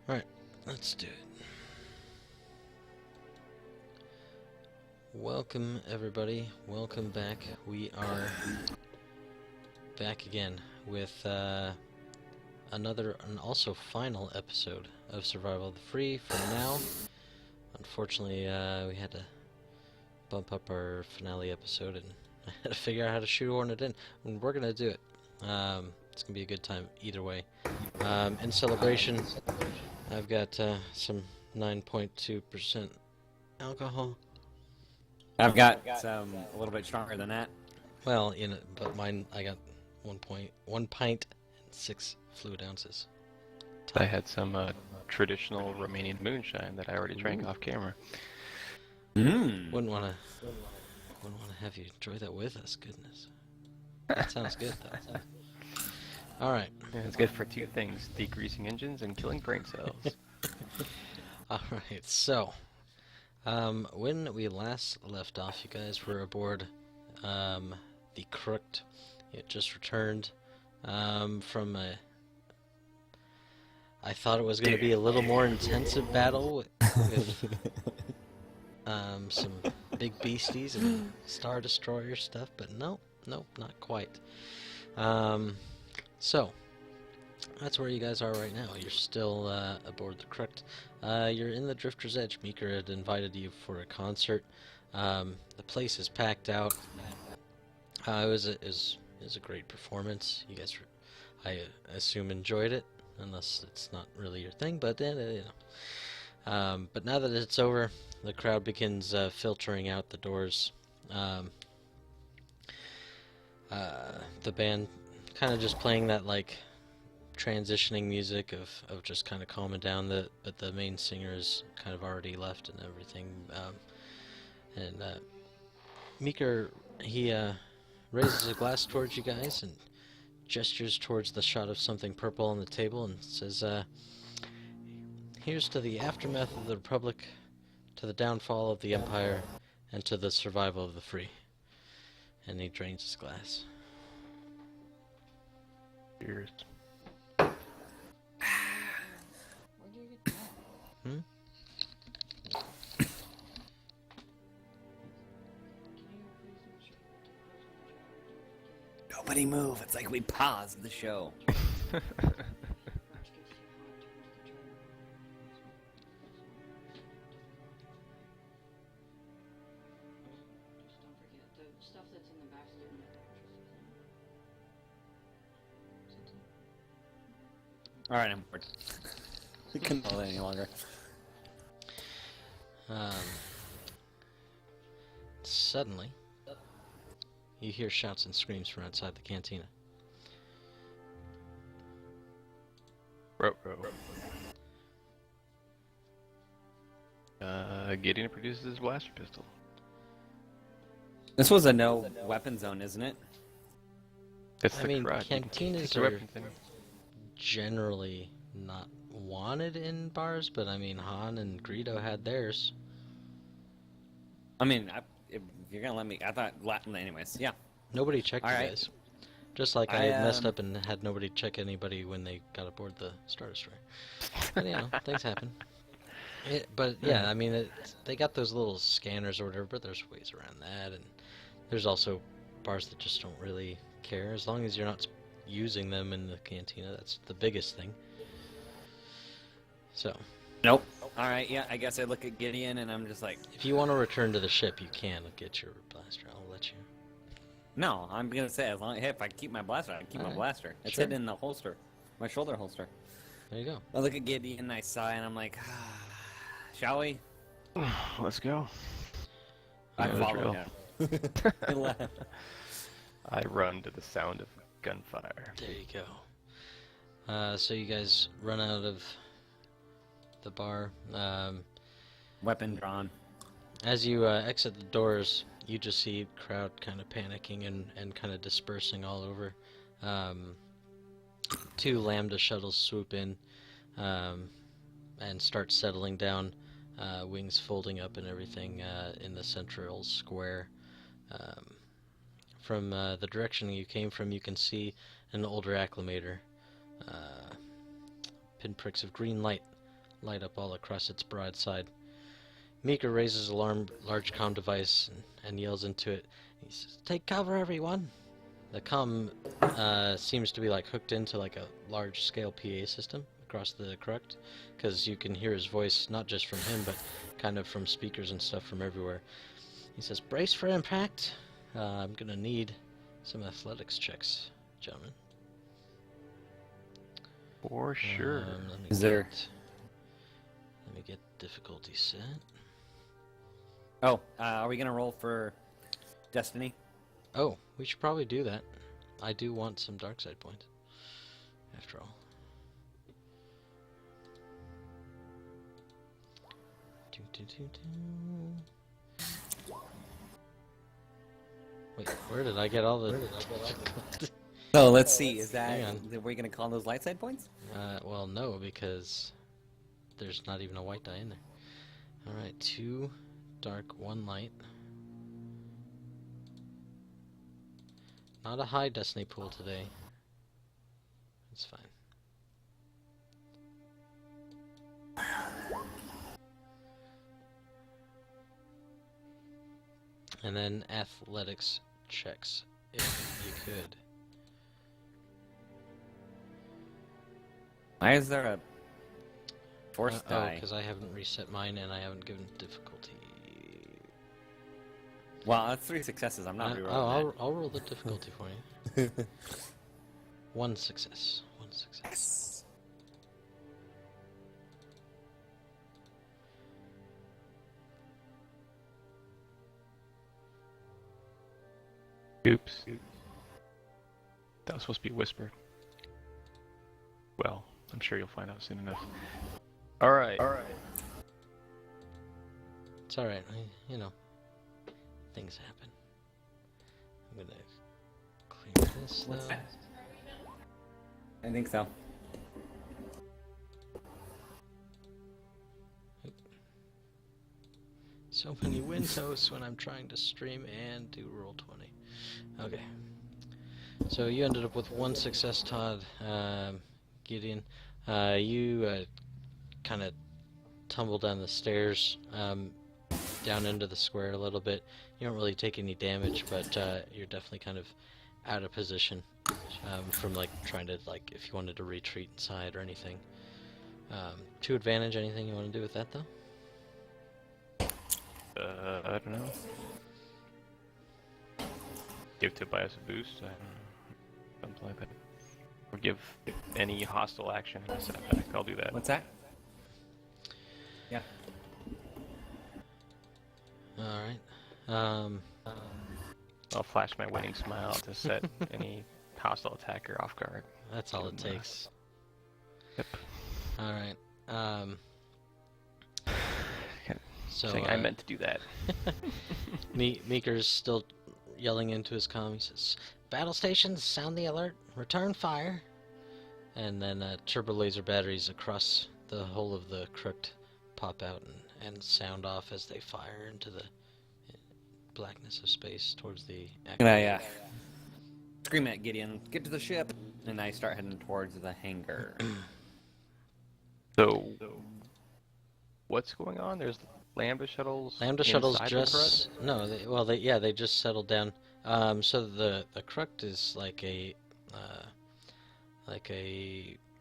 Alright, let's do it. Welcome, everybody. Welcome back. We are back again with another and also final episode of Survival of the Free for now. Unfortunately, we had to bump up our finale episode and I had to figure out how to shoehorn it in. And we're going to do it. It's going to be a good time either way. In celebration, I've got some 9.2% alcohol. I've got some a little bit stronger than that. Well, but mine, I got 1 pint and 6 fluid ounces. I had some traditional Romanian moonshine that I already drank off camera. Wouldn't want to have you enjoy that with us. Goodness, that sounds good though. All right. Yeah, it's good for two things: degreasing engines and killing brain cells. All right. So, when we last left off, you guys were aboard the Crooked. It just returned from a. I thought it was going to be a little more intensive battle with some big beasties and Star Destroyer stuff, but nope, not quite. So, that's where you guys are right now. You're still aboard the Crooked. You're in the Drifter's Edge. Meeker had invited you for a concert. The place is packed out. It was a great performance. You guys, I assume, enjoyed it, unless it's not really your thing. But you know. But now that it's over, the crowd begins filtering out the doors. The band kind of just playing that like transitioning music of just kind of calming down. But the main singer is kind of already left and everything. Meeker, he raises a glass towards you guys and gestures towards the shot of something purple on the table and says, "Here's to the aftermath of the Republic, to the downfall of the Empire, and to the survival of the free." And he drains his glass. Cheers. Hmm? Nobody move. It's like we paused the show. All right, I'm bored. I can't hold it any longer. Suddenly, you hear shouts and screams from outside the cantina. Ruh-roh. Gideon produces his blaster pistol. This was a no weapon zone, isn't it? That's I the mean, garage. You can cantinas take your are weapons in. generally not wanted in bars, but I mean, Han and Greedo had theirs. I mean, if you're gonna let me, I thought. Anyways, yeah. Nobody checked All you right. guys. Just like I had messed up and had nobody check anybody when they got aboard the Star Destroyer. But, you know, things happen. But, yeah, I mean, they got those little scanners or whatever, but there's ways around that. And there's also bars that just don't really care. As long as you're not using them in the cantina, that's the biggest thing. So, Nope. All right, yeah. I guess I look at Gideon and I'm just like, if you want to return to the ship, you can get your blaster. I'll let you. no. I'm gonna say as long if I keep my blaster, I keep my Alright. blaster. It's Sure. hidden in the holster, my shoulder holster. There you go. I look at Gideon, I sigh, and I'm like, shall we? Let's go. I You know the follow drill. him. I laugh. I run to the sound of gunfire. There you go. So you guys run out of the bar. Weapon drawn. As you exit the doors, you just see the crowd kind of panicking and kind of dispersing all over. 2 Lambda shuttles swoop in and start settling down, wings folding up and everything in the central square. From the direction you came from, you can see an older acclimator. Pinpricks of green light light up all across its broadside. Meeker raises a large comm device and yells into it. He says, "Take cover, everyone!" The comm seems to be like hooked into like a large-scale PA system across the Cruct, because you can hear his voice not just from him, but kind of from speakers and stuff from everywhere. He says, "Brace for impact. I'm gonna need some athletics checks, gentlemen." For sure. Let me Is there- Let me get difficulty set. Oh, are we gonna roll for Destiny? Oh, we should probably do that. I do want some dark side points, after all. Wait, where did I get all the... Oh, let's see. Is Hang that? on. Are we gonna call those light side points? Well, no, because there's not even a white die in there. Alright, 2 dark, 1 light. Not a high destiny pool today. It's fine. And then athletics checks, if you could. Why is there a force Oh, die? because I haven't reset mine and I haven't given difficulty. Well, that's 3 successes. I'm not rerolling I'll roll the difficulty for you. 1 success. 1 success. Oops. That was supposed to be whispered. Well, I'm sure you'll find out soon enough. Alright. It's alright, you know, things happen. I'm gonna clear this though. I think so. So many windows when I'm trying to stream and do Roll20. Okay. So you ended up with 1 success, Todd. Gideon, you kind of tumble down the stairs, down into the square a little bit. You don't really take any damage, but you're definitely kind of out of position from like trying to, like, if you wanted to retreat inside or anything. To advantage, anything you want to do with that though? I don't know. Give Tobias a boost. I don't know. Something like that. Or give any hostile action a setback. I'll do that. What's that? Yeah. Alright. I'll flash my winning smile to set any hostile attacker off guard. That's all it Give 'em, takes. Yep. Alright. So Saying I meant to do that. Meeker's still yelling into his comm. He says, "Battle stations, sound the alert. Return fire." And then turbo laser batteries across the whole of the Cruct pop out and sound off as they fire into the blackness of space towards the... And I scream at Gideon, "Get to the ship!" And I start heading towards the hangar. So, what's going on? There's Lambda shuttles. Lambda shuttles inside the just... No, they just settled down. So the Cruct is like a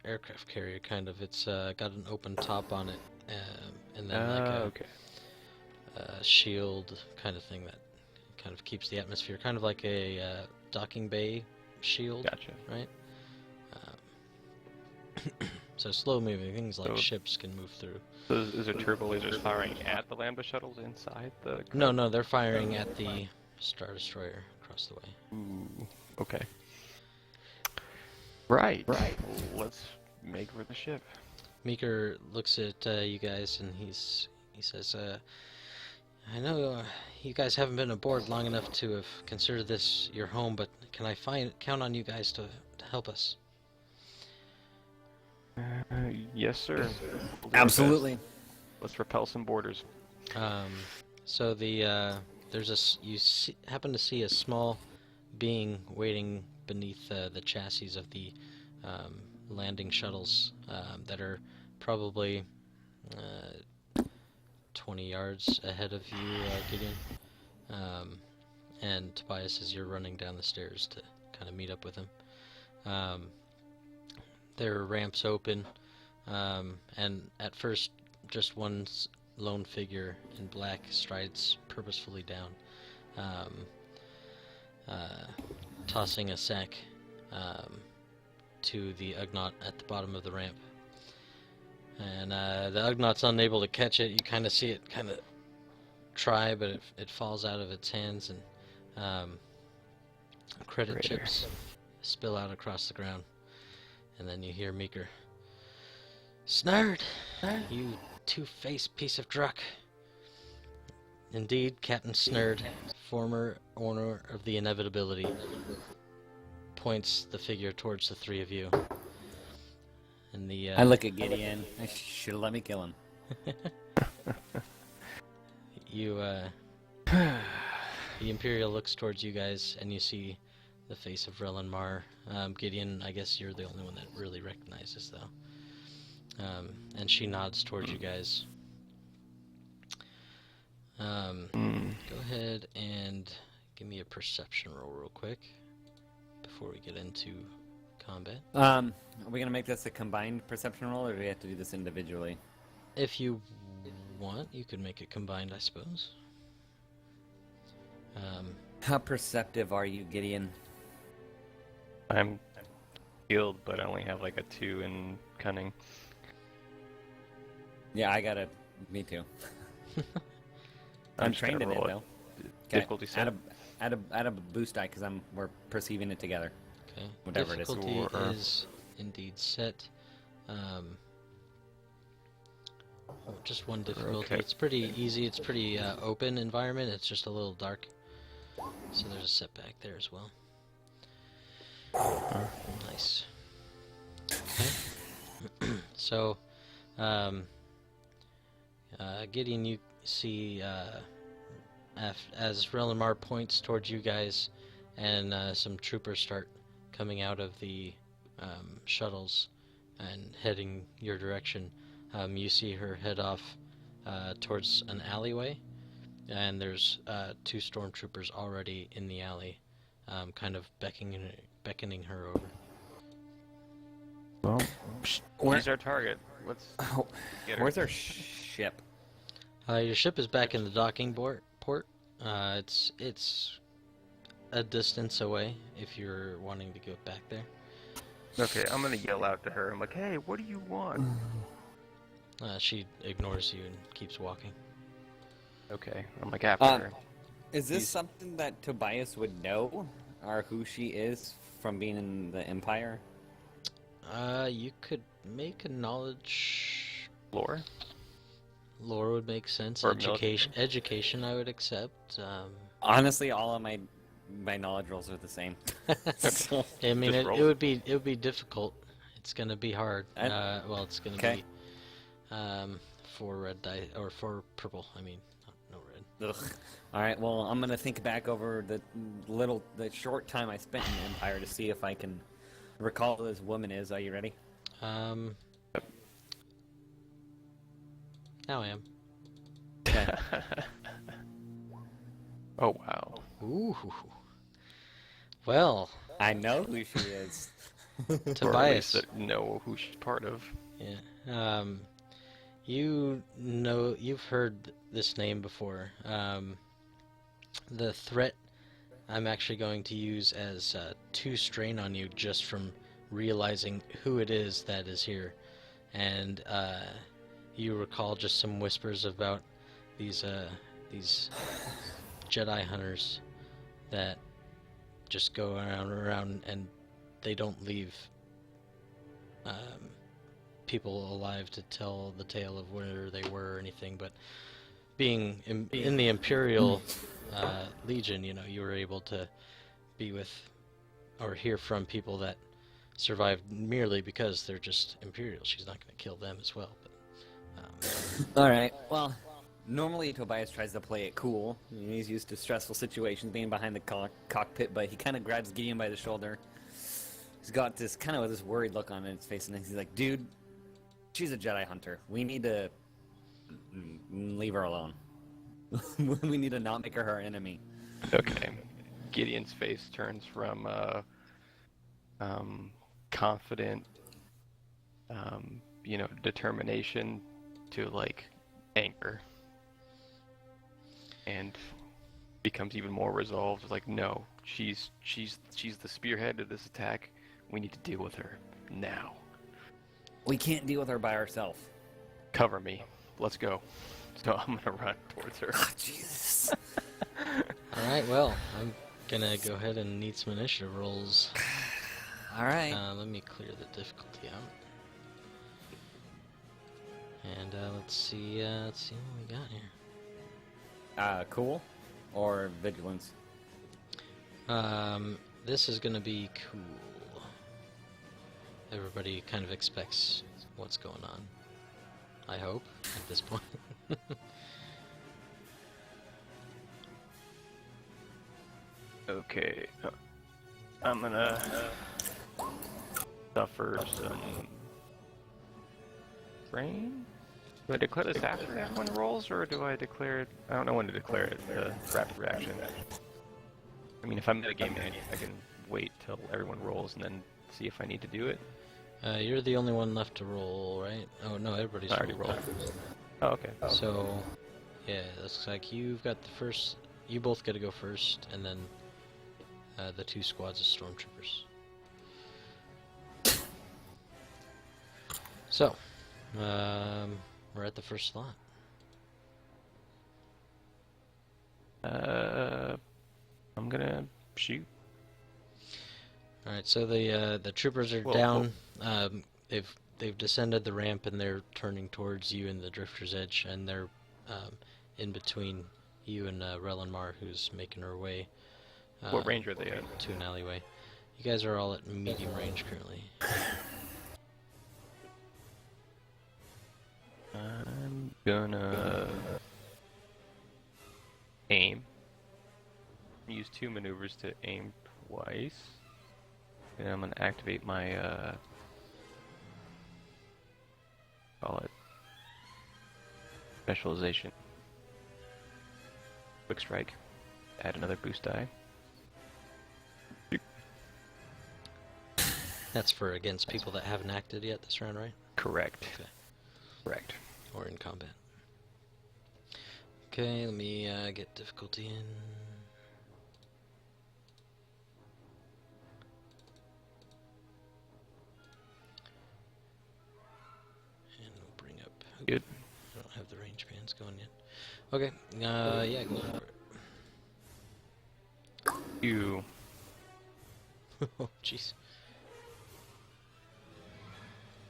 aircraft carrier kind of. It's got an open top on it, and then like okay. a shield kind of thing that kind of keeps the atmosphere, kind of like a docking bay shield, Gotcha. right? So slow moving things like So- ships can move through. So is there turbo lasers firing at the Lambda shuttles inside the... No, they're firing at the Star Destroyer across the way. Ooh, okay. Right. Let's make for the ship. Meeker looks at you guys and he says, "I know you guys haven't been aboard long enough to have considered this your home, but can I count on you guys to help us?" Yes, sir. We'll do our Absolutely. best. Let's repel some borders. So you happen to see a small being waiting beneath the chassis of the landing shuttles that are probably 20 yards ahead of you, Gideon. And Tobias, as you're running down the stairs to kind of meet up with him. There are ramps open, and at first, just one lone figure in black strides purposefully down, tossing a sack to the Ugnaught at the bottom of the ramp. And the Ugnaught's unable to catch it. You kind of see it kind of try, but it falls out of its hands, and credit chips spill out across the ground. And then you hear Meeker. Snurd! You two-faced piece of druck. Indeed, Captain Snurd, former owner of the Inevitability, points the figure towards the three of you. And the I look at Gideon. I should have let me kill him. you the Imperial looks towards you guys, and you see the face of Relin Mar. Gideon, I guess you're the only one that really recognizes, though. And she nods towards you guys. Go ahead and give me a perception roll real quick before we get into combat. Are we gonna make this a combined perception roll, or do we have to do this individually? If you want, you could make it combined, I suppose. How perceptive are you, Gideon? I'm skilled, but I only have like a 2 in cunning. Yeah, I got it. Me too. I'm I'm just trained in gonna it roll though. Difficulty set. Add a boost die because we're perceiving it together. Okay. Whatever it is. Difficulty Or- is indeed set. Just one difficulty. Okay. It's pretty easy. It's pretty open environment. It's just a little dark. So there's a setback there as well. Nice. Okay. So, Gideon, you see as Relinmar points towards you guys, and some troopers start coming out of the shuttles and heading your direction. You see her head off towards an alleyway, and there's 2 stormtroopers already in the alley, kind of beckoning her over. Well, Where- he's our target. Let's get her. Where's our ship? Your ship is back in the docking port. It's a distance away if you're wanting to go back there. Okay, I'm gonna yell out to her. I'm like, hey, what do you want? She ignores you and keeps walking. Okay, I'm like after Um, her. Is this He's- something that Tobias would know, or who she is from being in the Empire? You could make a knowledge. Lore? Lore would make sense. Or military. Education, I would accept. Honestly, all of my knowledge rolls are the same. So, I mean, Just it roll. would be difficult. It's gonna be hard. Well, it's gonna Okay. be 4 red die or 4 purple. I mean, no red. ugh. All right. Well, I'm gonna think back over the short time I spent in the Empire to see if I can recall who this woman is. Are you ready? Now I am. Okay. Oh wow. Ooh. Well, I know who she is. Or at least Tobias. that know who she's part of. Yeah. You've heard this name before. The threat I'm actually going to use as 2 strain on you just from realizing who it is that is here. And you recall just some whispers about these Jedi hunters that just go around and they don't leave people alive to tell the tale of where they were or anything, but being in the Imperial Legion, you were able to be with or hear from people that survived merely because they're just Imperial. She's not going to kill them as well. But, All right. Well, normally Tobias tries to play it cool. He's used to stressful situations, being behind the cockpit, but he kind of grabs Gideon by the shoulder. He's got this kind of this worried look on his face, and he's like, "Dude, she's a Jedi hunter. We need to Leave her alone. We need to not make her our enemy. Okay. Gideon's face turns from confident, determination to like anger, and becomes even more resolved. Like, no, she's the spearhead of this attack. We need to deal with her now. We can't deal with her by ourselves. Cover me. Let's go. So I'm gonna run towards her. Oh, Jesus. Alright, well, I'm gonna go ahead and need some initiative rolls. All right. Let me clear the difficulty out. And let's see what we got here. Cool or vigilance? This is gonna be cool. Everybody kind of expects what's going on. I hope, at this point. Okay. I'm gonna suffer some strain. Do I declare this after everyone rolls, or do I declare it? I don't know when to declare it. Rapid reaction. I mean, if I'm metagaming, I can wait till everyone rolls and then see if I need to do it. You're the only one left to roll, right? Oh no, everybody's I already rolled. rolled. Oh, okay. So, yeah, looks like you've got the first. You both get to go first, and then the 2 squads of stormtroopers. So, we're at the first slot. I'm gonna shoot. All right, so the troopers are Whoa, down. They've descended the ramp and they're turning towards you in the Drifter's Edge, and they're in between you and Relinmar, who's making her way. What range are they at? To an alleyway. You guys are all at medium range currently. I'm gonna aim. Use 2 maneuvers to aim twice. And I'm gonna activate my call it specialization. Quick strike. Add another boost die. That's for against people that haven't acted yet this round, right? Correct. Okay. Correct. Or in combat. Okay, let me get difficulty in. And we'll bring up. Good. I don't have the range bands going yet. Okay, yeah, go for it. You. Oh, jeez.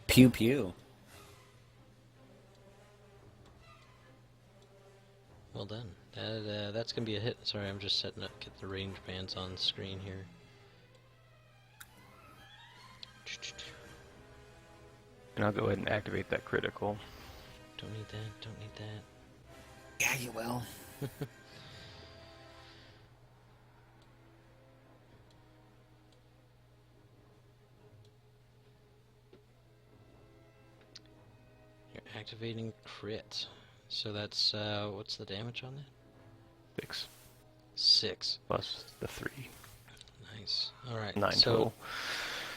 Pew pew. Well done. That's gonna be a hit. Sorry, I'm just setting up, get the range bands on screen here. And I'll go ahead and activate that critical. Don't need that, don't need that. Yeah, you will. You're activating crit. So that's, what's the damage on that? 6 6. plus the 3. Nice. Alright, 9 so,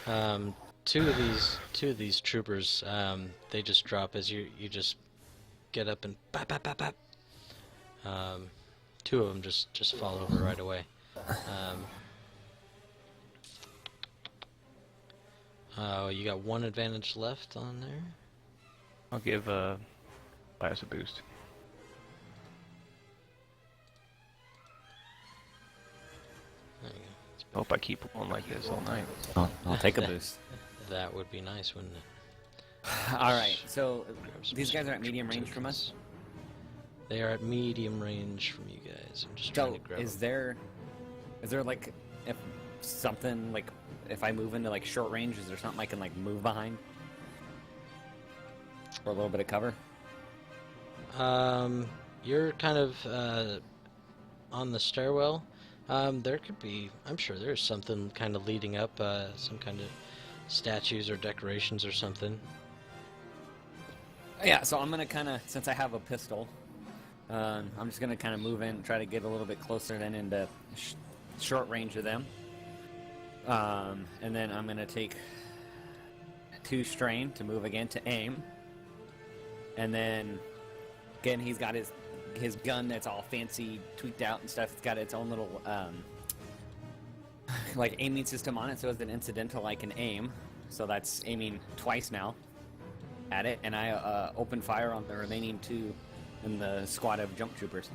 total. two of these troopers, they just drop as you just get up and bap, bap, bap, bap. 2 of them just fall over right away. You got 1 advantage left on there. I'll give Bias a boost. There you Hope I keep rolling like this all night. I'll take a boost. go. That would be nice, wouldn't it? All right, so Grab some these guys are at stormtrooper medium range from tokens. us. They are at medium range from you guys. I'm just trying So to grab is them. there like if something like if I move into like short range, is there something I can like move behind for a little bit of cover? You're kind of on the stairwell. There could be, I'm sure there's something kind of leading up, some kind of statues or decorations or something. Yeah, so I'm gonna kind of, since I have a pistol, I'm just gonna kind of move in, and try to get a little bit closer then into short range of them. And then I'm gonna take 2 strain to move again to aim. And then again, he's got his gun that's all fancy, tweaked out and stuff. It's got its own little like aiming system on it, so as an incidental I can aim. So that's aiming twice now at it, and I open fire on the remaining 2 in the squad of jump troopers.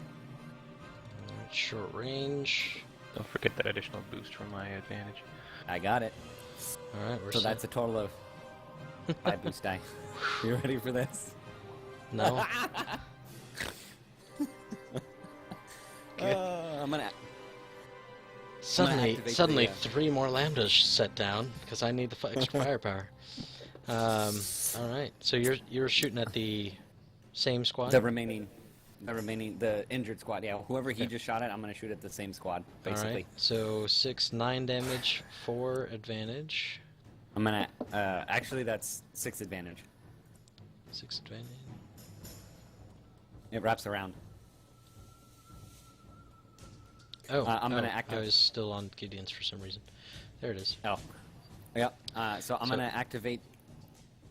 Short range. Don't forget that additional boost from my advantage. I got it. All right, we're So set. that's a total of 5 boost die. You ready for this? No. I'm gonna Suddenly, activate suddenly, the, 3 more lambdas set down because I need the extra firepower. All right. So you're shooting at the same squad. the remaining, the injured squad. Yeah, whoever he just shot at, I'm gonna shoot at the same squad, basically. All right. So 6, 9 damage, 4 advantage. I'm gonna actually that's 6 advantage. 6 advantage. It wraps around. Oh, I'm gonna I activate. was still on Gideon's for some reason. There it is. Oh, yep. So I'm So- gonna activate.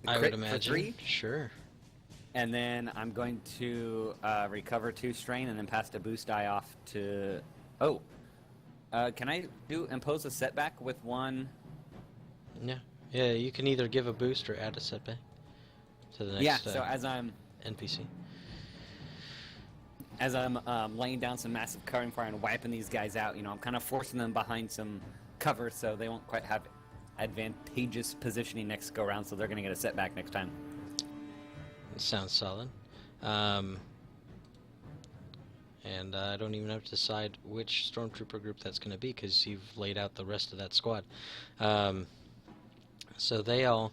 The I crit would for imagine. 3, Sure. and then I'm going to recover 2 strain, and then pass the boost die off to. Oh, can I impose a setback with 1? Yeah. Yeah. You can either give a boost or add a setback to the next Yeah. So as I'm NPC. laying down some massive covering fire and wiping these guys out, I'm kind of forcing them behind some cover so they won't quite have advantageous positioning next go around, so they're going to get a setback next time. Sounds solid. And I don't even have to decide which stormtrooper group that's going to be because you've laid out the rest of that squad. So they all,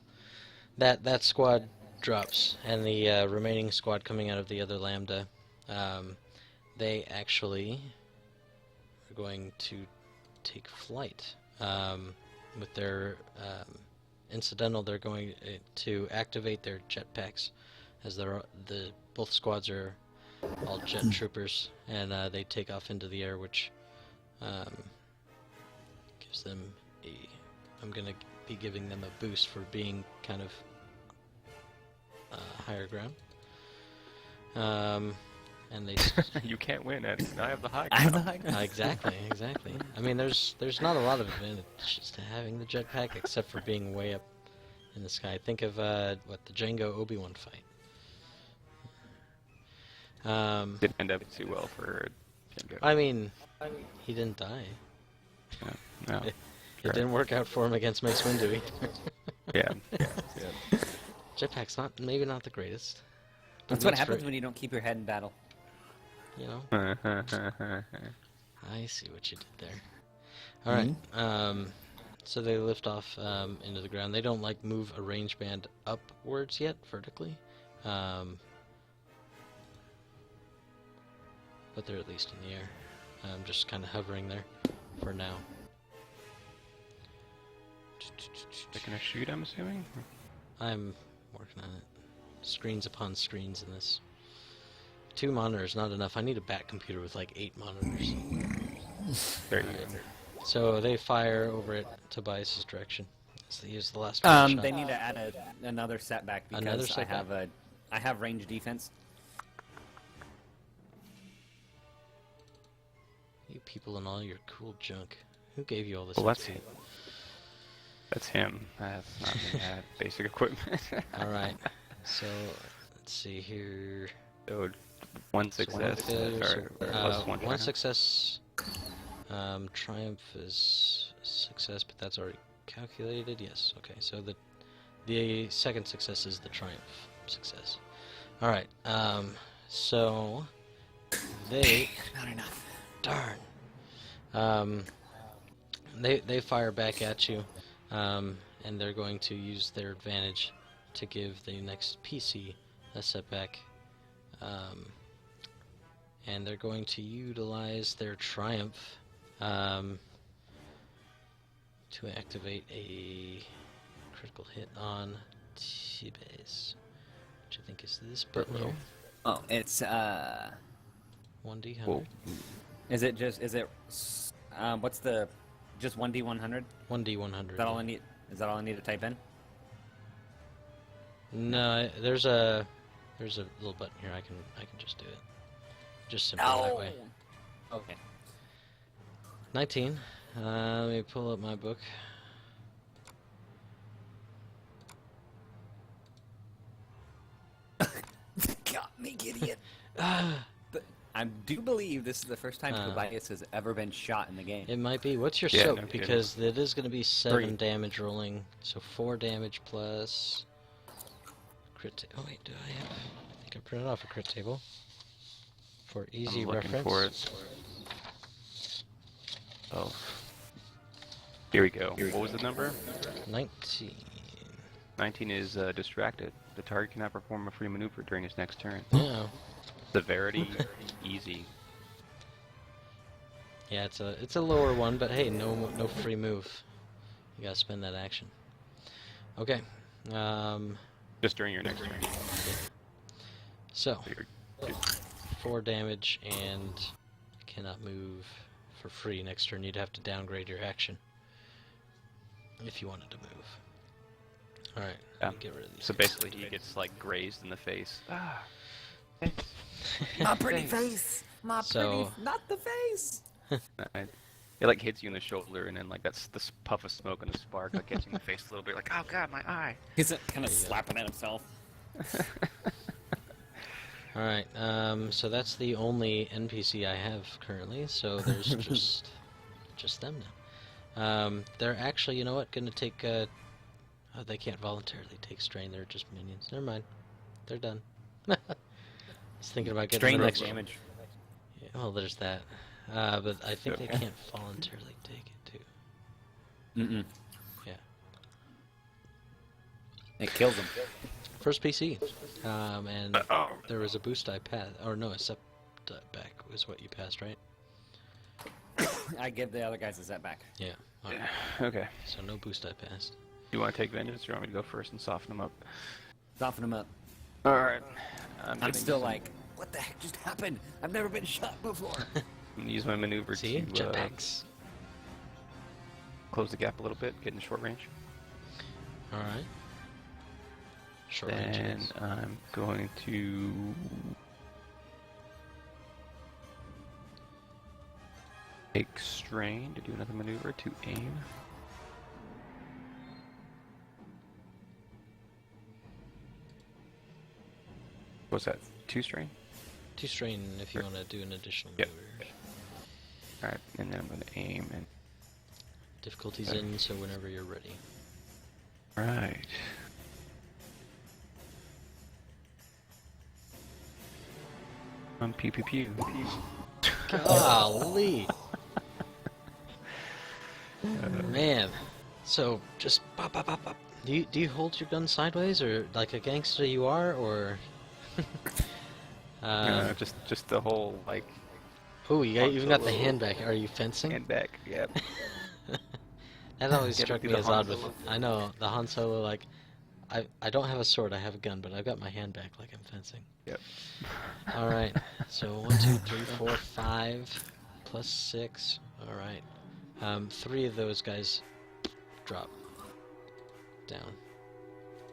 that squad drops, and the remaining squad coming out of the other lambda, they actually are going to take flight. With their incidental, they're going to activate their jetpacks, as both squads are all jet troopers, and they take off into the air, which gives them I'm going to be giving them a boost for being kind of higher ground. And they You can't win, Ed. I have the high I have ground. the high ground. exactly. I mean, there's not a lot of advantages to having the jetpack except for being way up in the sky. Think of the Django Obi-Wan fight. Didn't end up too well for Django. I mean, he didn't die. No. It Sure. didn't work out for him against Mace Windu either. Yeah. Jetpack's maybe not the greatest. but That's what makes for- happens when you don't keep your head in battle. You know. Yeah. I see what you did there. All right. So they lift off into the ground. They don't move a range band upwards yet vertically, but they're at least in the air. Just kind of hovering there for now. They're gonna shoot, I'm assuming? I'm working on it. Screens upon screens in this. 2 monitors, not enough. I need a back computer with 8 monitors. There you go. So they fire over at Tobias's direction. So they use the last shot. They need to add another setback because Another setback? I have range defense. You people and all your cool junk. Who gave you all this? Well, XP? that's him. That's not me. I had basic equipment. Alright. So, let's see here. So, one So success. failure, or so, plus one. one success. Triumph is success, but that's already calculated. Yes. Okay. So the second success is the triumph success. All right. So they Not enough. darn. They fire back at you, and they're going to use their advantage to give the next PC a setback. And they're going to utilize their triumph to activate a critical hit on T-Base. which I think is this button here. Oh, it's 1D100. Whoa. Is it what's the just 1D100? 1D100. Is that all I need? Is that all I need to type in? No, there's a little button here. I can just do it. Just simply that way. Okay. 19. Let me pull up my book. Got me, idiot. But I do believe this is the first time Tobias has ever been shot in the game. It might be. What's your Yeah, soak? no kidding. Because it is going to be 7 3. damage rolling. So 4 damage plus crit. Oh wait, do I have? I think I printed off a crit table for easy I'm looking reference. for it. Oh. Here we go. What was the number? 19. 19 is distracted. The target cannot perform a free maneuver during his next turn. Yeah. Severity, easy. Yeah, it's a lower one, but hey, no free move. You gotta spend that action. Okay. Just during your next turn. So So you're- 4 damage and cannot move for free next turn. You'd have to downgrade your action if you wanted to move. All right. Let me get rid of these. So basically, he gets like grazed in the face. Ah. My pretty face. My So- pretty, not the face. It like hits you in the shoulder, and then like that's the puff of smoke and the spark like hits you in the face a little bit. Like, oh god, my eye. He's kind of slapping at himself. All right. So that's the only NPC I have currently. So there's just them now. They're actually, you know what, gonna take. Oh, they can't voluntarily take strain. They're just minions. Never mind. They're done. I was thinking about getting Strain the next next damage. Yeah, well, there's that. But I think they can't voluntarily take it too. Mm-mm. Yeah. It kills him. First PC. And Oh. there was a boost I passed. Or no, a setback was what you passed, right? I give the other guys a setback. Yeah. All right. Okay. So no boost I passed. Do you want to take vengeance, or you want me to go first and soften him up? Soften him up. All right. I'm still like, what the heck just happened? I've never been shot before. I'm gonna use my maneuver See? to Jetpacks. close the gap a little bit, get in short range. All right. Short range. it Then is. I'm going to take strain to do another maneuver to aim. What's that? 2 strain? 2 strain if you want to do an additional Yep. maneuver. Alright, and then I'm going to aim and. Difficulty's in, so whenever you're ready. Right. Pew pew pew. Golly! Man. So, just pop, pop, pop, pop. Do you hold your gun sideways, or like a gangster you are, or... Just the whole like Oh, you even got the Hello. hand back. Are you fencing? hand back. Yep. That always Get struck to me the as Han odd with... Solo. I know, the Han Solo, like... I don't have a sword, I have a gun, but I've got my hand back like I'm fencing. Yep. Alright, so 1, 2, 3, 4, 5, plus 6. Alright. 3 of those guys drop down.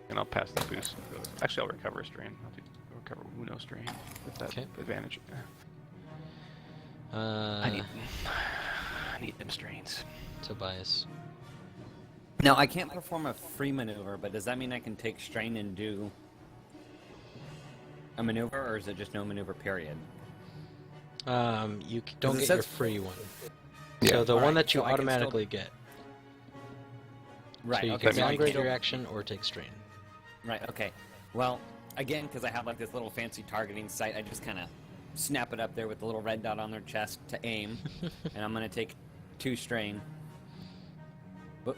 And I'll pass the boost. Actually, I'll recover a strain. I'll recover Uno strain with that Okay. advantage. I I need them strains. Tobias. Now, I can't perform a free maneuver, but does that mean I can take strain and do a maneuver, or is it just no maneuver, period? You don't it get your says- free one. Yeah. So the one Alright, that you so I can still- automatically get. Right, So you okay. can so I downgrade still- your action or take strain. Right, okay. Well, again, because I have like this little fancy targeting sight, I just kind of snap it up there with the little red dot on their chest to aim. And I'm going to take 2 strain. Whoop.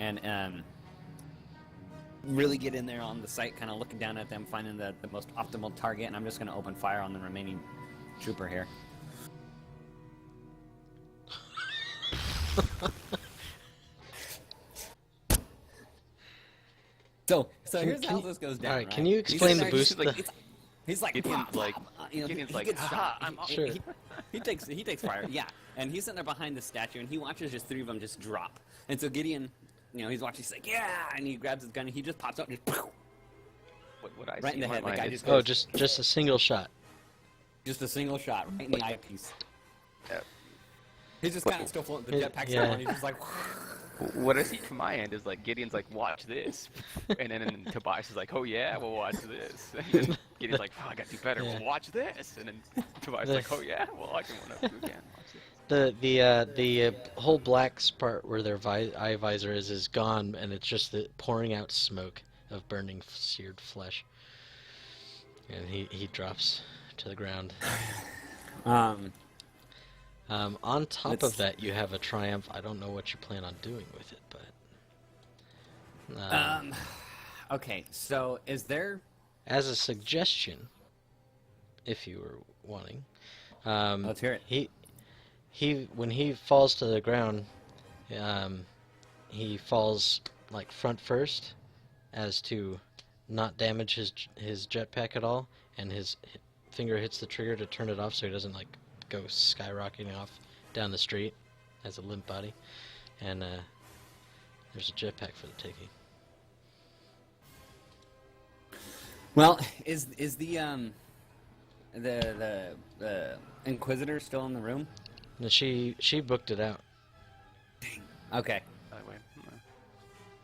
And really get in there on the sight, kind of looking down at them, finding the most optimal target, and I'm just going to open fire on the remaining trooper here. So Can- here's can how you- this goes down. alright, Right? can you He's explain in the there, boost? He's like, Gideon's "Pah, like- pah, pah," you know, Gideon's he like, gets "Haha, shot. I'm Sure. He takes fire. Yeah, and he's sitting there behind the statue, and he watches just 3 of them just drop. And so Gideon, he's watching. He's like, yeah, and he grabs his gun, and he just pops up, and just What I Right see in the my head, the mind guy is- just Oh, goes- just a single shot. just a single shot right in the eyepiece. Yeah. He's just kind of still floating. The Yeah. jetpack's still on. He's just like, What I see from my end is like Gideon's like, watch this, and then Tobias is like, oh yeah, well watch this. And then Gideon's like, oh, I got to do better. Yeah. Well, watch this. And then Tobias is like, oh yeah, well I can one up you again. Watch this. The whole black part where their eye visor is gone, and it's just the pouring out smoke of burning seared flesh. And he drops to the ground. On top of Let's- that, you have a triumph. I don't know what you plan on doing with it, but okay. So is there? as a suggestion, if you were wanting, Let's hear it. he when he falls to the ground, he falls like front first, as to not damage his jetpack at all, and his finger hits the trigger to turn it off, so he doesn't like go skyrocketing off down the street as a limp body, and there's a jetpack for the taking. Well, is the Inquisitor still in the room? And she booked it out. Okay. By the way,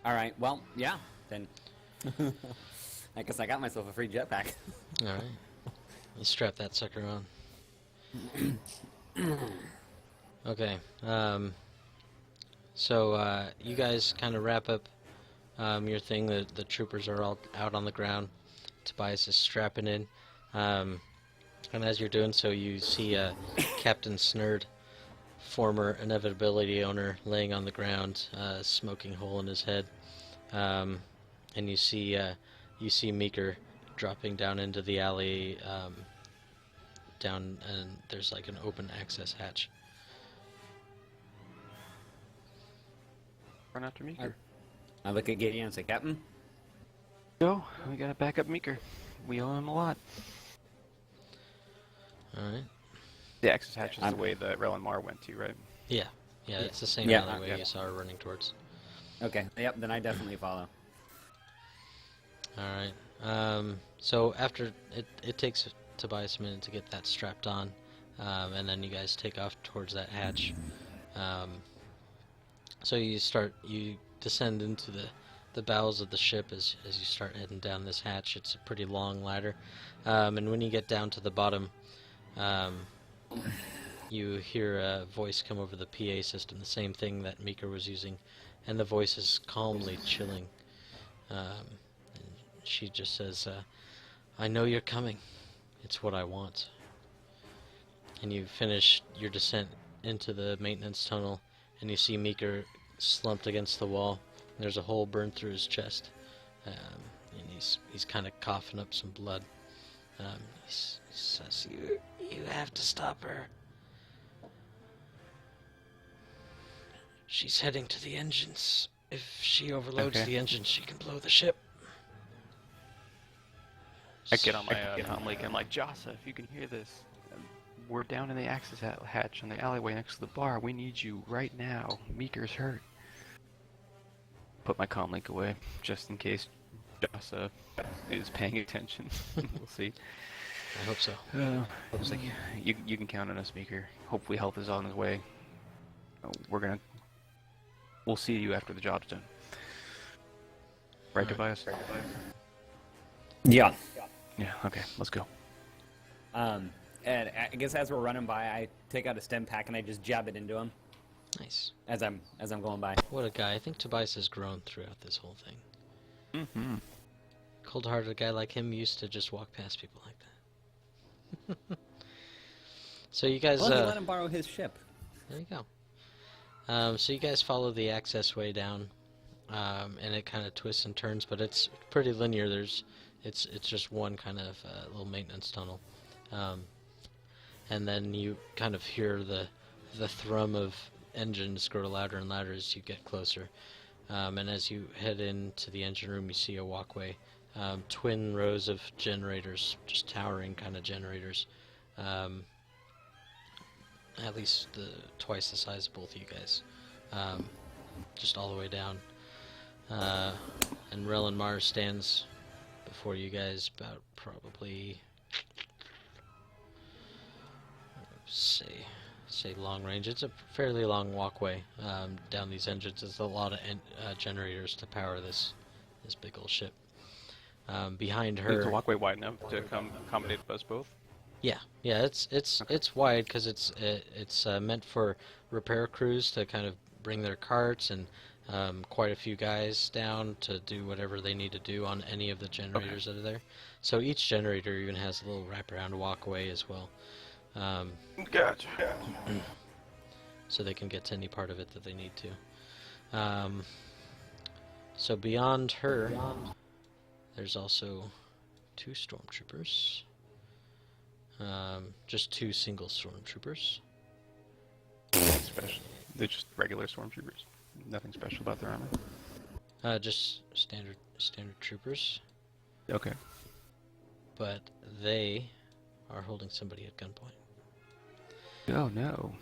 All right. Well, yeah. Then I guess I got myself a free jetpack. All right, you strap that sucker on. Okay. So you guys kind of wrap up your thing. The troopers are all out on the ground. Tobias is strapping in. And as you're doing so, you see Captain Snurd, former Inevitability owner, laying on the ground, smoking hole in his head. And you see Meeker dropping down into the alley, down, and there's like an open access hatch. run after Meeker. I look at Gideon and say, Captain. Go. We gotta back up Meeker. We owe him a lot. All right. The access hatch is I'm- the way that Rel and Mar went to, right? Yeah, it's the same Yeah. alleyway Yeah. you saw her running towards. Okay. Yep. Then I definitely follow. All right. So after it takes Tobias a minute to get that strapped on, and then you guys take off towards that hatch. So you descend into the bowels of the ship as you start heading down this hatch. It's a pretty long ladder, and when you get down to the bottom, you hear a voice come over the PA system, the same thing that Meeker was using, and the voice is calmly chilling. And she just says, I know you're coming. It's what I want. And you finish your descent into the maintenance tunnel, and you see Meeker slumped against the wall. There's a hole burned through his chest, and he's kind of coughing up some blood. He says, "You have to stop her. She's heading to the engines. If she overloads Okay. the engines, she can blow the ship." I get on my comlink and I'm like, Jasa, if you can hear this, we're down in the access hatch in the alleyway next to the bar. We need you right now. Meeker's hurt. Put my comlink away, just in case Jasa is paying attention. We'll see. I hope so. It's like, you can count on us, Meeker. Hopefully help is on his way. We'll see you after the job's done. Right, Tobias? Yeah. Yeah, okay, let's go. And I guess as we're running by, I take out a stem pack and I just jab it into him Nice. as I'm going by. What a guy. I think Tobias has grown throughout this whole thing. Mm-hmm. Cold-hearted guy like him used to just walk past people like that. So you guys, Well, he let him borrow his ship. there you go. So you guys follow the access way down, and it kind of twists and turns, but it's pretty linear. It's just one kind of little maintenance tunnel, and then you kind of hear the thrum of engines grow louder and louder as you get closer. And as you head into the engine room, you see a walkway. Twin rows of generators, just towering kind of generators. At least twice the size of both of you guys. Just all the way down. And Relin Mars stands before you guys about probably, say long range. It's a fairly long walkway down these engines. There's a lot of generators to power this big old ship. Behind her, Is the walkway wide enough to accommodate us both? yeah, it's wide because it's meant for repair crews to kind of bring their carts and quite a few guys down to do whatever they need to do on any of the generators that are there. So each generator even has a little wraparound walkway as well. Gotcha. So they can get to any part of it that they need to. So beyond her, there's also 2 stormtroopers. Just 2 single stormtroopers. Special. They're just regular stormtroopers. Nothing special about their armor. Just standard troopers, Okay. but they are holding somebody at gunpoint. Oh no.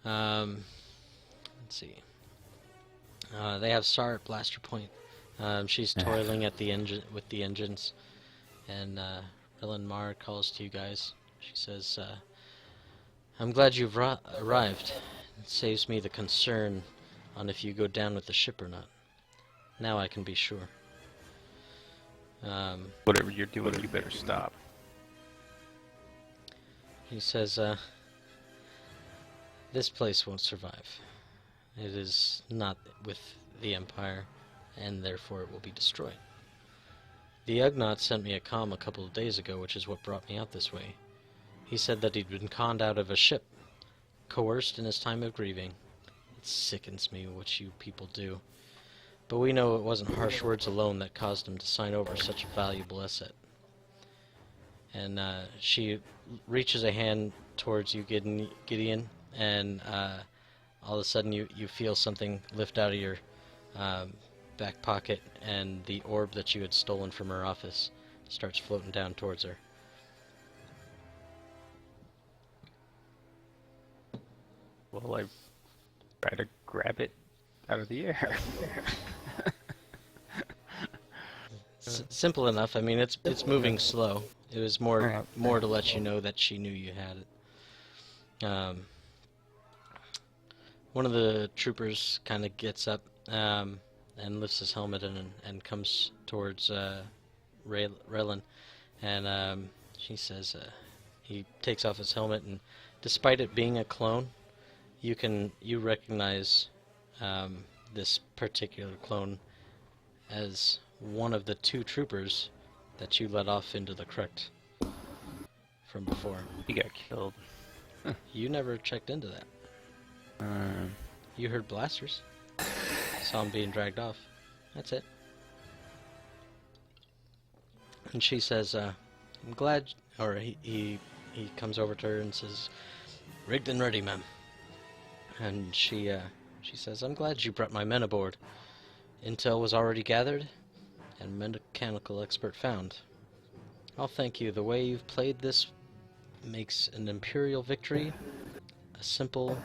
Let's see. They have Sar at blaster point. She's toiling at the engine with the engines, and Relin Mar calls to you guys. She says, "I'm glad you've arrived. It saves me the concern on if you go down with the ship or not. Now I can be sure." Whatever you're doing, you better stop. He says, "This place won't survive. It is not with the Empire, and therefore it will be destroyed. The Ugnaught sent me a comm a couple of days ago, which is what brought me out this way. He said that he'd been conned out of a ship, coerced in his time of grieving. It sickens me what you people do. But we know it wasn't harsh words alone that caused him to sign over such a valuable asset." And she reaches a hand towards you, Gideon, and all of a sudden you feel something lift out of your back pocket, and the orb that you had stolen from her office starts floating down towards her. Well, I try to grab it out of the air. Simple enough. I mean, it's moving slow. It was more to let you know that she knew you had it. One of the troopers kind of gets up and lifts his helmet and comes towards Relin, and she says, he takes off his helmet, and despite it being a clone, you recognize this particular clone as one of the 2 troopers that you let off into the crypt from before. He got killed. You never checked into that. You heard blasters. Saw him being dragged off. That's it. And she says, "I'm glad," or he comes over to her and says, "Rigged and ready, ma'am." And she says, "I'm glad you brought my men aboard. Intel was already gathered, and mechanical expert found. I'll thank you. The way you've played this makes an Imperial victory a simple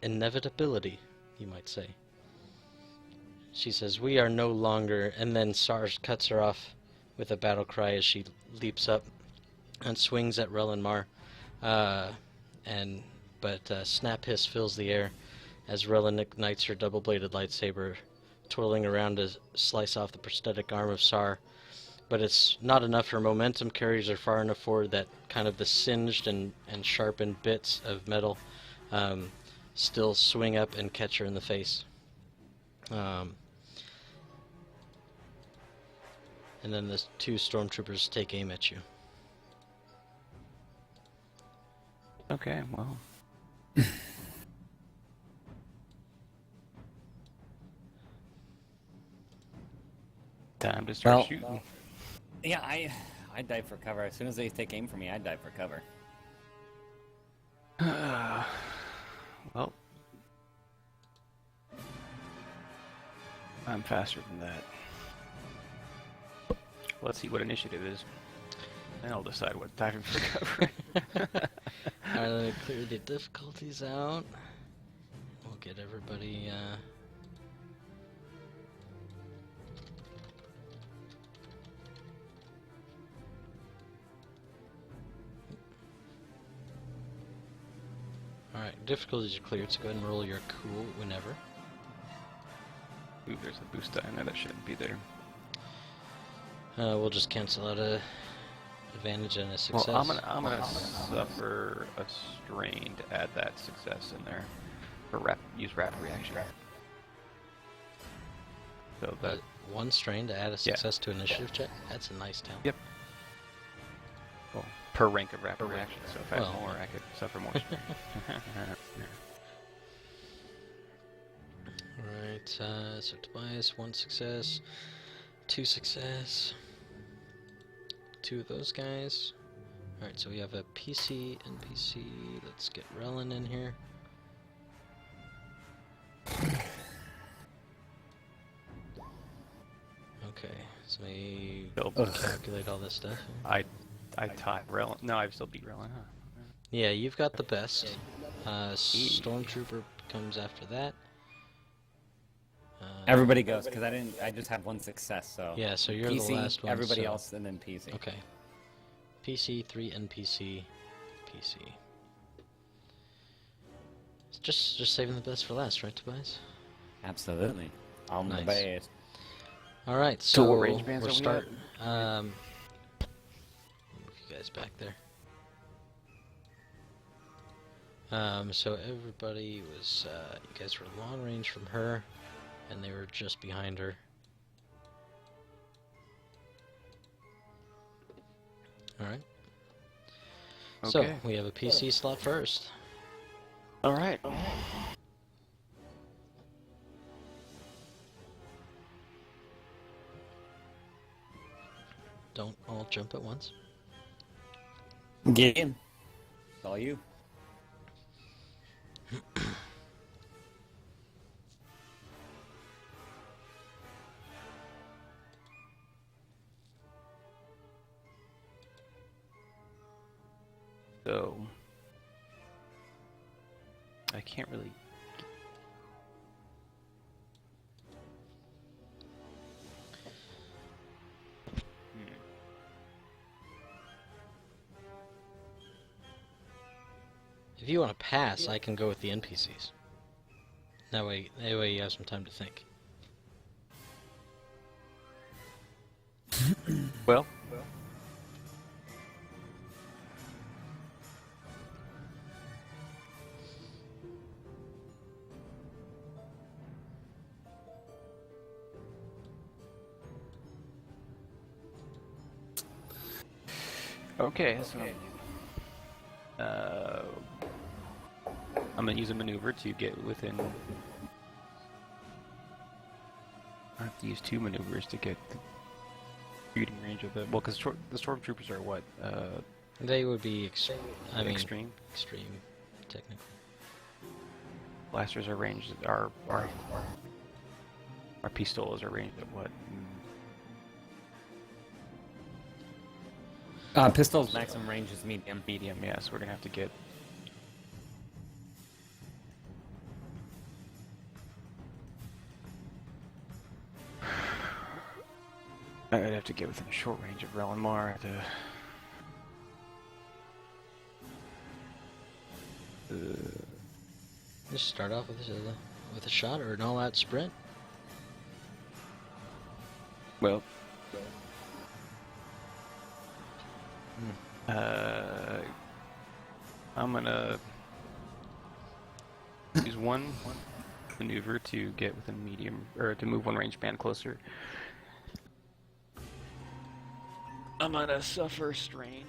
inevitability, you might say." She says, "We are no longer," and then Sarge cuts her off with a battle cry as she leaps up and swings at Relin Mar. But Snap Hiss fills the air as Relin ignites her double-bladed lightsaber, twirling around to slice off the prosthetic arm of Sar. But it's not enough. Her momentum carries her far enough forward that kind of the singed and sharpened bits of metal still swing up and catch her in the face. And then the 2 stormtroopers take aim at you. Okay, well. Time to start shooting. Yeah, I dive for cover. As soon as they take aim for me, I dive for cover. Well. I'm faster than that. Let's see what initiative is. Then I'll decide what diving for cover. Alright, let me clear the difficulties out. We'll get everybody, Alright, difficulties are cleared, so go ahead and roll your cool whenever. Ooh, there's a boost die in there that shouldn't be there. We'll just cancel out a advantage and a success. Well, I'm gonna suffer a strain to add that success in there. For use rapid reaction. So that One strain to add a success to initiative check? That's a nice talent. Yep. Well, per rank of rapid Per rank. reaction. So if I had Well. more, I could suffer more strain. Alright, so Tobias, 1 success, 2 success, 2 of those guys. Alright, so we have a PC, NPC, let's get Relin in here. Okay, so we Still- calculate all this stuff. I tied Relin. No, I still beat Relin, huh? Yeah, you've got the best. Stormtrooper comes after that. Everybody goes because I just had 1 success. So Yeah, so you're PC, the last one. everybody so- else, and then PC. Okay. PC, 3 NPC, PC. It's just saving the best for last, right, Tobias? Absolutely. On the Nice. base. All right, So so what range bands we're are we starting. Move you guys back there. So everybody was, you guys were long range from her, and they were just behind her. All right. So Okay. we have a PC slot first. All right. Don't all jump at once. Get in. It's all you. So I can't really. If you want to pass, I can go with the NPCs. That way you have some time to think. Well. Okay, so I'm gonna use a maneuver to get within. I have to use 2 maneuvers to get the shooting range of the. Well, because the stormtroopers are what? They would be Extreme. extreme, technically. Blasters are ranged. Our pistols are ranged at what? Pistol's maximum range is medium. Medium. Yeah, so we're gonna have to get. I'd have to get within short range of Relin Mar to. Just start off with a shot or an all-out sprint. Well. I'm gonna use 1 maneuver to get within medium, or to move 1 range band closer. I'm gonna suffer strain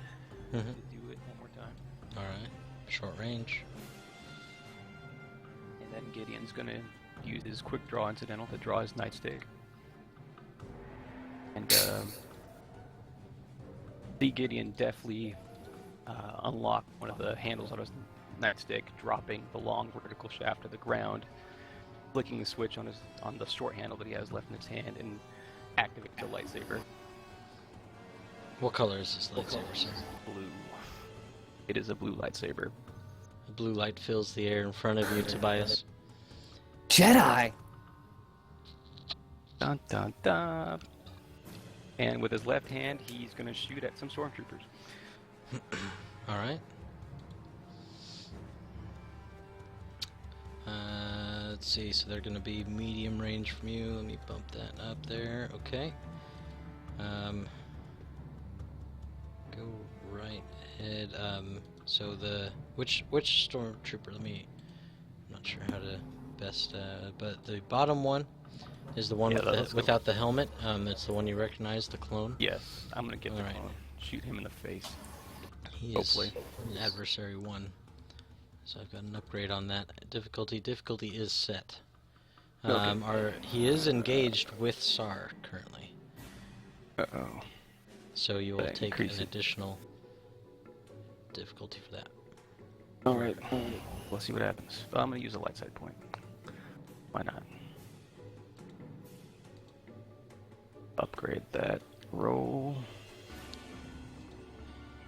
to do it one more time. Alright. Short range. And then Gideon's gonna use his quick draw incidental to draw his nightstick. And see Gideon deftly unlock one of the handles on his nightstick, dropping the long vertical shaft to the ground, flicking the switch on the short handle that he has left in his hand and activate the lightsaber. What color is this lightsaber, sir? Blue. It is a blue lightsaber. A blue light fills the air in front of you, Tobias. Jedi. Dun dun dun. And with his left hand, he's gonna shoot at some stormtroopers. All right. Let's see. So they're going to be medium range from you. Let me bump that up there. Okay. Go right ahead. So which stormtrooper? I'm not sure how to best. But the bottom one is the one without the helmet. It's the one you recognize, the clone. Yes, I'm gonna get the Alright. clone. Shoot him in the face. He Hopefully. is adversary 1. So I've got an upgrade on that. Difficulty is set. Okay. He is engaged with SAR currently. Uh-oh. So you will That take increases. an additional difficulty for that. Alright. We'll see what happens. Oh, I'm gonna use a light side point. Why not? Upgrade that roll.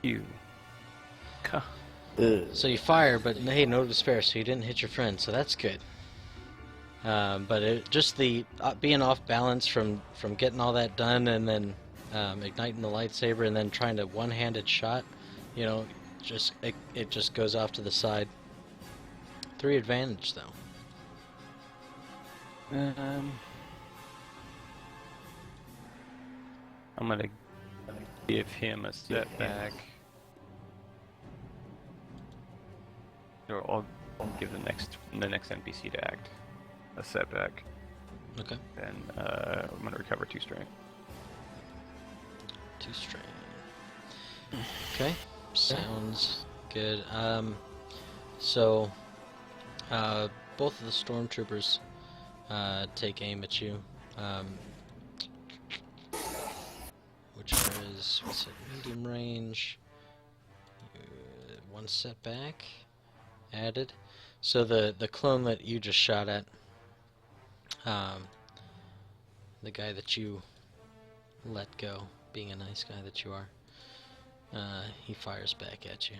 You. Ka. So you fire, but hey, no despair. So you didn't hit your friend, so that's good. But just the being off balance from getting all that done, and then igniting the lightsaber, and then trying to one-handed shot, you know, it just goes off to the side. 3 advantage though. I'm gonna give him a setback. Or I'll give the next NPC to act a setback. Okay. Then I'm gonna recover 2 strength. 2 strain. Okay. Sounds good. So both of the stormtroopers take aim at you. Which is, what's it, medium range. 1 setback added. So the clone that you just shot at, the guy that you let go, being a nice guy that you are, he fires back at you.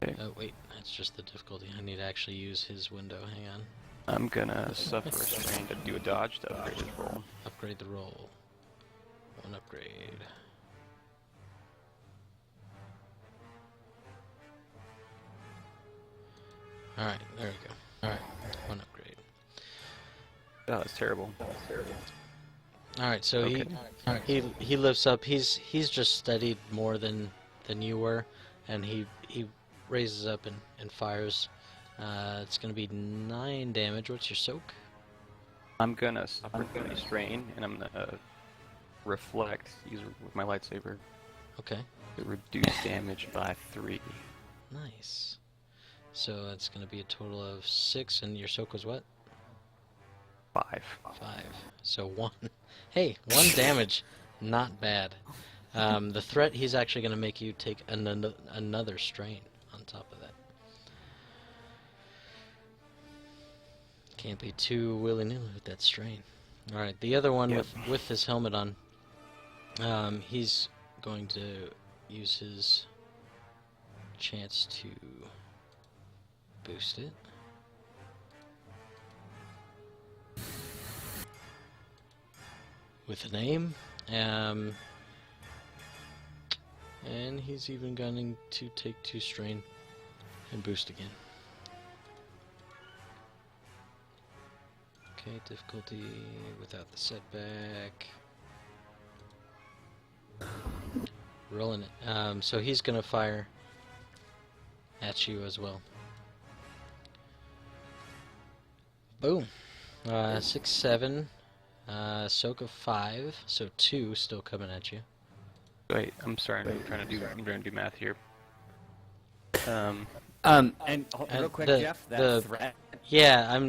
Okay. Oh wait, that's just the difficulty. I need to actually use his window. Hang on. I'm gonna suffer a strain to do a dodge to upgrade his roll. Upgrade the roll. 1 upgrade. Alright, there we go. Alright, 1 upgrade. Oh, that's terrible. Alright, so Okay. he lifts up. He's just studied more than you were, and he raises up and fires. It's gonna be 9 damage. What's your soak? I'm gonna suffer 3 strain, and I'm gonna reflect, use with my lightsaber, Okay, to reduce damage by 3. nice. So that's gonna be a total of 6, and your soak was what? 5. 5. So 1. Hey, 1 damage. Not bad. The threat, he's actually going to make you take another strain on top of that. Can't be too willy-nilly with that strain. Alright, the other one Yep. with his helmet on, he's going to use his chance to boost it. With an aim, and he's even going to take 2 strain and boost again. Okay, difficulty without the setback. Rolling it. So he's gonna fire at you as well. Boom. 6, 7. Soak of 5, so 2 still coming at you. Wait, I'm sorry, I'm trying to do math here. And real quick, the- Jeff, that the- threat. Yeah,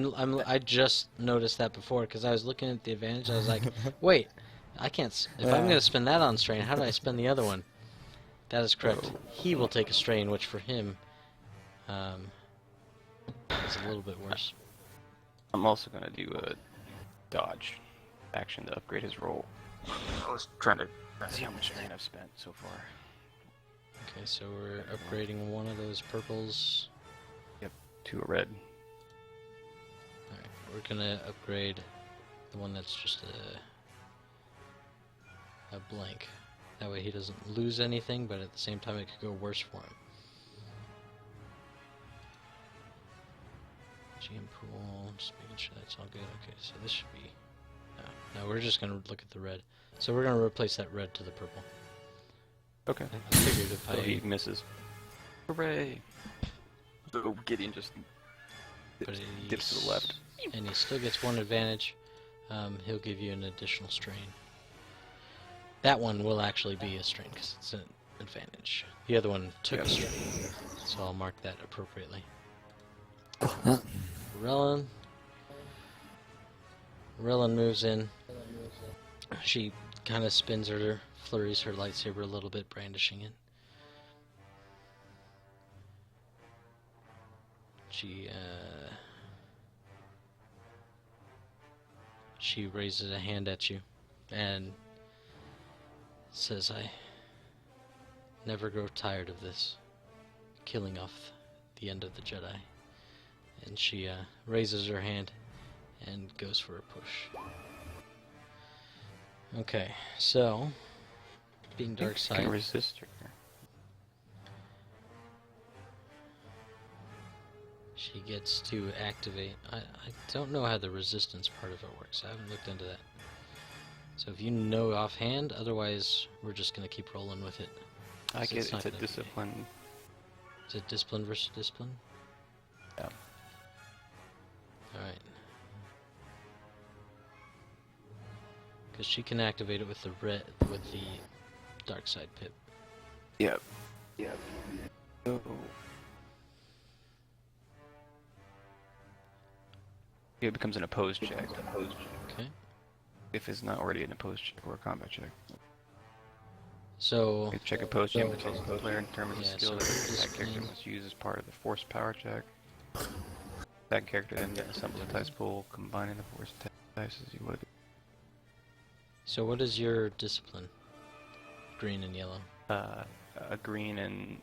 I just noticed that before because I was looking at the advantage. I was like, wait, I can't. If I'm gonna spend that on strain, how do I spend the other one? That is correct. He will take a strain, which for him is a little bit worse. I'm also gonna do a dodge action to upgrade his roll. I was trying to see how much green I've spent so far. Okay, so we're upgrading one of those purples. To a red. Alright, we're gonna upgrade the one that's just a blank. That way he doesn't lose anything, but at the same time it could go worse for him. GM pool, just making sure that's all good. Okay, so this should be... No, we're just gonna look at the red. So we're gonna replace that red to the purple. Okay. I figured if So he misses. Hooray! So Gideon just dips to the left. And he still gets one advantage. He'll give you an additional strain. That one will actually be a strain because it's an advantage. The other one took a strain, so I'll mark that appropriately. Relin moves in. She kind of flurries her lightsaber a little bit, brandishing it. She raises a hand at you and says, I never grow tired of this, killing off the end of the Jedi. And she raises her hand and goes for a push. Okay, so, being dark Can side. resist her. She gets to activate. I don't know how the resistance part of it works. I haven't looked into that. So if you know offhand, otherwise we're just gonna keep rolling with it. I So get it's not a gonna be- discipline. Is it discipline versus discipline? Yeah. Alright. Because she can activate it with the dark side pip. Yep. Yep. So it becomes an opposed check. Okay. If it's not already an opposed check or a combat check. So, You check opposed check tells the player in terms of Yeah, skill so that that character discipline. must use as part of the force power check. That character then assembles a dice pool, combining the force dice as you would. so what is your discipline? Green and yellow. A green and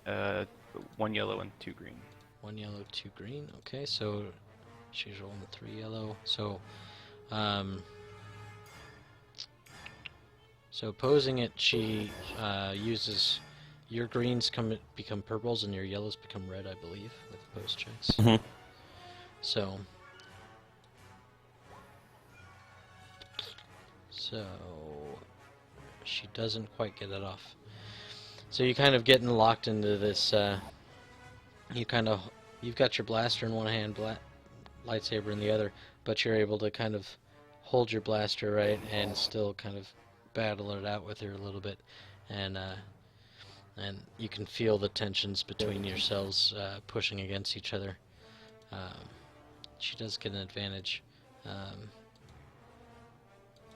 1 yellow and 2 green. 1 yellow, 2 green. Okay, so she's rolling 3 yellow. So opposing it, she uses your greens become purples and your yellows become red, I believe, with opposed checks. Mhm. So she doesn't quite get it off. So you kind of getting locked into this. You've got your blaster in one hand, lightsaber in the other, but you're able to kind of hold your blaster right and still kind of battle it out with her a little bit, and you can feel the tensions between yourselves pushing against each other. She does get an advantage,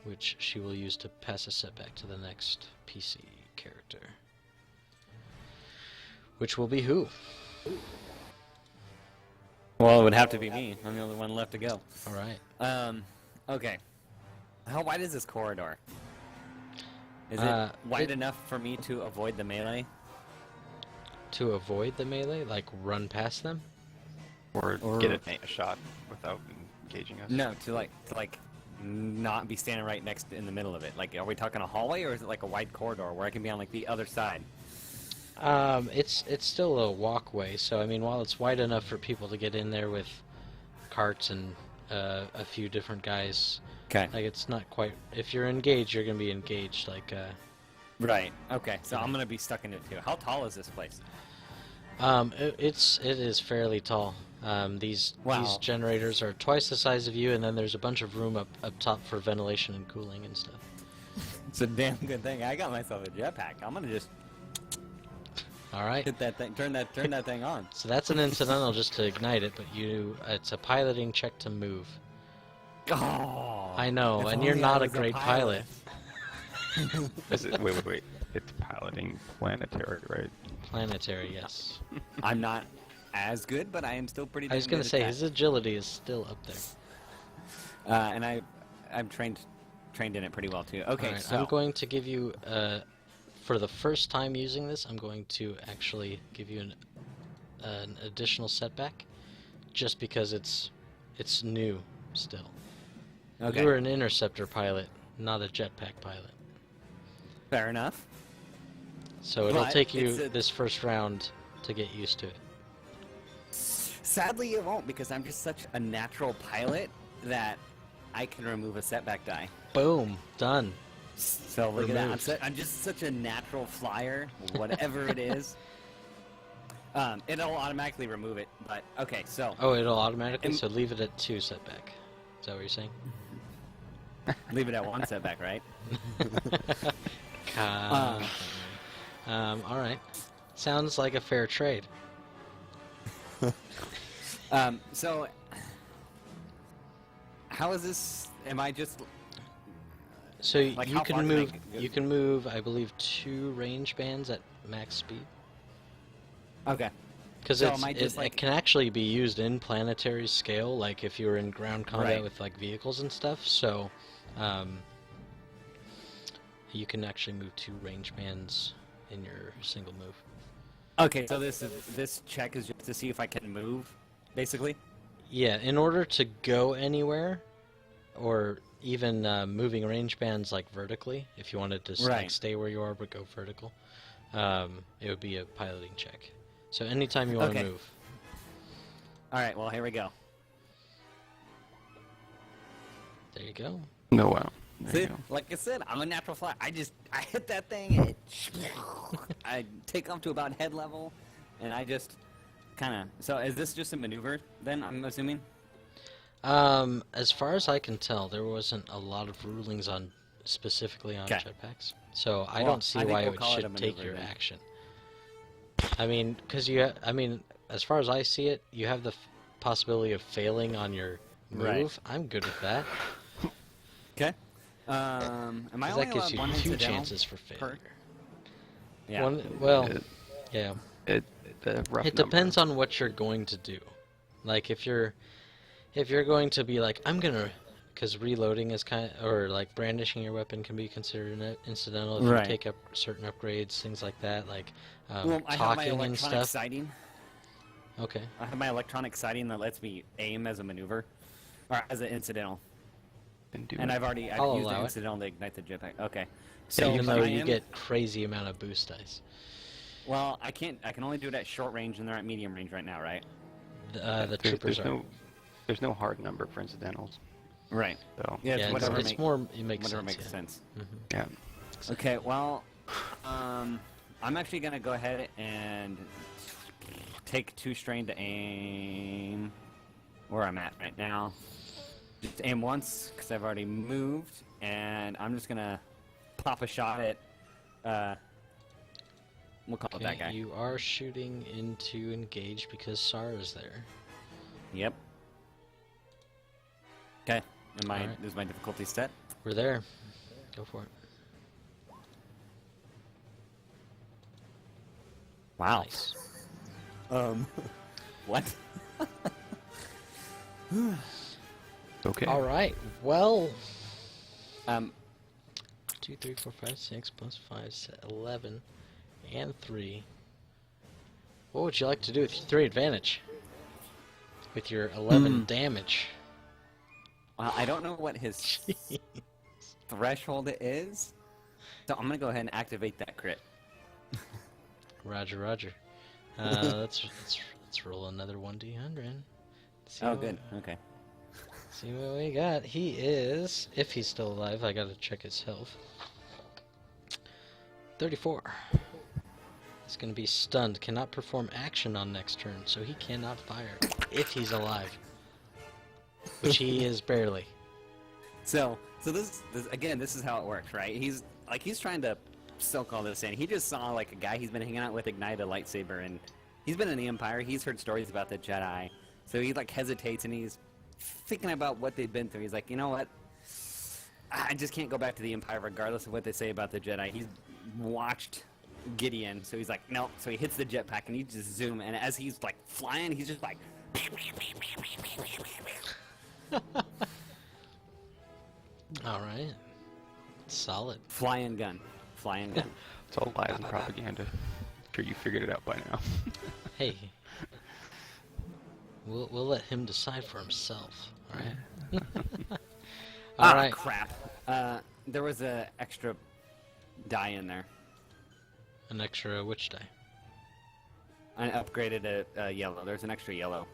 which she will use to pass a setback to the next PC character, which will be who? Well, it would have to be me. I'm the only one left to go. All right. Okay. How wide is this corridor? Is Uh, it wide it- enough for me to avoid the melee? To avoid the melee, like run past them? Or get a shot without engaging us. No, to like not be standing right next in the middle of it. Like, are we talking a hallway or is it like a wide corridor where I can be on like the other side? It's still a walkway, so I mean, while it's wide enough for people to get in there with carts and a few different guys, Okay. like it's not quite. If you're engaged, you're gonna be engaged. Like, Right. Okay. So I'm gonna be stuck in it too. How tall is this place? it is fairly tall. These Wow. generators are twice the size of you, and then there's a bunch of room up top for ventilation and cooling and stuff. It's a damn good thing I got myself a jetpack. I'm gonna just All right. hit that thing, turn that thing on. So that's an incidental just to ignite it, but it's a piloting check to move. Oh, I know, if and you're only I not a was great pilot. Is it, wait. It's piloting planetary, right? Planetary, yes. I'm not as good, but I am still pretty. I was damn gonna good say at his that. agility is still up there. And I'm trained in it pretty well too. Okay, Alright, so I'm going to give you, for the first time using this, I'm going to actually give you an additional setback, just because it's new still. okay, You were an interceptor pilot, not a jetpack pilot. fair enough. So it'll But take you it's a- this first round to get used to it. Sadly, it won't because I'm just such a natural pilot that I can remove a setback die. Boom, done. So look at that. Removed. I'm just such a natural flyer, whatever it is. It'll automatically remove it, but okay, so Oh, it'll automatically. And- So leave it at 2 setback. Is that what you're saying? leave it at 1 setback, right? All right. Sounds like a fair trade. So how is this? Am I just So Like, you how far can can I move. go? You can move, I believe, 2 range bands at max speed. okay? Because So am I just, it like- can actually be used in planetary scale, like if you were in ground combat Right. with like vehicles and stuff. So, you can actually move 2 range bands in your single move. Okay, so this check is just to see if I can move, basically. Yeah, in order to go anywhere, or even moving range bands like vertically, if you wanted to like Right. stay where you are but go vertical, it would be a piloting check. So anytime you want to Okay. move. All right, well here we go. There you go. No, wow. There See, you go. like I said, I'm a natural flyer. I hit that thing, and I take off to about head level, and I just kind of. So is this just a maneuver then? I'm assuming. As far as I can tell, there wasn't a lot of rulings on specifically on 'Kay. jetpacks. So I Well, don't see I think why we'll it call it a should take maneuver your then. action. I mean, because as far as I see it, you have the possibility of failing on your move. Right. I'm good with that. Okay. Am I 'Cause only that gives allowed you one 2 incidental chances for per- failure. Yeah. Well, It- yeah. The rough It number. depends on what you're going to do. Like if you're going to be like, I'm gonna, because reloading is or like brandishing your weapon can be considered incidental if Right. you take up certain upgrades, things like that, like Well, I have my talking and electronic stuff. sighting. Okay. I have my electronic sighting that lets me aim as a maneuver, or as an incidental. And do And it. I've used I'll the allow it. incidental to ignite the jetpack. Okay. So even but though I you am- get crazy amount of boost dice, Well, I can't. I can only do it at short range, and they're at medium range right now, right? the There's troopers are. there's no hard number for incidentals. Right. So Yeah, Yeah, it's whatever it's make- more. It makes whatever sense. makes Yeah. sense. yeah. Okay. Well, I'm actually gonna go ahead and take 2 strain to aim where I'm at right now. Just aim once because I've already moved, and I'm just gonna pop a shot at. We'll call it that Okay, guy. you are shooting into engage because SAR is there. Yep. Okay. Alright. Is my difficulty set? We're there. Go for it. Wow. Nice. What? Okay. All right. Well, Um, 2, 3, 4, 5, 6 plus 5, 11, and 3. What would you like to do with your 3 advantage? With your 11 damage. well, I don't know what his threshold is, so I'm gonna go ahead and activate that crit. Roger, Roger. Let's roll another 1d100. See Oh, what- good. Okay. See what we got. He is, if he's still alive, I gotta check his health. 34. He's gonna be stunned, cannot perform action on next turn, so he cannot fire if he's alive. Which he is barely. So this again, this is how it works, right? He's trying to soak all this in. He just saw like a guy he's been hanging out with ignite a lightsaber, and he's been in the Empire. He's heard stories about the Jedi, so he like hesitates and he's thinking about what they've been through. He's like, you know what? I just can't go back to the Empire regardless of what they say about the Jedi. He's watched Gideon, so he's like, no. So he hits the jetpack and he just zoom, and as he's like flying, he's just like. Alright. Solid. Flying gun. Flying gun. It's all lies and propaganda. I'm sure you figured it out by now. Hey. We'll let him decide for himself. Alright? Alright. Crap. There was a extra die in there. An extra which die? I upgraded a yellow. There's an extra yellow.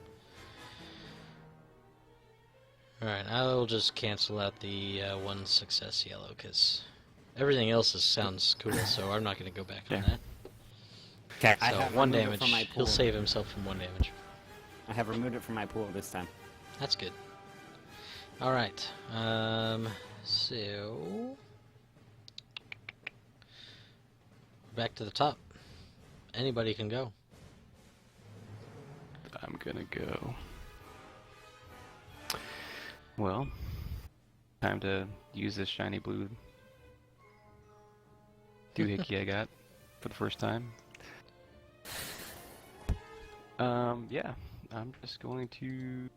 Alright, I'll just cancel out the one success yellow, because everything else sounds cool, so I'm not going to go back on that. Okay, So, I have one removed it damage. from my He'll pool. save himself from one damage. I have removed it from my pool this time. That's good. Alright, so... back to the top. Anybody can go. I'm gonna go. Well, time to use this shiny blue doohickey I got for the first time. Yeah, I'm just going to.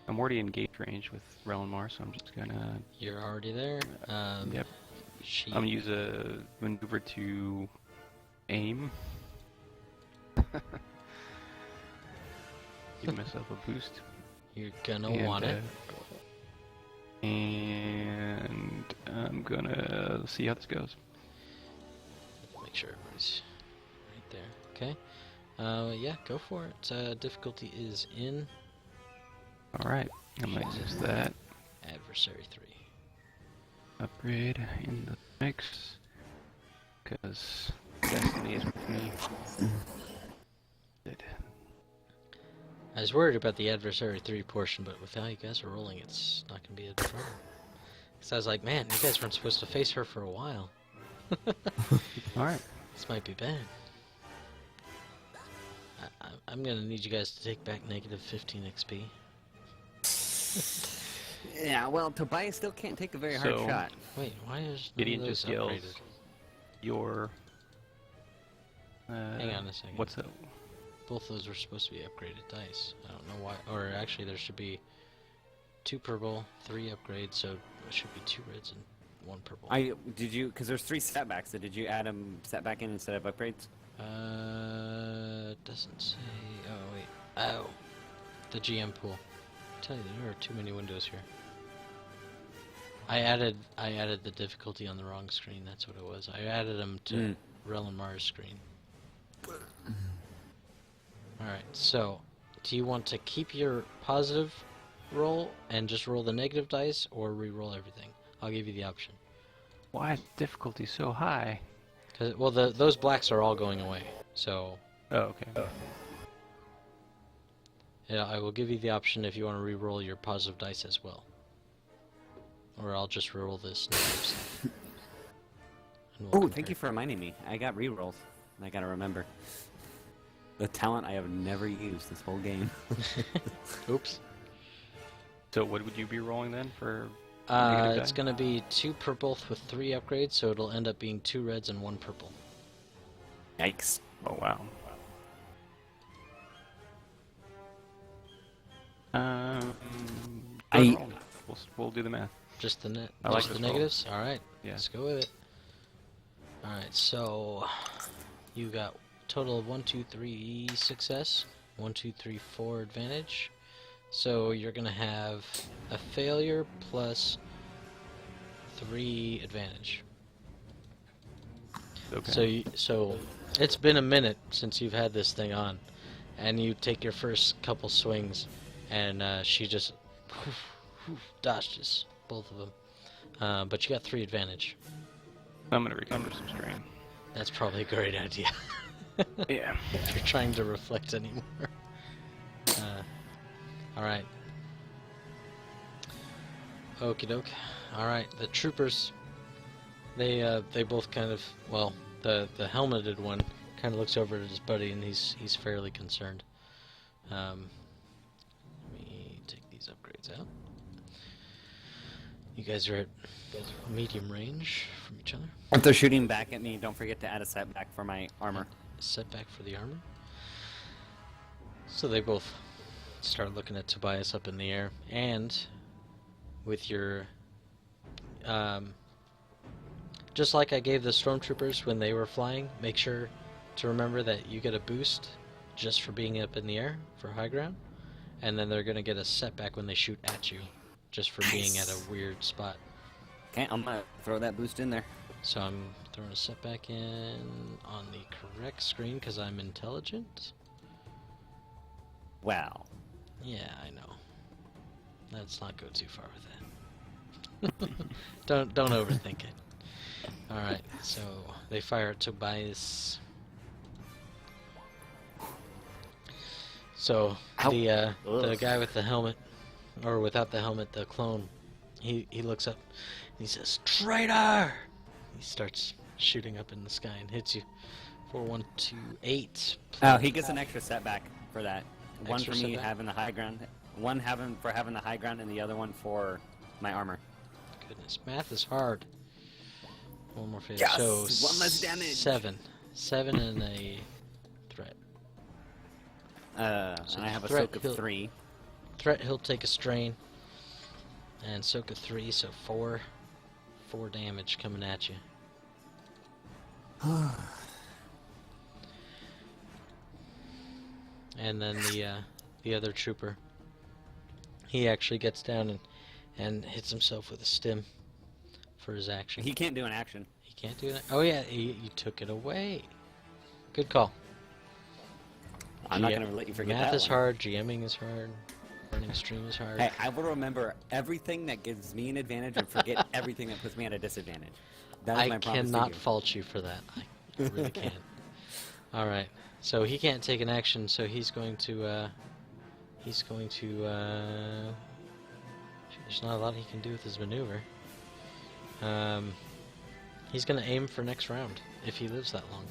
I'm already in gauge range with Relinmar, so I'm just gonna. You're already there. Yep. She... I'm gonna use a maneuver to aim. Give myself a boost. You're gonna And, want it. And I'm gonna see how this goes. Make sure everybody's right there. Okay. Yeah, go for it. Difficulty is in Alright, I might use that. Adversary 3. Upgrade in the mix. Because Destiny is with me. Good. I was worried about the Adversary 3 portion, but with how you guys are rolling, it's not going to be a problem. Because I was like, man, you guys weren't supposed to face her for a while. Alright. This might be bad. I'm going to need you guys to take back negative 15 XP. Yeah, well, Tobias still can't take a very hard So- shot. Wait, why is none Gideon of those just yells upgraded? your. Hang on a second. What's that? Both those were supposed to be upgraded dice. I don't know why. Or actually, there should be 2 purple, 3 upgrades, so it should be 2 reds and 1 purple. Did you? Because there's 3 setbacks. So did you add them setback in instead of upgrades? It doesn't say. Oh wait. Oh, the GM pool. I tell you, there are too many windows here. I added the difficulty on the wrong screen. That's what it was. I added them to Relinmar's screen. All right. So, do you want to keep your positive roll and just roll the negative dice, or re-roll everything? I'll give you the option. Why is difficulty so high? Well, those blacks are all going away. So. Oh, okay. Yeah, I will give you the option if you want to re-roll your positive dice as well. Or I'll just re-roll this negative stuff. And we'll Oh, thank you for reminding me. I got rerolls. I gotta remember. The talent I have never used this whole game. Oops. So what would you be rolling then for? It's negative die? gonna be 2 purple with 3 upgrades, so it'll end up being 2 reds and 1 purple. Yikes. Oh wow. We'll do the math. Just the net. I like Just the this roll. negatives. All right. Yeah. Let's go with it. All right. So you got total of 1, 2, 3 success, 1, 2, 3, 4 advantage. So you're gonna have a failure plus 3 advantage. Okay. So it's been a minute since you've had this thing on, and you take your first couple swings, and she just dodges both of them. But you got 3 advantage. I'm gonna recover some strain. That's probably a great idea. Yeah. If you're trying to reflect anymore. All right. Okie doke. All right. The troopers. They both kind of, well, the helmeted one kind of looks over at his buddy, and he's fairly concerned. Let me take these upgrades out. You guys are at medium range from each other. If they're shooting back at me, don't forget to add a setback for my armor. Setback for the armor. So they both start looking at Tobias up in the air, and with your just like I gave the stormtroopers when they were flying, make sure to remember that you get a boost just for being up in the air for high ground, and then they're gonna get a setback when they shoot at you, just for being at a weird spot. Okay, I'm gonna throw that boost in there. So I'm throwing a setback in on the correct screen because I'm intelligent. Wow. Yeah, I know. Let's not go too far with that. don't overthink it. All right, so they fire at Tobias. So the guy with the helmet, or without the helmet, the clone, he looks up and he says, "Traitor!" He starts shooting up in the sky and hits you for 128. Oh, he gets an extra setback for that. One Extra for me setback? having the high ground. One for having the high ground, and the other one for my armor. Goodness, math is hard. One more failure. Yes! So One less damage! 7 and a threat. So And I have a threat soak of he'll- 3. Threat, he'll take a strain. And soak of 3, so 4 damage coming at you. And then the other trooper, he actually gets down and hits himself with a stim for his action. He can't do an action. He can't do that. Oh yeah, you took it away. Good call. I'm not gonna let you forget Math that is one. hard. GMing is hard. Running a stream is hard. Hey, I will remember everything that gives me an advantage and forget everything that puts me at a disadvantage. That is I my promise to cannot you. fault you for that. I really can't. All right. So he can't take an action. So he's going to. There's not a lot he can do with his maneuver. He's going to aim for next round if he lives that long.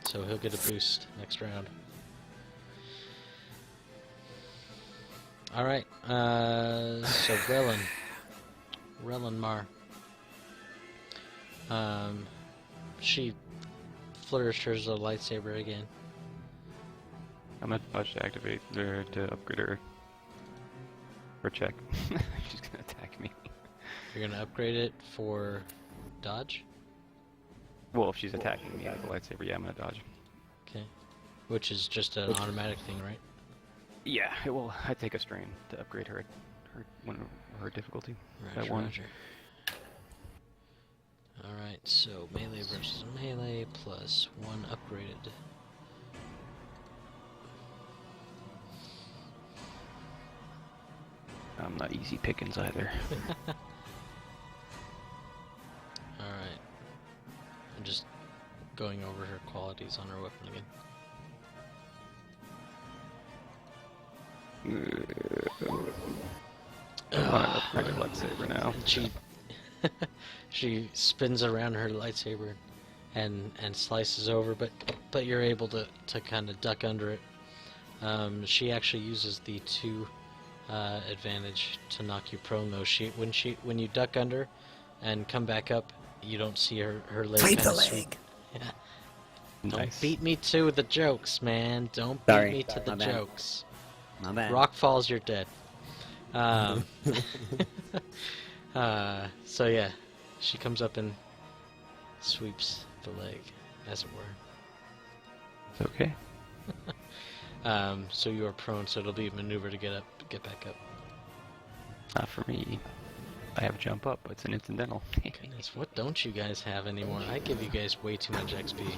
So he'll get a boost next round. All right. So Relin Mar. She flourishes a lightsaber again. I'm gonna dodge to activate or to upgrade her. Or check. She's gonna attack me. You're gonna upgrade it for dodge. Well, if she's attacking me with a lightsaber, yeah, I'm gonna dodge. Okay. Which is just an automatic thing, right? Yeah, it will. I take a strain to upgrade her her difficulty. Roger, That one. Roger. Alright, so melee versus melee plus 1 upgraded. I'm not easy pickings either. Alright. I'm just going over her qualities on her weapon again. I want an upgraded lightsaber now. She spins around her lightsaber and slices over, but you're able to kind of duck under it. She actually uses the 2 advantage to knock you prone though. When you duck under and come back up, you don't see her leg Sweep kind the of leg. sweep. Yeah. Don't Nice. beat me to the jokes, man. Don't beat Sorry. me to the My bad. jokes. My bad. Rock falls, you're dead. So yeah, she comes up and sweeps the leg, as it were. It's okay. So you are prone, so it'll be a maneuver to get back up. Not for me. I have jump up, but it's an incidental. Goodness, what don't you guys have anymore? I give you guys way too much XP.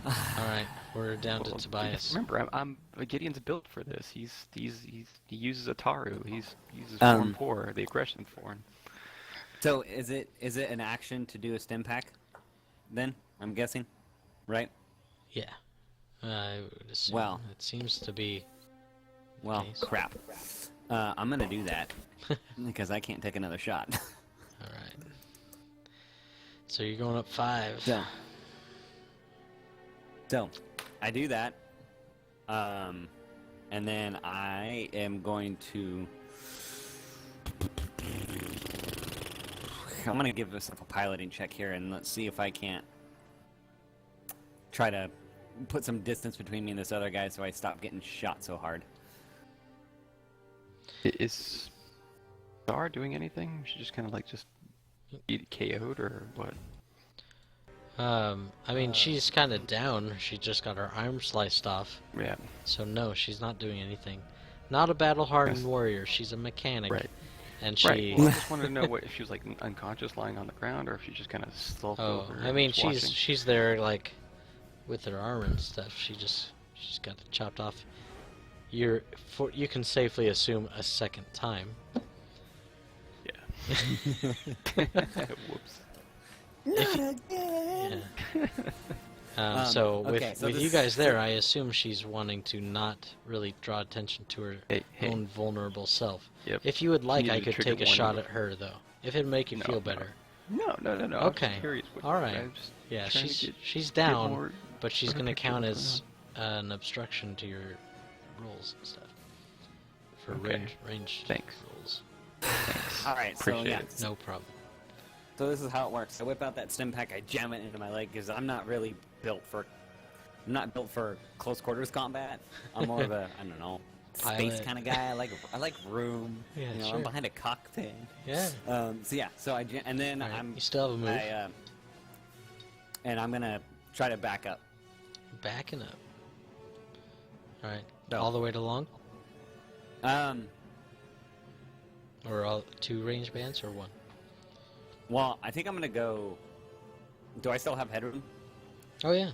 Alright, we're down to Well, Tobias. Remember, I'm Gideon's built for this. He uses Ataru. He uses Form 4, the aggression form. So is it an action to do a stim pack? Then I'm guessing, right? Yeah. I would assume. Well. It seems to be... Well, Nice. crap. I'm gonna do that because I can't take another shot. Alright. So you're going up 5. So, I do that, and then I am going to. I'm gonna give myself a piloting check here, and let's see if I can't try to put some distance between me and this other guy, so I stop getting shot so hard. It is Star doing anything? She just kind of like just get KO'd or what? I mean, she's kind of down. She just got her arm sliced off. Yeah. So no, she's not doing anything. Not a battle-hardened Yes. warrior. She's a mechanic. Right. And she. Right. Well, I just wanted to know what if she was like unconscious, lying on the ground, or if she just kind of slumped Oh, over. I mean, just watching. she's there like with her arm and stuff. She's got it chopped off. You can safely assume a second time. Yeah. Whoops. Yeah. So okay, with so you this- guys there, I assume she's wanting to not really draw attention to her Hey. own vulnerable self. Yep. If you would like, You I need to could trigger take a one shot more. at her though. If it'd make you No, feel no. better. No. I was Okay. just curious. What, All right. I was just Yeah, trying to she's get down, more- but she's better gonna picture count of as what's an obstruction to your rolls and stuff for Okay. ranged Thanks. rolls. Thanks. All right, so Appreciate yeah. it. No problem. So this is how it works. I whip out that stim pack, I jam it into my leg because I'm not really built for. I'm not built for close quarters combat. I'm more of a I don't know space Pilot. kind of guy. I like room. Yeah, you know, sure. I'm behind a cockpit. Yeah. So yeah. So and then All right, I'm you still have a move. and I'm gonna try to back up. Backing up. All right. No. All the way to long, Um. or all 2 range bands, or 1? Well, I think I'm gonna go. Do I still have headroom? Oh yeah.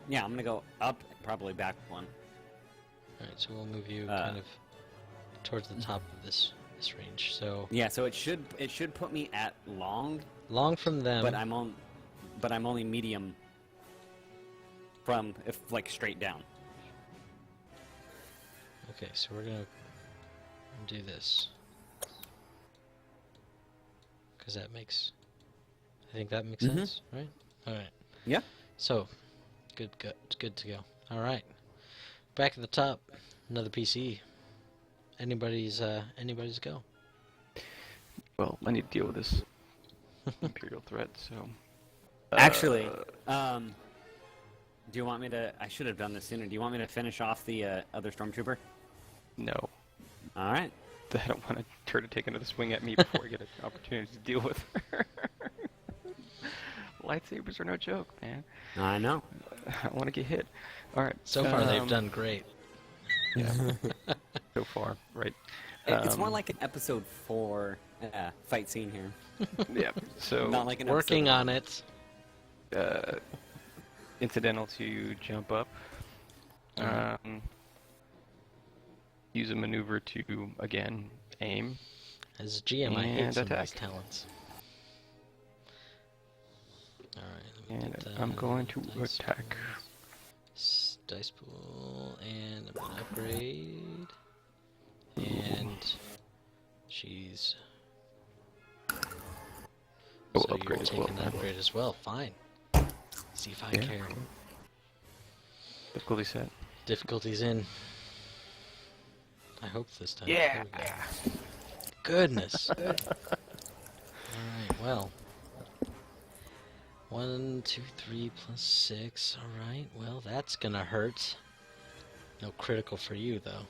Yeah, I'm gonna go up, probably back 1. All right. So we'll move you Uh, kind of towards the top of this range. So Yeah, so it should put me at long, long from them. but I'm only medium from if like straight down. Okay, so we're gonna do this because that makes. I think that makes Mhm. sense, right? All right. Yeah. So, good to go. All right. Back at the top, another PC. Anybody's go. Well, I need to deal with this Imperial threat, so. Actually, do you want me to? I should have done this sooner. Do you want me to finish off the other stormtrooper? No. All right. I don't want her to take another swing at me before I get an opportunity to deal with her. Lightsabers are no joke, man. I know. I want to get hit. All right. So far, they've done great. Yeah. So far, right. It's more like an episode 4 fight scene here. Yeah. So Not like an Working episode on it. Incidental to jump up. Use a maneuver to again aim. As a GM, I hate And some of these attack. talents. All right. Let me And get, I'm going to dice attack. dice pool, and I'm gonna upgrade. And she's. Oh, so upgrade you're as taking well. an upgrade as well. Fine. See if I Yeah. care. Difficulty set. Difficulties in. I hope this time. Yeah. There we go. Goodness. Alright, well. 1, 2, 3 plus 6. Alright, well, that's gonna hurt. No critical for you, though.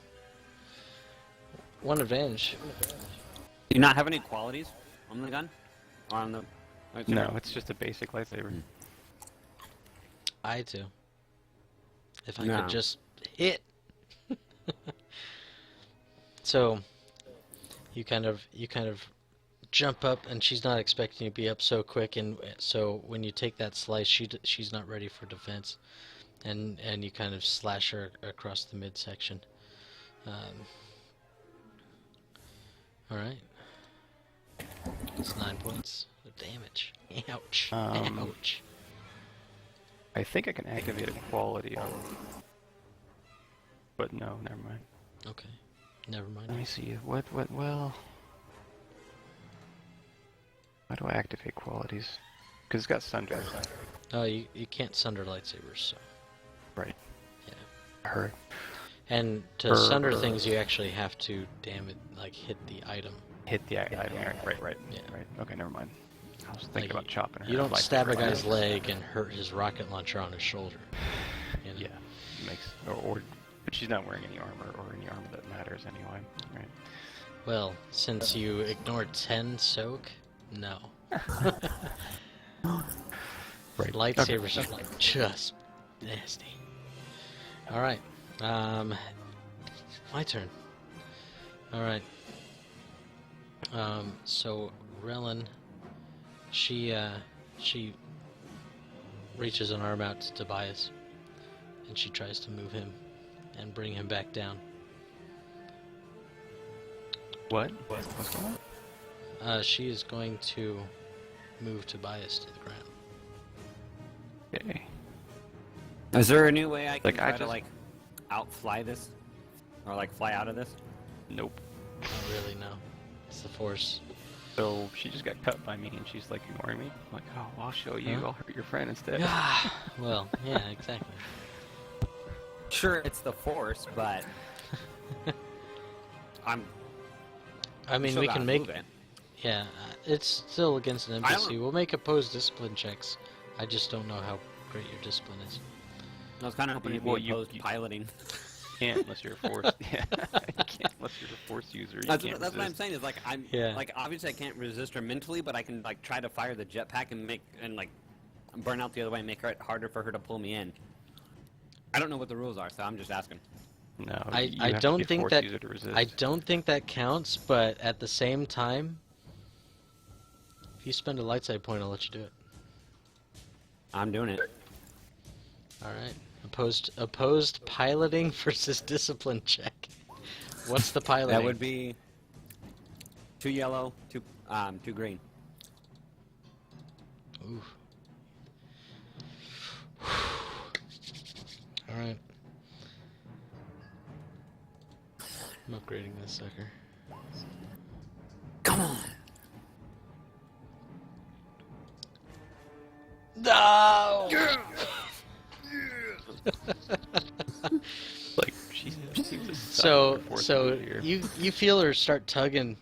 1 advantage. Do you not have any qualities on the gun? Or on the lightsaber? No, it's just a basic lightsaber. I do. If I No. could just hit. So you kind of jump up, and she's not expecting you to be up so quick, and so when you take that slice, she's not ready for defense, and you kind of slash her across the midsection. All right. It's 9 points of damage. Ouch. Ouch. I think I can activate a quality on. But no, never mind. Okay. Never mind. Let me see. What, well. How do I activate qualities? Because it's got Sunder. Oh, you can't sunder lightsabers, so. Right. Yeah. I heard. And to sunder things, you actually have to hit the item. Hit the item. Right. Yeah. Right. Okay, never mind. I was thinking about chopping her. You don't lightsaber stab a right guy's now. leg and hurt his rocket launcher on his shoulder. You know? Yeah. Makes. But she's not wearing any armor or any armor that matters anyway. Right. Well, since you ignored 10 soak, no. Right. Lightsabers are just nasty. Alright. My turn. Alright. So Relin, she reaches an arm out to Tobias, and she tries to move him and bring him back down. What? What's going on? She is going to move Tobias to the ground. Okay. Is there a new way I can Like, try I to just- like outfly this, or like fly out of this? Nope. Not really, no. It's the Force. So she just got cut by me, and she's like ignoring me. I'm like, oh, I'll show you. Huh? I'll hurt your friend instead. Well, yeah, exactly. Sure, it's the Force, but I mean, still we gotta can make. move it. Yeah, it's still against an I NPC. don't- We'll make opposed discipline checks. I just don't know how great your discipline is. I was kind of hoping it'd be Well, you- opposed piloting. Can't unless you're a force. Yeah, you can't unless you're a force user. You That's, can't that's what I'm resist. saying. Is like Yeah. like obviously I can't resist her mentally, but I can like try to fire the jetpack and like burn out the other way and make it harder for her to pull me in. I don't know what the rules are, so I'm just asking. No, I you have to don't be a think force that user to resist. I don't think that counts. But at the same time, if you spend a light side point, I'll let you do it. I'm doing it. All right. Opposed piloting versus discipline check. What's the piloting? That would be 2 yellow, 2 green. Ooh. All right. I'm upgrading this sucker. Come on. No. Like she seems to suck So at force so user here. you feel her start tugging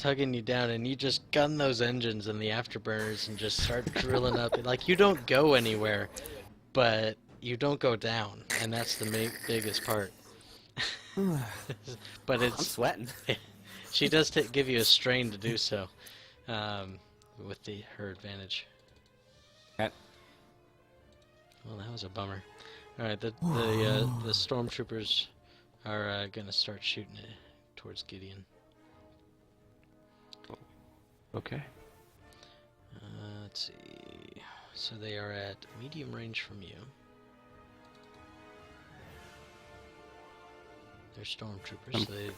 you down, and you just gun those engines and the afterburners and just start drilling up. Like, you don't go anywhere, but you don't go down, and that's the biggest part. But I'm it's sweating. she does give you a strain to do so, with her advantage. Okay. Well, that was a bummer. All right, the stormtroopers are gonna start shooting it towards Gideon. Okay. Let's see. So they are at medium range from you. They're stormtroopers, so they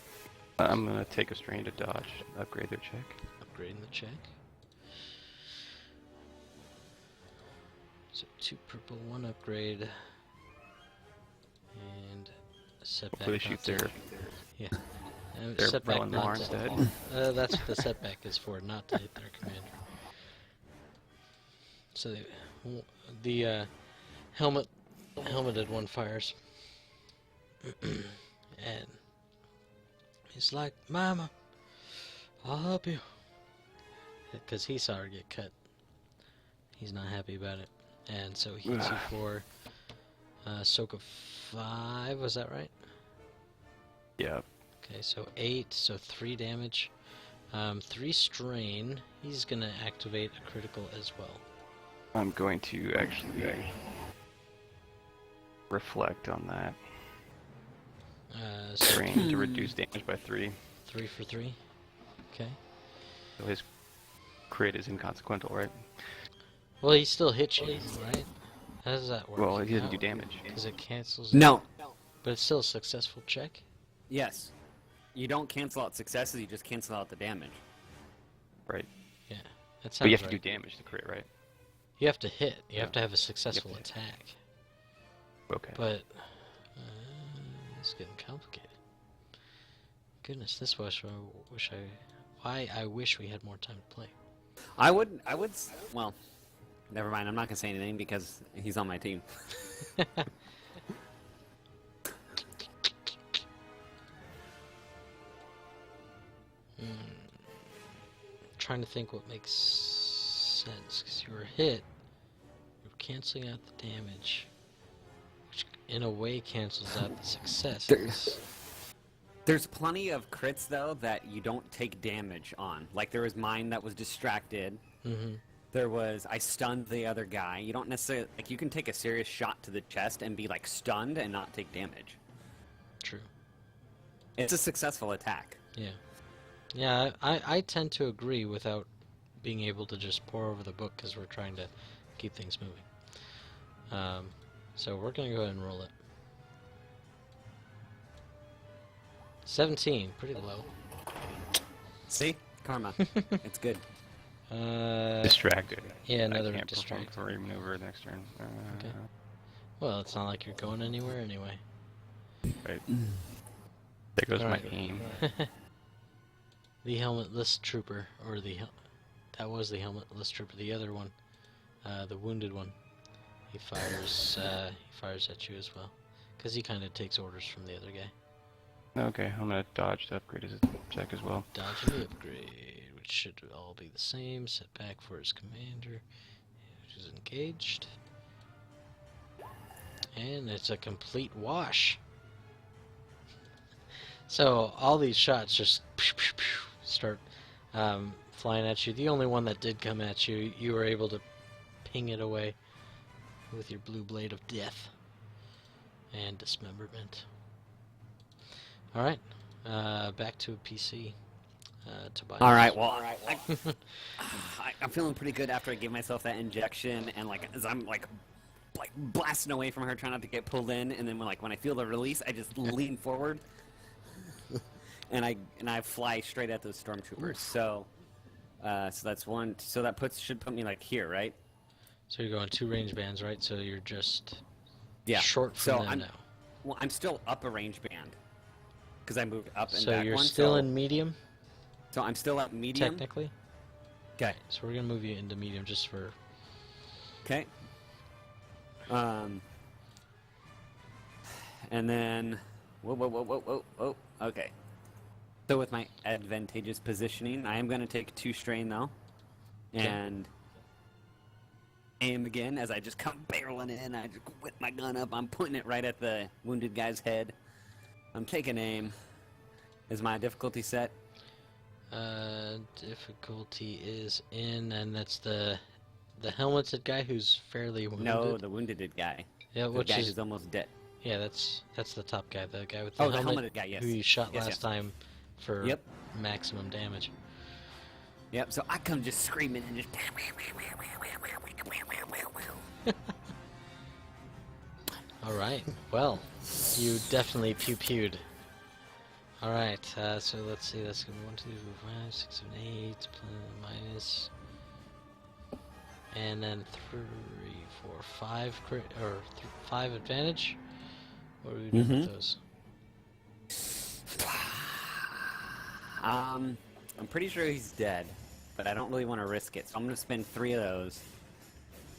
I'm gonna take a strain to dodge, upgrade their check. upgrading the check. So 2 purple, 1 upgrade, and a setback. Hopefully they shoot their their setback Rowan not Mar to- instead. That's what the setback is for, not to hit their commander. So the helmeted one fires, and he's like, "Mama, I'll help you," because he saw her get cut. He's not happy about it, and so he hits you for soak of 5. Was that right? Yeah. Okay, so 8, so 3 damage. 3 strain. He's gonna activate a critical as well. I'm going to actually reflect on that. So Strain to reduce damage by 3. 3 for 3. Okay. So his crit is inconsequential, right? Well, he still hits you, right? How does that work? Well, he doesn't do damage. Because it cancels. No. But it's still a successful check. Yes. You don't cancel out successes, you just cancel out the damage. Right. Yeah, that sounds But you have right. to do damage to crit, right? You have to hit. You have Yeah. to have a successful hit. attack. Okay. But it's getting complicated. Goodness, this was why I wish we had more time to play. Well, never mind, I'm not gonna say anything because he's on my team. Trying to think what makes sense, because you were hit, you're canceling out the damage, which in a way cancels out the successes. There's plenty of crits though that you don't take damage on. Like there was mine that was distracted. Mm-hmm. There was I stunned the other guy. You don't necessarily like you can take a serious shot to the chest and be like stunned and not take damage. True. It's a successful attack. Yeah. Yeah, I tend to agree without being able to just pour over the book because we're trying to keep things moving. So we're going to go ahead and roll it. 17, pretty low. See? Karma. It's good. Distracted. Yeah, another I can't distract. perform for maneuver next turn. Okay. Well, it's not like you're going anywhere anyway. Right. There goes Alright. my aim. The helmetless trooper, or that was the helmetless trooper. The other one, the wounded one, he fires at you as well, because he kind of takes orders from the other guy. Okay, I'm gonna dodge to upgrade his check as well. Dodge and the upgrade, which should all be the same. Set back for his commander, which is engaged, and it's a complete wash. So all these shots just start flying at you. The only one that did come at you, you were able to ping it away with your blue blade of death and dismemberment. Alright, back to a PC. Tobias. Alright, well, I'm feeling pretty good after I gave myself that injection, and like as I'm like blasting away from her, trying not to get pulled in, and then when I feel the release, I just lean forward, and I fly straight at those stormtroopers. So that's one. So that should put me like here, right? So you're going 2 range bands, right? So you're just Yeah. short from them now. Well, I'm still up a range band because I moved up and So back you're one. still in medium, So I'm still up medium. technically. Okay. So we're gonna move you into medium just for. Okay. And then, whoa. Okay. So with my advantageous positioning, I am going to take 2 strain though, Okay. and aim again as I just come barreling in. I just whip my gun up. I'm putting it right at the wounded guy's head. I'm taking aim. Is my difficulty set? Difficulty is in, and that's the helmeted guy who's fairly wounded. No, the wounded guy. Yeah, The which guy is who's almost dead. yeah, that's the top guy, the guy with the Oh, the helmet helmeted guy, yes. who you shot Yes, last yes. time for Yep. maximum damage. Yep. So I come just screaming and just. All right. Well, you definitely pew-pewed. All right. So let's see. That's gonna be 1, 2, 5, 6, 7, 8 minus, and then 3, 4, 5 crit or 5 advantage. What are we doing with those? I'm pretty sure he's dead, but I don't really want to risk it. So I'm going to spend 3 of those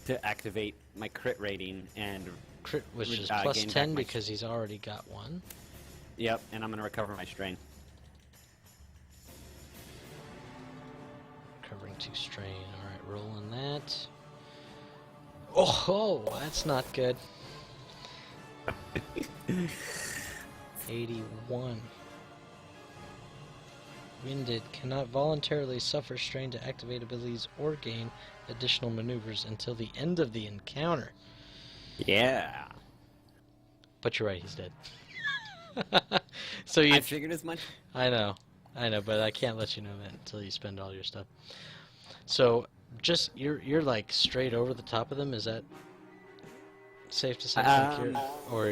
to activate my crit rating and Crit, which is gain plus back 10 my because he's already got 1. yep, and I'm going to recover my strain. Covering 2 strain. All right, rolling that. Oh, that's not good. 81. Winded cannot voluntarily suffer strain to activate abilities or gain additional maneuvers until the end of the encounter. Yeah. But you're right, he's dead. So you I figured as much. I know, but I can't let you know that until you spend all your stuff. So, just you're like straight over the top of them. Is that safe to say? Or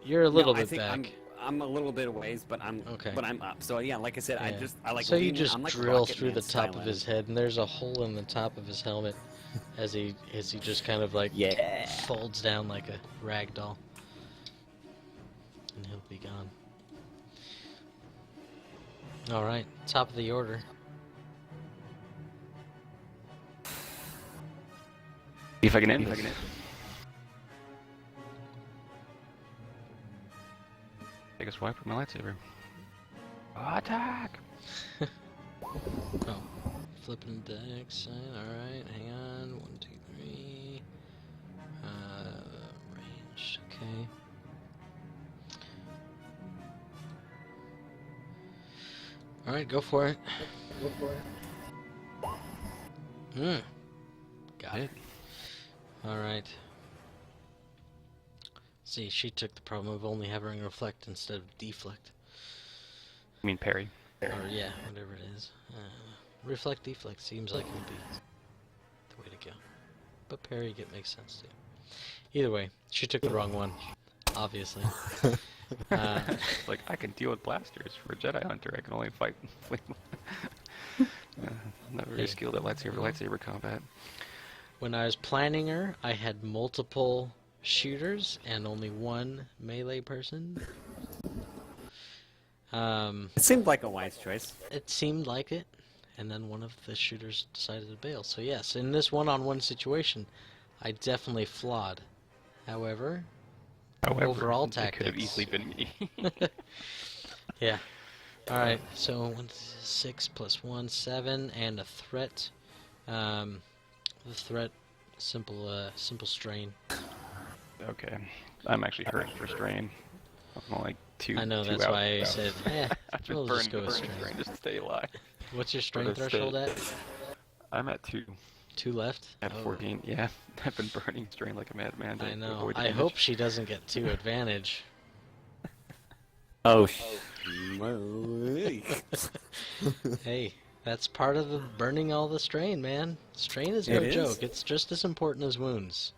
you're a little no, I bit think back. I'm a little bit of ways, but I'm Okay. But I'm up. So yeah, like I said, Yeah. I like. So you lean in. just I'm like drill Rocket through Man the top of styling. his head, and there's a hole in the top of his helmet as he just kind of like Yeah. folds down like a rag doll, and he'll be gone. All right, top of the order. See if I can end this. Take a swipe with my lightsaber. Attack! Oh, flipping the deck side. All right, hang on. 1, 2, 3. Range. Okay. Alright, go for it. Got it. Alright. See, she took the problem of only having reflect instead of deflect. I mean parry. Or yeah, whatever it is. Reflect, deflect seems like it would be the way to go. But parry makes sense too. Either way, she took the wrong one. Obviously. Like, I can deal with blasters. For a Jedi Hunter, I can only fight flame. I'm not very Hey. skilled at lightsaber combat. When I was planning her, I had multiple shooters and only one melee person. It seemed like a wise choice. It seemed like it, and then one of the shooters decided to bail. So yes, in this one-on-one situation, I definitely flawed. However, overall it could have tactics. easily been me. Yeah. Alright, so 6 plus 1, 7, and a threat. The threat, simple strain. Okay. I'm actually hurting for strain. I'm only two. I know, two that's out. why I said, I've been we'll burning, just go with burning strain. strain just to stay alive. What's your strain But it's threshold at? I'm at 2. 2 left? At Oh, 14. Yeah. I've been burning strain like a madman to I know. avoid I damage. hope she doesn't get 2 advantage. Oh, Hey, that's part of the burning all the strain, man. Strain is no It is. joke. It's just as important as wounds.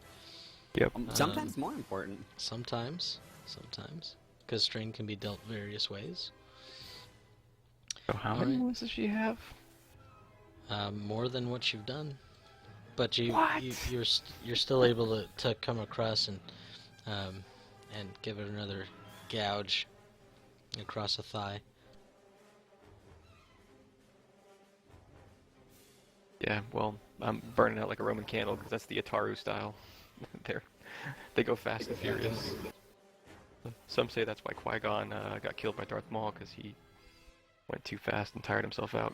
Yep. sometimes more important. Sometimes. Because strain can be dealt various ways. So how many Alright. wounds does she have? More than what you've done. But you're What? you're still able to come across and give it another gouge across the thigh. Yeah, well, I'm burning out like a Roman candle because that's the Ataru style. They go fast and furious. Some say that's why Qui-Gon got killed by Darth Maul because he went too fast and tired himself out.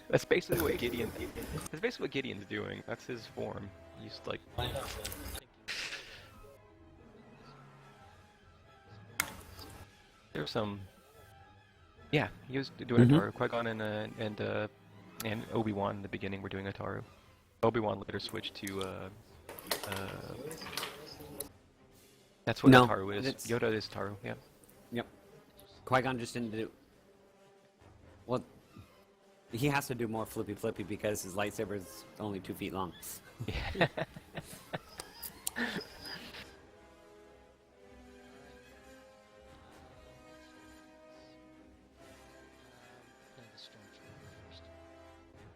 That's basically what Gideon. That's basically what Gideon's doing. That's his form. He's like. There's some. Yeah, he was doing Ataru. Qui-Gon and Obi-Wan in the beginning were doing Ataru. Obi-Wan later switched to. That's what No, Ataru is. it's- Yoda is Ataru. Yeah. Yep. Qui-Gon just didn't do... Well, he has to do more flippy because his lightsaber is only 2 feet long. Yeah.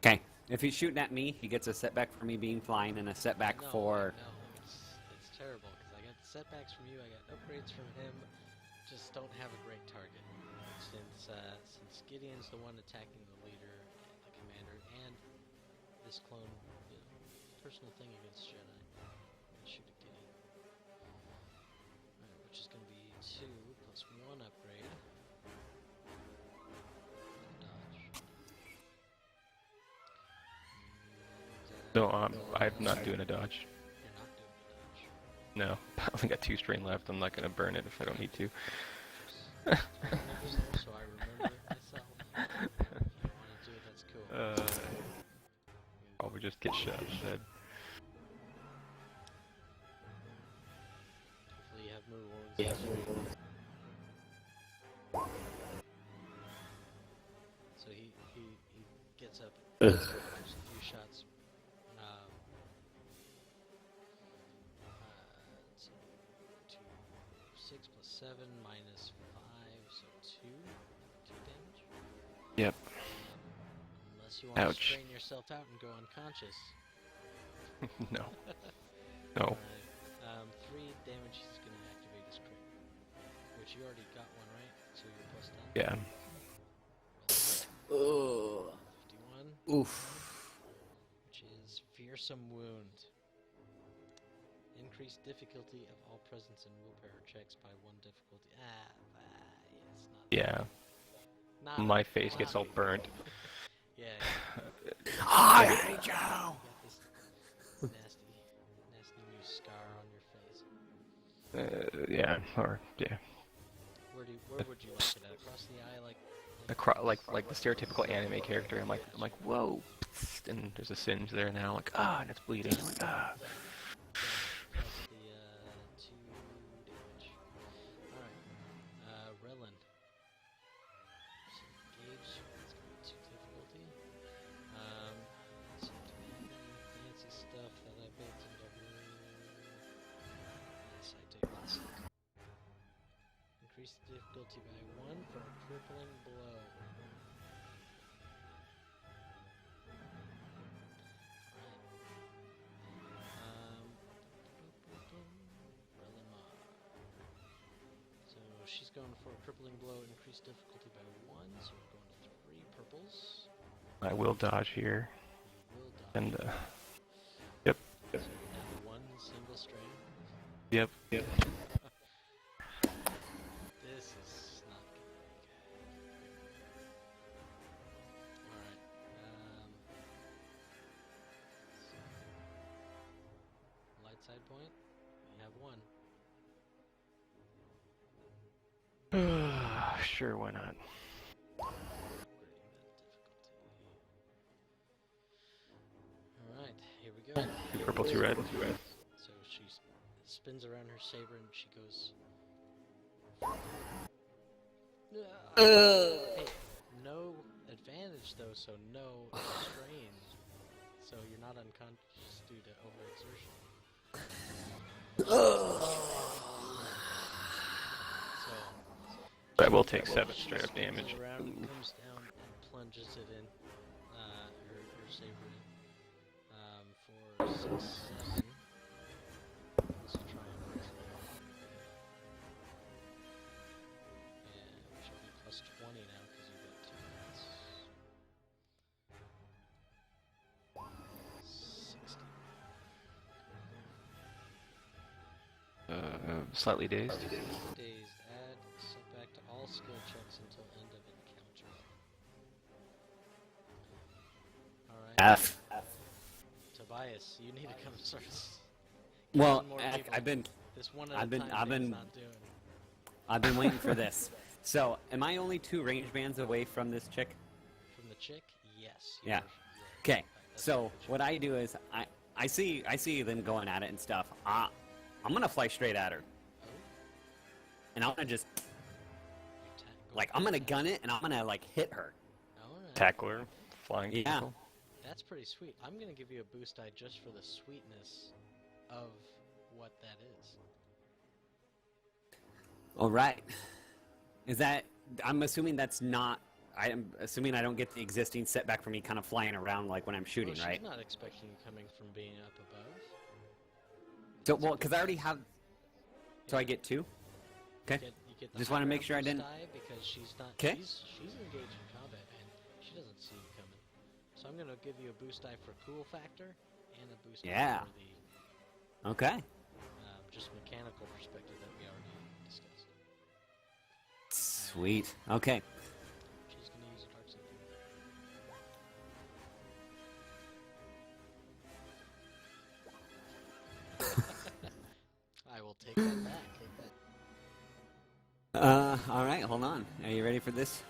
Okay. If he's shooting at me, he gets a setback for me being flying and a setback for... No, it's terrible because I got setbacks from you, I got upgrades from him. Just don't have a great target. Since Gideon's the one attacking the leader, the commander, and this clone, personal thing against Jedi. Shoot at Gideon. Alright, which is going to be 2 plus 1 upgrade. Dodge. No, I'm not doing a dodge. You're not doing a dodge. No, I only got 2 strain left. I'm not gonna burn it if I don't need to. So I remember it myself. If you want to do it, that's cool. Probably just get shot instead. Hopefully you have move wounds. So he gets up, there's a few shots. Let's see, 6 plus 7 minus 5, so 2 damage. Yep. Unless you want to Ouch. strain yourself out and go unconscious. No. No. Alright, 3 damage is going to activate his crit. Which you already got one, right? So you're plus 10? Yeah. Ugh. 51, Oof. which is Fearsome Wound. Increased difficulty of all presence and willpower checks by 1 difficulty. Yeah. Not My face gets all not- burnt. Yeah, I hate you! you got this nasty new scar on your face. Yeah, or yeah, Where would you like it at? Across the eye, like like the stereotypical anime character. I'm like, whoa, and there's a singe there now. Like, ah, and it's bleeding. I'm like, ah. plus the 2 damage. Alright. Relin. So gauge, that's gonna be 2 difficulty. Let's see, do we have any fancy stuff that I built in W? Yes, I do. Let's see. Increase the difficulty by 1 for a crippling blow. Relimar. So she's going for a crippling blow, increased difficulty by 1, so we're going to 3 purples. I will dodge here, Will dodge. and yep, So now 1 single strain. yep. This is not gonna be good. Alright. So light side point, we have 1. Sure, why not? Alright, here we go. 2 purple, 2 red. So she spins around her saber and she goes. Hey, no advantage though, so no strain. So you're not unconscious due to overexertion. So But I will take 7 straight up damage. spins around, comes down, and plunges it in. Her saber in. For 6, 7. Let's try and and which will be plus 20 now because you got 2 hits. 60. Slightly dazed. Dazed. Add setback to all skill checks until end of encounter. Alright. F. Tobias, you need to come start. Well, More people. I've been This one at a time I've thing's been- not doing. I've been waiting for this. So, am I only 2 range bands away from this chick? From the chick, yes. Yeah. Okay. So what I do is I see them going at it and stuff. I'm gonna fly straight at her, and I'm gonna just like I'm gonna gun it and I'm gonna like hit her. Alright. Tackler, flying Yeah. tackle. That's pretty sweet. I'm gonna give you a boost die just for the sweetness of what that is. All right. Is that? I'm assuming that's not. I am assuming I don't get the existing setback for me kind of flying around like when I'm shooting, Well, right? she's not expecting you coming from being up above. So well, because I already have. So I get 2. Okay. You get the Just wanna high make round sure I boost didn't- die because she's not. 'Kay. She's engaged in combat and she doesn't see you coming. So I'm gonna give you a boost die for cool factor and a boost Yeah. die for the Okay. just mechanical perspective that we already discussed. Sweet. Okay. She's gonna use a dark side. I will take that back. All right. Hold on. Are you ready for this?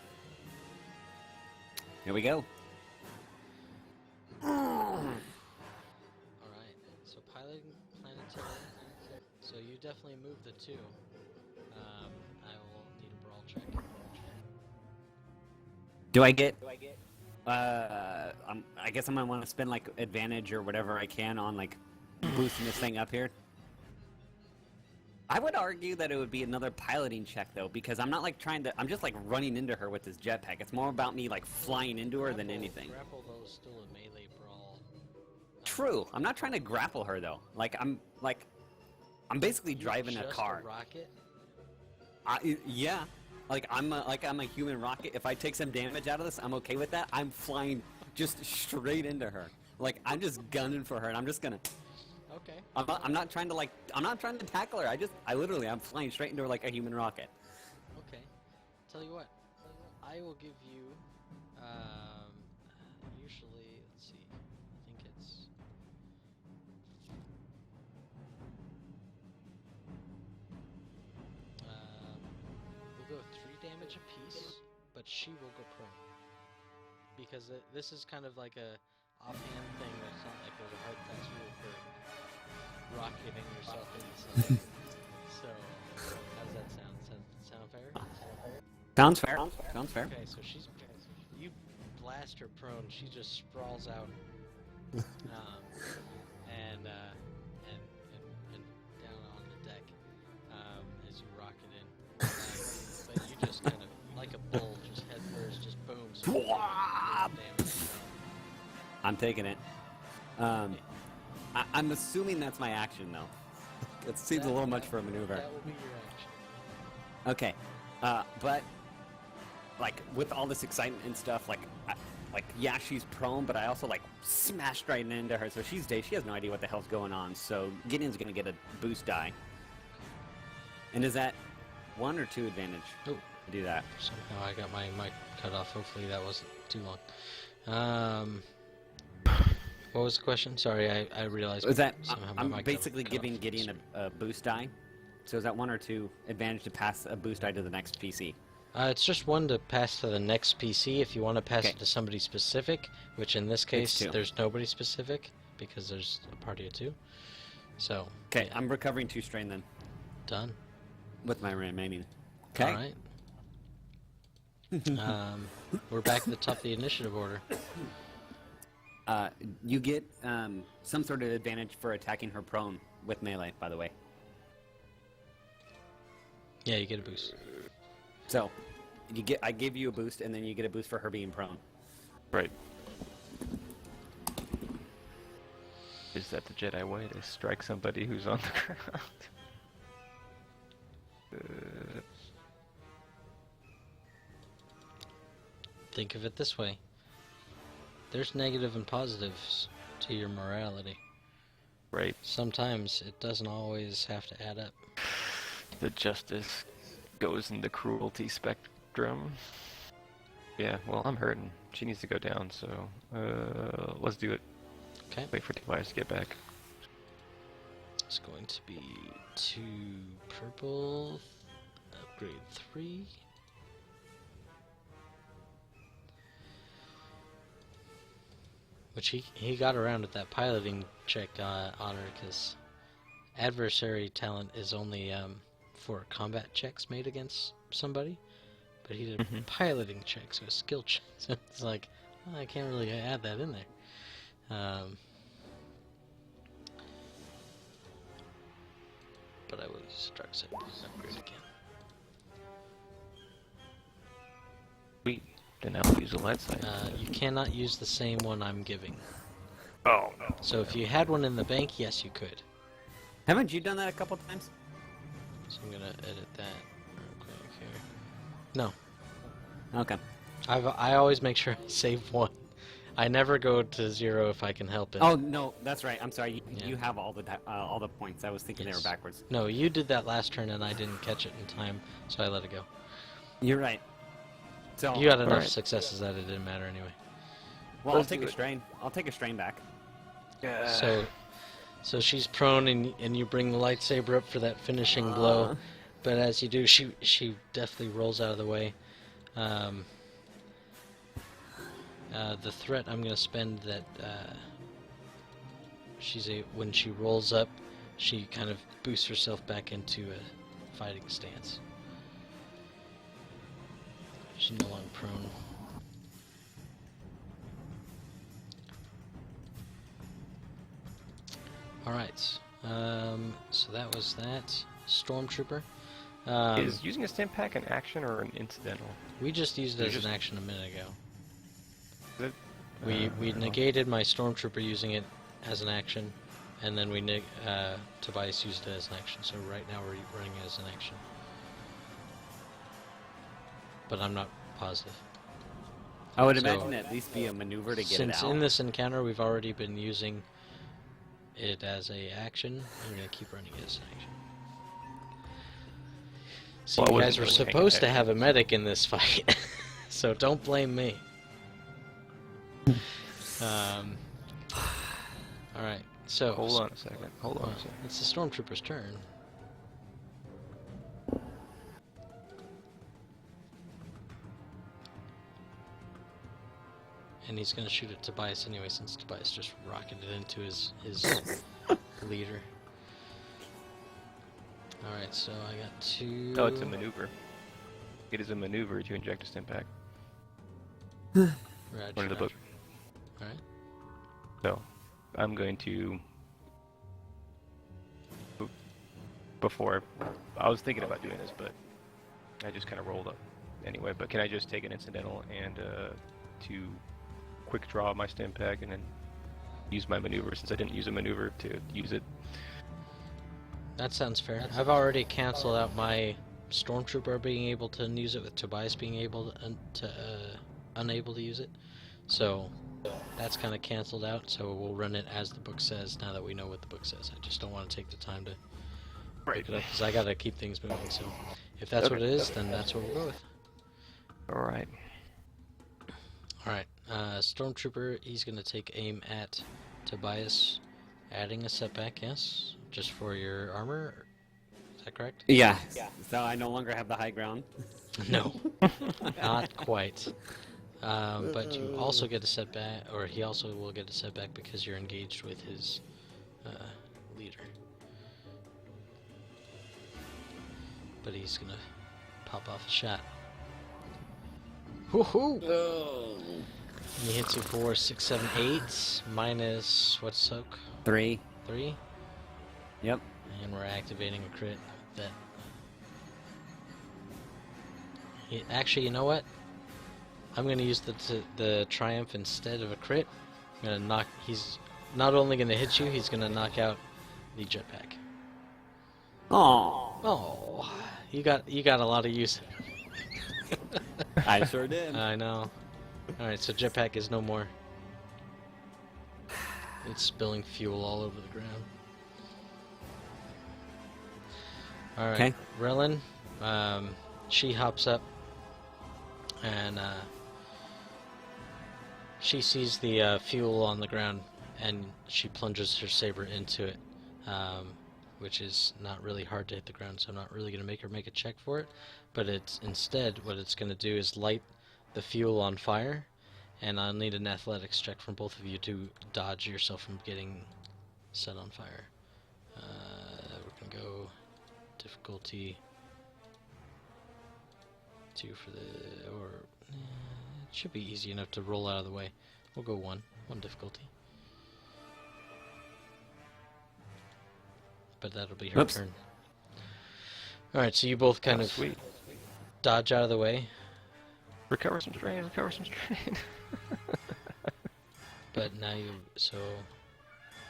Here we go. Alright, so piloting planetary. So you definitely move the 2. I will need a brawl check. Do I get? I guess I'm gonna want to spend like advantage or whatever I can on like boosting this thing up here. I would argue that it would be another piloting check though, because I'm not like trying to. I'm just like running into her with this jetpack. It's more about me like flying into her than anything. Grapple though is still a melee brawl. True. I'm not trying to grapple her though. I'm basically driving a Just car. rocket? Yeah. Like I'm a human rocket. If I take some damage out of this, I'm okay with that. I'm flying just straight into her. Like I'm just gunning for her, and I'm just gonna. Okay. I'm not trying to tackle her. I'm flying straight into her like a human rocket. Okay. Tell you what. I will give you. Usually, let's see. I think it's. damage apiece, but she will go prone. Because this is kind of like a offhand thing. It's not like there's a hard fast rule for rocketing yourself into something. So, how does that sound? Sound fair? Sounds fair. Sounds fair. Okay, so you blast her prone. She just sprawls out, and down on the deck as you rocket in. But you just kind of, like a bull, just head first, just boom. So damage. I'm taking it. I'm assuming that's my action, though. It seems a little much for a maneuver. That will be your action. Okay, but like with all this excitement and stuff, yeah, she's prone, but I also like smashed right into her, so she's dazed. She has no idea what the hell's going on. So Gideon's gonna get a boost die. And is that 1 or 2 advantage? Oh, to do that. somehow I got my mic cut off. Hopefully that wasn't too long. What was the question? Sorry, I realized. Is that somehow my I'm mic basically cut off giving for the Gideon a boost die. So is that 1 or 2 advantage to pass a boost die to the next PC? It's just 1 to pass to the next PC. If you want to pass Okay. it to somebody specific, which in this case 2. there's nobody specific because there's a party of 2. So Okay, I'm recovering 2 strain then done. with my remaining. Okay. All right. We're back at the top of the initiative order. You get some sort of advantage for attacking her prone with melee, by the way. Yeah, you get a boost. So, I give you a boost, and then you get a boost for her being prone. Right. Is that the Jedi way to strike somebody who's on the ground? Think of it this way. There's negative and positives to your morality. Right. Sometimes it doesn't always have to add up. The justice goes in the cruelty spectrum. Yeah, well, I'm hurting. She needs to go down, so let's do it. Okay. Wait for Tobias to get back. It's going to be 2 purple, upgrade 3. Which he got around with that piloting check on her, because adversary talent is only for combat checks made against somebody, but he did a piloting check, so a skill check. So it's like, well, I can't really add that in there. But I will use Darkseid to upgrade again. Sweet. Then I'll use a light side. You cannot use the same one I'm giving. Oh, no. So if you had one in the bank, yes, you could. Haven't you done that a couple times? So I'm gonna edit that real quick here. No, Okay. I always make sure I save 1. I never go to 0 if I can help it. Oh no, that's right. I'm sorry. Yeah. You have all the points. I was thinking Yes. they were backwards. No, you did that last turn and I didn't catch it in time, so I let it go. You're right. So You got enough Alright. successes that it didn't matter anyway. well, I'll Let's take do a it. strain. I'll take a strain back. So she's prone and you bring the lightsaber up for that finishing blow, but as you do, she definitely rolls out of the way. The threat I'm gonna spend that when she rolls up, she kind of boosts herself back into a fighting stance. She's no longer prone. Alright, so that was that. Stormtrooper. Is using a stim pack an action or an incidental? We just used it You as just- an action a minute ago. Is it, We negated my Stormtrooper using it as an action, and then Tobias used it as an action, so right now we're running it as an action. But I'm not positive. I would So- imagine at least be a maneuver to get it Since out. in this encounter we've already been using it as a action, I'm going to keep running it as an action. So Well, I you wasn't guys were really paying supposed to have a attention. medic in this fight, so don't blame me. Alright, so... Hold on a second. Hold on a second. It's the Stormtrooper's turn. and he's gonna shoot at Tobias anyway, since Tobias just rocketed into his leader. All right, so I got 2. Oh, it's a maneuver. It is a maneuver to inject a stim pack. Roger, One of the book. All right. So, I'm going to. Before, I was thinking about doing this, but I just kind of rolled up anyway. But can I just take an incidental and to quick draw my stim pack and then use my maneuver, since I didn't use a maneuver to use it? That sounds fair. I've already canceled out my Stormtrooper being able to use it with Tobias being able to unable to use it. So that's kind of canceled out. So we'll run it as the book says now that we know what the book says. I just don't want to take the time to pick it up because I got to keep things moving. So if that's what it is, then that's what we'll go with. All right. All right. Stormtrooper, he's going to take aim at Tobias, adding a setback, yes? Just for your armor? Is that correct? Yeah. So I no longer have the high ground. No, not quite. But you also get a setback, or he also will get a setback because you're engaged with his leader. But he's gonna pop off a shot. Woohoo! Oh. And he hits you for 6, 7, 8 minus what's soak? 3. 3. Yep. And we're activating a crit that. Actually, you know what? I'm gonna use the triumph instead of a crit. I'm gonna knock. He's not only gonna hit you, he's gonna knock out the jetpack. Oh. Oh, you got a lot of use. I sure did. I know. All right, so jetpack is no more. It's spilling fuel all over the ground. All right, Okay. Relin, she hops up and she sees the fuel on the ground and she plunges her saber into it, which is not really hard to hit the ground, so I'm not really going to make her make a check for it. But it's instead what it's going to do is light the fuel on fire, and I'll need an athletics check from both of you to dodge yourself from getting set on fire. We're going to go difficulty 2 for the, or it should be easy enough to roll out of the way. We'll go 1 difficulty. But that'll be her Oops. turn. Alright, so you both kind of Sweet. dodge out of the way, Recover some strain. Recover some strain. but now you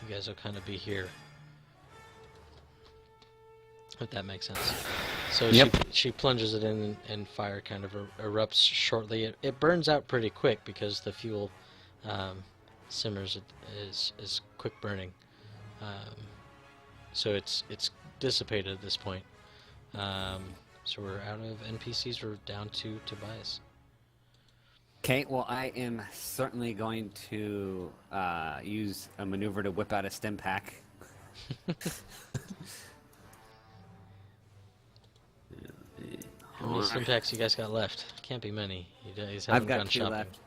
guys will kind of be here. If that makes sense. So Yep. she plunges it in, and fire kind of erupts shortly. It burns out pretty quick because the fuel simmers. It is quick burning. So it's dissipated at this point. So we're out of NPCs. We're down to Tobias. Okay, well, I am certainly going to use a maneuver to whip out a stim pack. How many stim packs you guys got left? Can't be many. You guys I've haven't got gone 2 shopping left.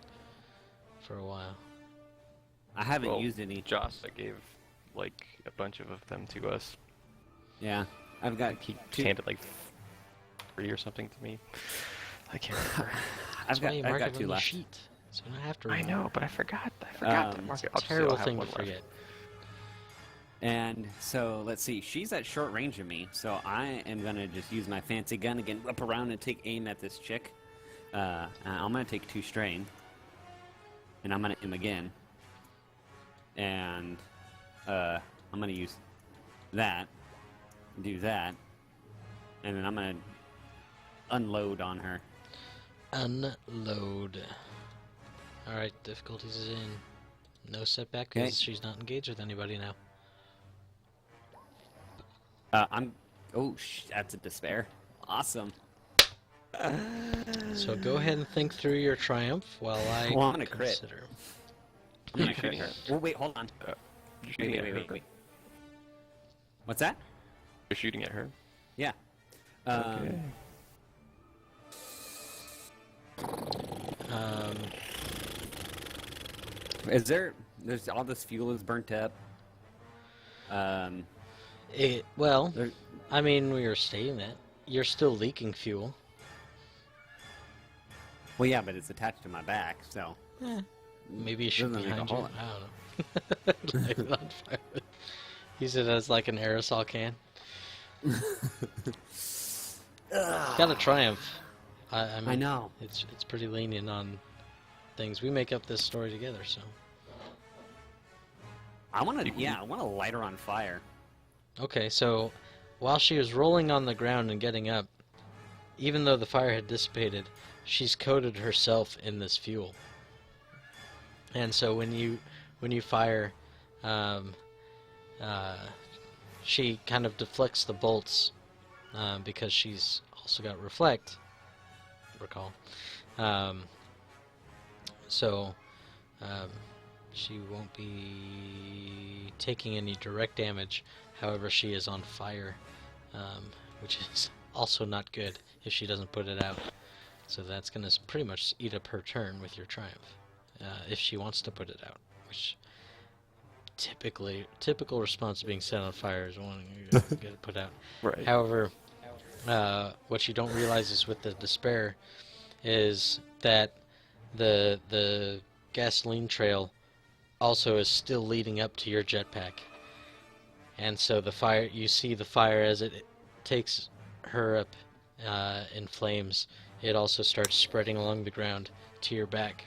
for a while. I haven't Well, used any. Jossa gave like a bunch of them to us. Yeah, I've got He 2. handed like 3 or something to me. I can't remember. That's why you mark got it 2 on the left. sheet, so you don't have to. I remember. know, but I forgot. I forgot to Um, mark It's it. a I'll just say I'll terrible have thing to one left. forget. And so, let's see. She's at short range of me, so I am going to just use my fancy gun again, whip around and take aim at this chick. I'm going to take 2 strain. And I'm going to aim again. And I'm going to use that. Do that. And then I'm going to unload on her. Unload. Alright, difficulties is in. No setback because Okay. she's not engaged with anybody now. That's a despair. Awesome. So go ahead and think through your triumph while I Well, I'm gonna crit. consider. I'm gonna You're shooting crit. her. Well, wait, hold on. You're shooting at her. Wait. What's that? You're shooting at her. Yeah. Okay. Is there's all this fuel is burnt up. Well, There, I mean, we were stating that you're still leaking fuel. well, yeah, but it's attached to my back, so. Maybe it should be Doesn't make a behind you. hole. I don't know. Light it on fire. Use it as like an aerosol can. Got a Triumph. I mean, I know. It's pretty lenient on things. We make up this story together, so. I want to light her on fire. Okay, so while she was rolling on the ground and getting up, even though the fire had dissipated, she's coated herself in this fuel. And so when you fire, she kind of deflects the bolts because she's also got reflect. Recall, so she won't be taking any direct damage. However, she is on fire, which is also not good if she doesn't put it out. So that's going to pretty much eat up her turn with your Triumph, if she wants to put it out, which typical response to being set on fire is wanting to get it put out. Right. However, what you don't realize is with the Despair is that the gasoline trail also is still leading up to your jetpack. And so you see the fire as it takes her up in flames. It also starts spreading along the ground to your back,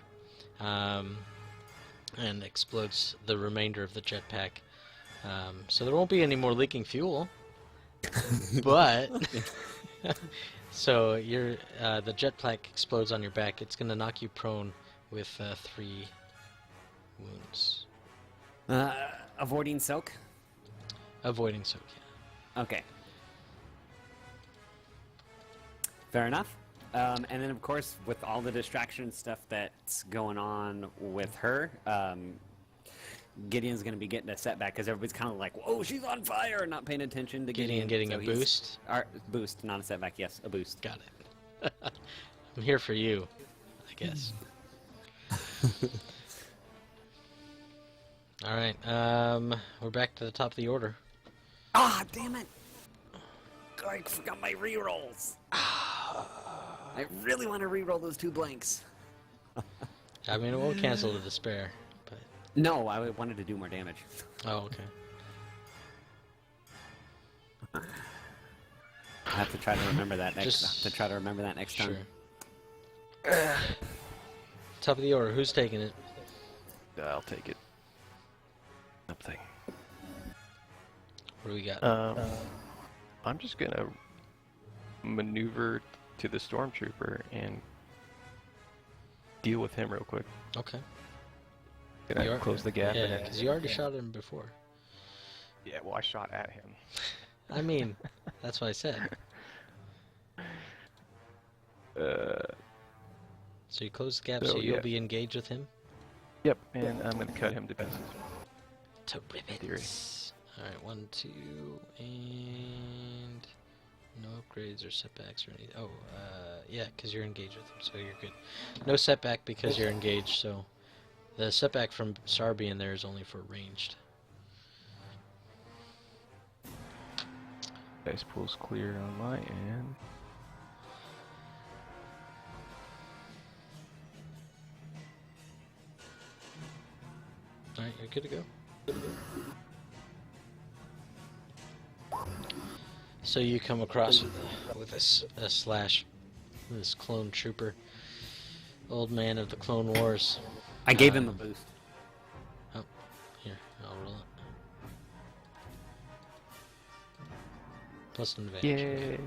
and explodes the remainder of the jetpack. So there won't be any more leaking fuel, but so the jetpack explodes on your back. It's gonna knock you prone with 3 wounds. Avoiding soak. Avoiding soak, yeah. Okay. Fair enough. And then, of course, with all the distraction stuff that's going on with her, Gideon's going to be getting a setback because everybody's kind of like, "Whoa, she's on fire!" Not paying attention to Gideon. Getting so a boost? Boost, not a setback. Yes, a boost. Got it. I'm here for you, I guess. Alright, we're back to the top of the order. Ah, damn it! I forgot my rerolls. I really want to reroll those 2 blanks. I mean, it won't cancel the Despair, but... No, I wanted to do more damage. Oh, okay. I have to try to remember that next. Sure. time. Top of the order, who's taking it? I'll take it. Something. What do we got? I'm just gonna maneuver to the stormtrooper and deal with him real quick. Okay. Can I close the gap? Yeah, because you already shot him before. Yeah, well, I shot at him. I mean, that's what I said. So you close the gap, so you'll be engaged with him? Yep, and I'm gonna cut him to pieces. To ribbons. Alright, 1, 2, and... No upgrades or setbacks or anything. Oh, yeah, because you're engaged with him, so you're good. No setback because you're engaged, so... The setback from Sar being there is only for ranged. Dice pool's clear on my end. Alright, you're good to go. So you come across with a slash, this clone trooper, old man of the Clone Wars. I gave him a boost. Oh, here, I'll roll it. Plus an advantage. Yay!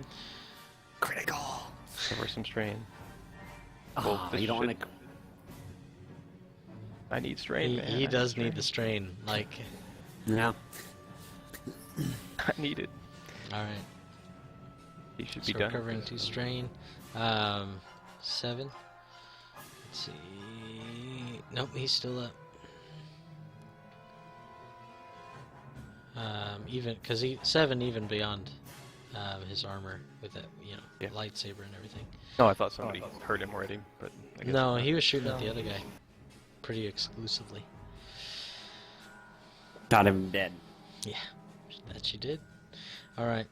Critical. Cover some strain. Oh, this you don't want should- to. I need strain, man. He I does need need the strain, like... No. I need it. Alright, He should so be done. recovering 2 strain. 7. Let's see... Nope, he's still up. Even, because 7 even beyond his armor with that, Yeah. lightsaber and everything. Oh, I thought somebody heard him already, but I guess No, not. he was shooting at the other guy. Pretty exclusively. Got him dead. Yeah, that you did. All right.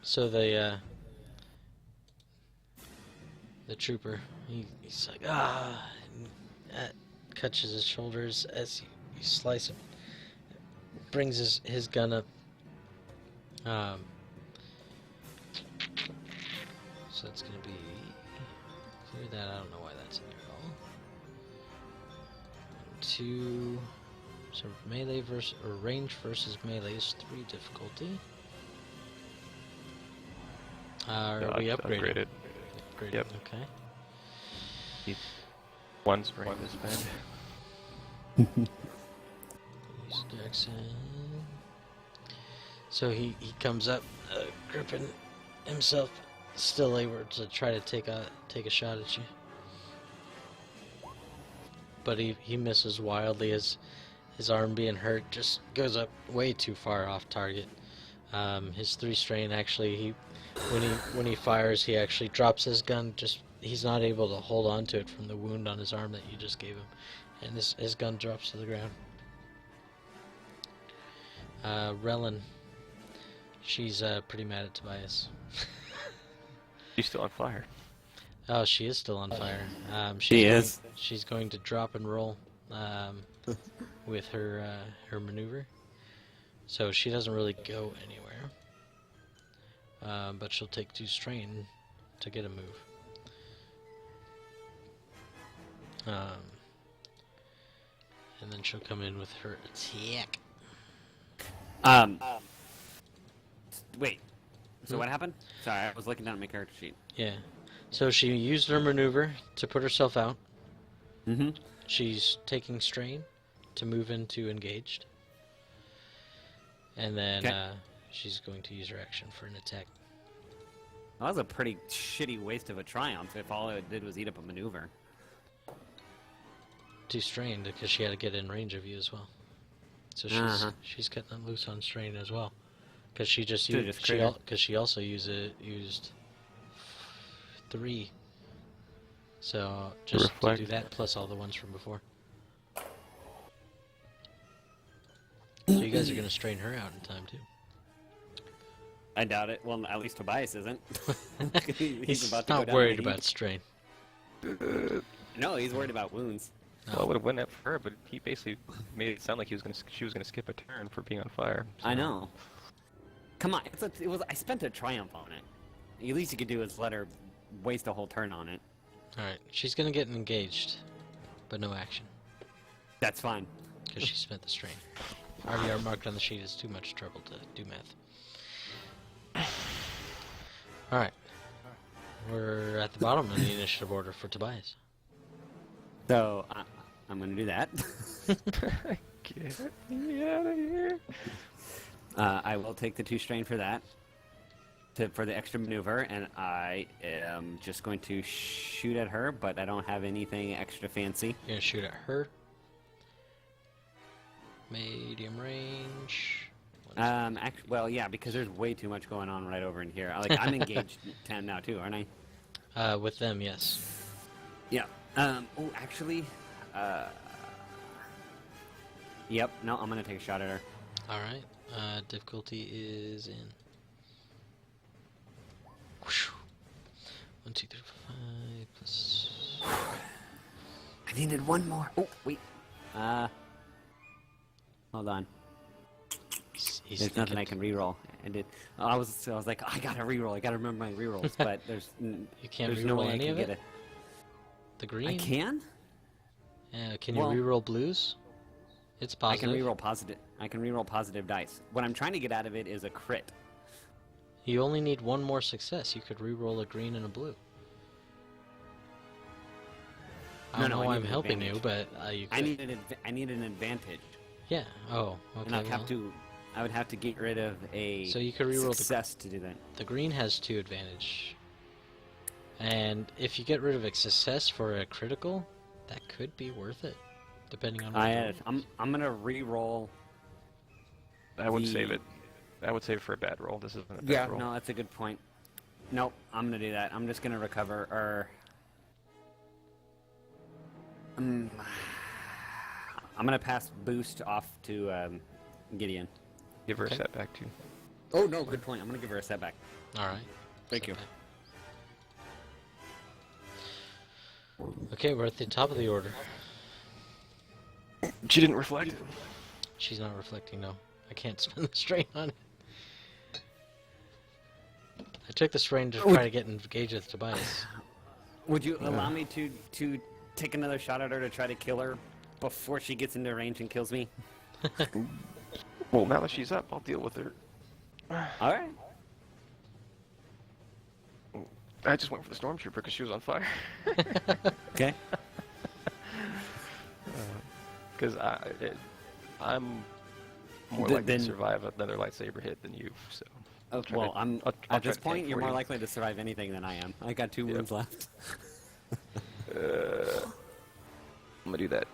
So the trooper, he's like, and, catches his shoulders as you slice him. Brings his gun up. So it's gonna be clear that. I don't know why that's in there at all. 2. So melee versus or range versus melee is 3 difficulty. Are we upgraded? Upgraded. Yep. Okay. One's range is bad. Use Jackson. So he comes up, gripping himself, still able to try to take a shot at you. But he misses wildly as his arm being hurt just goes up way too far off target. His 3 strain actually, when he fires, he actually drops his gun. He's not able to hold on to it from the wound on his arm that you just gave him, and his gun drops to the ground. Relin, she's pretty mad at Tobias. She's still on fire. Oh, she is still on fire. She's going to drop and roll with her maneuver, so she doesn't really go anywhere. But she'll take 2 strain to get a move. And then she'll come in with her attack. Wait. So what happened? Sorry, I was looking down at my character sheet. Yeah. So she used her maneuver to put herself out. Mm-hmm. She's taking strain to move into engaged. And then she's going to use her action for an attack. That was a pretty shitty waste of a triumph if all it did was eat up a maneuver. 2 strain because she had to get in range of you as well. So she's cutting them loose on strain as well. Because she just used she also used 3. So just to do that plus all the ones from before. So you guys are gonna strain her out in time too. I doubt it. Well, at least Tobias isn't. He's about to not go down worried in the about strain. No, he's worried about wounds. Well, I would have went at her, but he basically made it sound like she was gonna skip a turn for being on fire. So. I know. Come on, I spent a triumph on it. The least you could do is let her waste a whole turn on it. Alright, she's gonna get engaged, but no action. That's fine. Because she spent the strain. RDR marked on the sheet is too much trouble to do math. Alright. We're at the bottom of the initiative order for Tobias. So, I'm gonna do that. Get me out of here. I will take the 2 strain for that. For the extra maneuver, and I am just going to shoot at her, but I don't have anything extra fancy. You're gonna shoot at her. Medium range. Well, yeah, because there's way too much going on right over in here. Like, I'm engaged 10 now too, aren't I? With them, yes. Yeah. Oh, actually, yep. No, I'm gonna take a shot at her. All right. Difficulty is in. 1, 2, 3, 4, 5 plus. I needed one more. Oh, wait. Hold on. There's nothing I can reroll. I was like, I gotta reroll. I gotta remember my rerolls, but there's You can't there's no reroll way any I of can it? get The green? I can? Yeah, can you Well, reroll blues? It's positive. I can reroll positive. I can reroll positive dice. What I'm trying to get out of it is a crit. You only need 1 more success. You could reroll a green and a blue. I don't know why I'm helping you, but you could. I need an advantage. Yeah. Oh, okay. And I would have to get rid of a So you could reroll success to do that. The green has 2 advantage. And if you get rid of a success for a critical, that could be worth it, depending on what I'm gonna re-roll. I would save it. I would save it for a bad roll. This isn't a bad roll. No, that's a good point. Nope, I'm gonna do that. I'm just gonna recover, I'm gonna pass boost off to Gideon. Give her Okay. a setback too. Oh no, good point. I'm gonna give her a setback. All right. Thank you. Okay, we're at the top of the order. She didn't reflect. She's not reflecting, no. I can't spend the strain on it. I took the strain to try to get engaged with Tobias. Would you allow me to take another shot at her to try to kill her before she gets into range and kills me? Well, now that she's up, I'll deal with her. All right. I just went for the stormtrooper because she was on fire. Okay. Because I'm more Th- likely then- to survive another lightsaber hit than you. So. I'll try Well, to- I'm I'll at try this to point. tank You're for more you. likely to survive anything than I am. I got 2 wounds left. I'm gonna do that.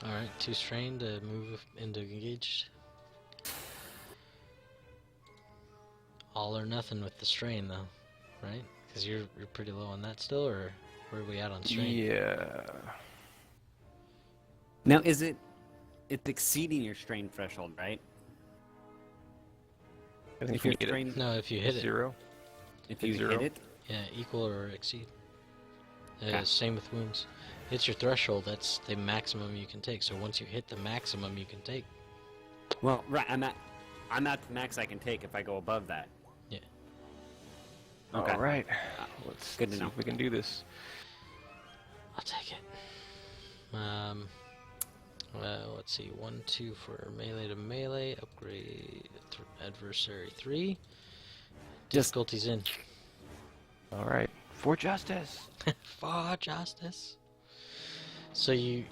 All right, 2 strain to move into engaged. All or nothing with the strain, though, right? Because you're pretty low on that still, or where are we at on strain? Yeah. Now, it's exceeding your strain threshold, right? I think If we your get it. strain, No, if you hit it, 0. if you Zero. hit it, yeah, equal or exceed. Okay. Same with wounds. It's your threshold. That's the maximum you can take. So once you hit the maximum you can take, well, right. I'm at the max I can take if I go above that. yeah. Okay. All right. Let's Good to see know. if we can do this. I'll take it. Let's see. 1, 2 for melee to melee. Upgrade adversary 3. Difficulties in. All right. For justice. For justice. So you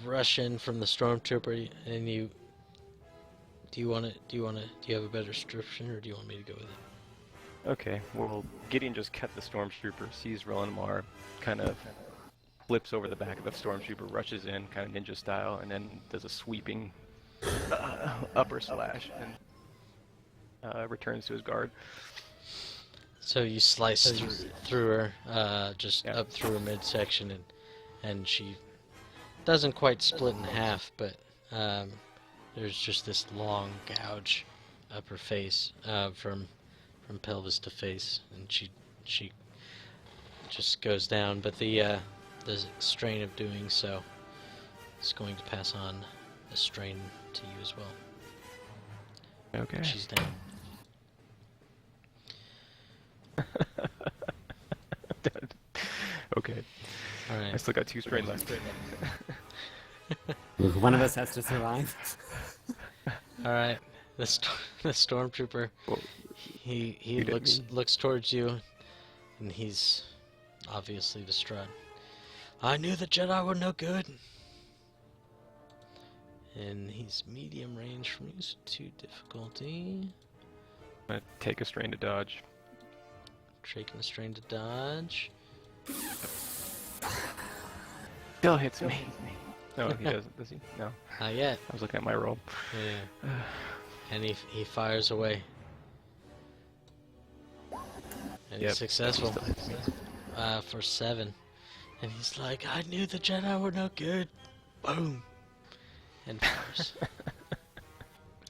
rush in from the stormtrooper and you. Do you have a better description, or do you want me to go with it? Okay. Well, Gideon just cut the stormtrooper, sees Relinmar, kind of flips over the back of the stormtrooper, rushes in, kind of ninja style, and then does a sweeping upper slash and returns to his guard. So you slice through her, just Yeah. up through her midsection, and she doesn't quite split in half, but there's just this long gouge up her face, from pelvis to face, and she just goes down. But the strain of doing so is going to pass on the strain to you as well. Okay. She's down. Okay. All I right. still got 2 strain left. One of us has to survive. All right. The stormtrooper. Well, He you didn't looks towards you, and he's obviously distraught. I knew the Jedi were no good. And he's medium range from use to difficulty. I'm gonna take a strain to dodge. Taking the strain to dodge. Still hits me. No, he doesn't, does he? No. Not yet. I was looking at my roll. Yeah. And he fires away. And Yep. he's successful. Still hits me. For 7. And he's like, I knew the Jedi were no good. Boom. And fires.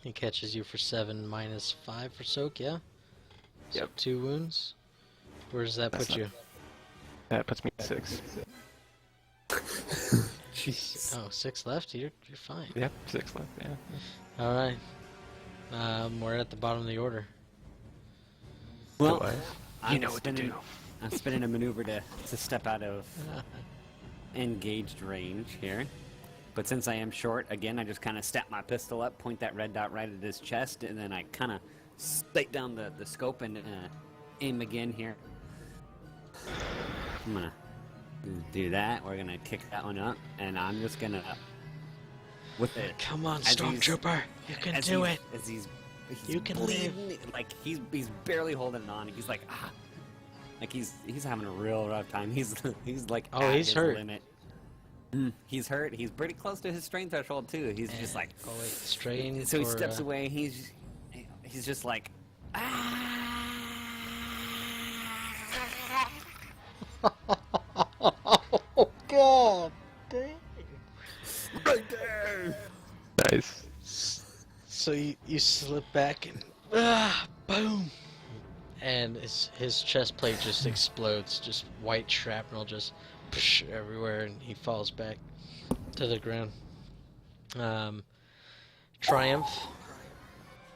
He catches you for 7 minus 5 for soak, yeah? So Yep. 2 wounds. Where does that That's put not- you? That puts me at 6. Jeez. Oh, 6 left? You're fine. Yep, 6 left, yeah. Alright. We're at the bottom of the order. Well, Tobias, I'm you know what to spinning- do. I'm spinning a maneuver to step out of engaged range here. But since I am short, again, I just kind of step my pistol up, point that red dot right at his chest, and then I kind of sight down the scope and aim again here. I'm going to do that. We're going to kick that one up, and I'm just going to... with it. Come on, As he's- Stormtrooper! You can as do he's- it! As he's You can live. bleeding, like he's barely holding it on. He's like like he's having a real rough time. He's like Oh, at he's his hurt. limit. He's hurt. He's pretty close to his strain threshold too. He's just like Oh wait, strain so he for, steps away. He's just like Oh god! Dang. right there. Nice. So you slip back and boom, and his chest plate just explodes, just white shrapnel just everywhere, and he falls back to the ground. Triumph.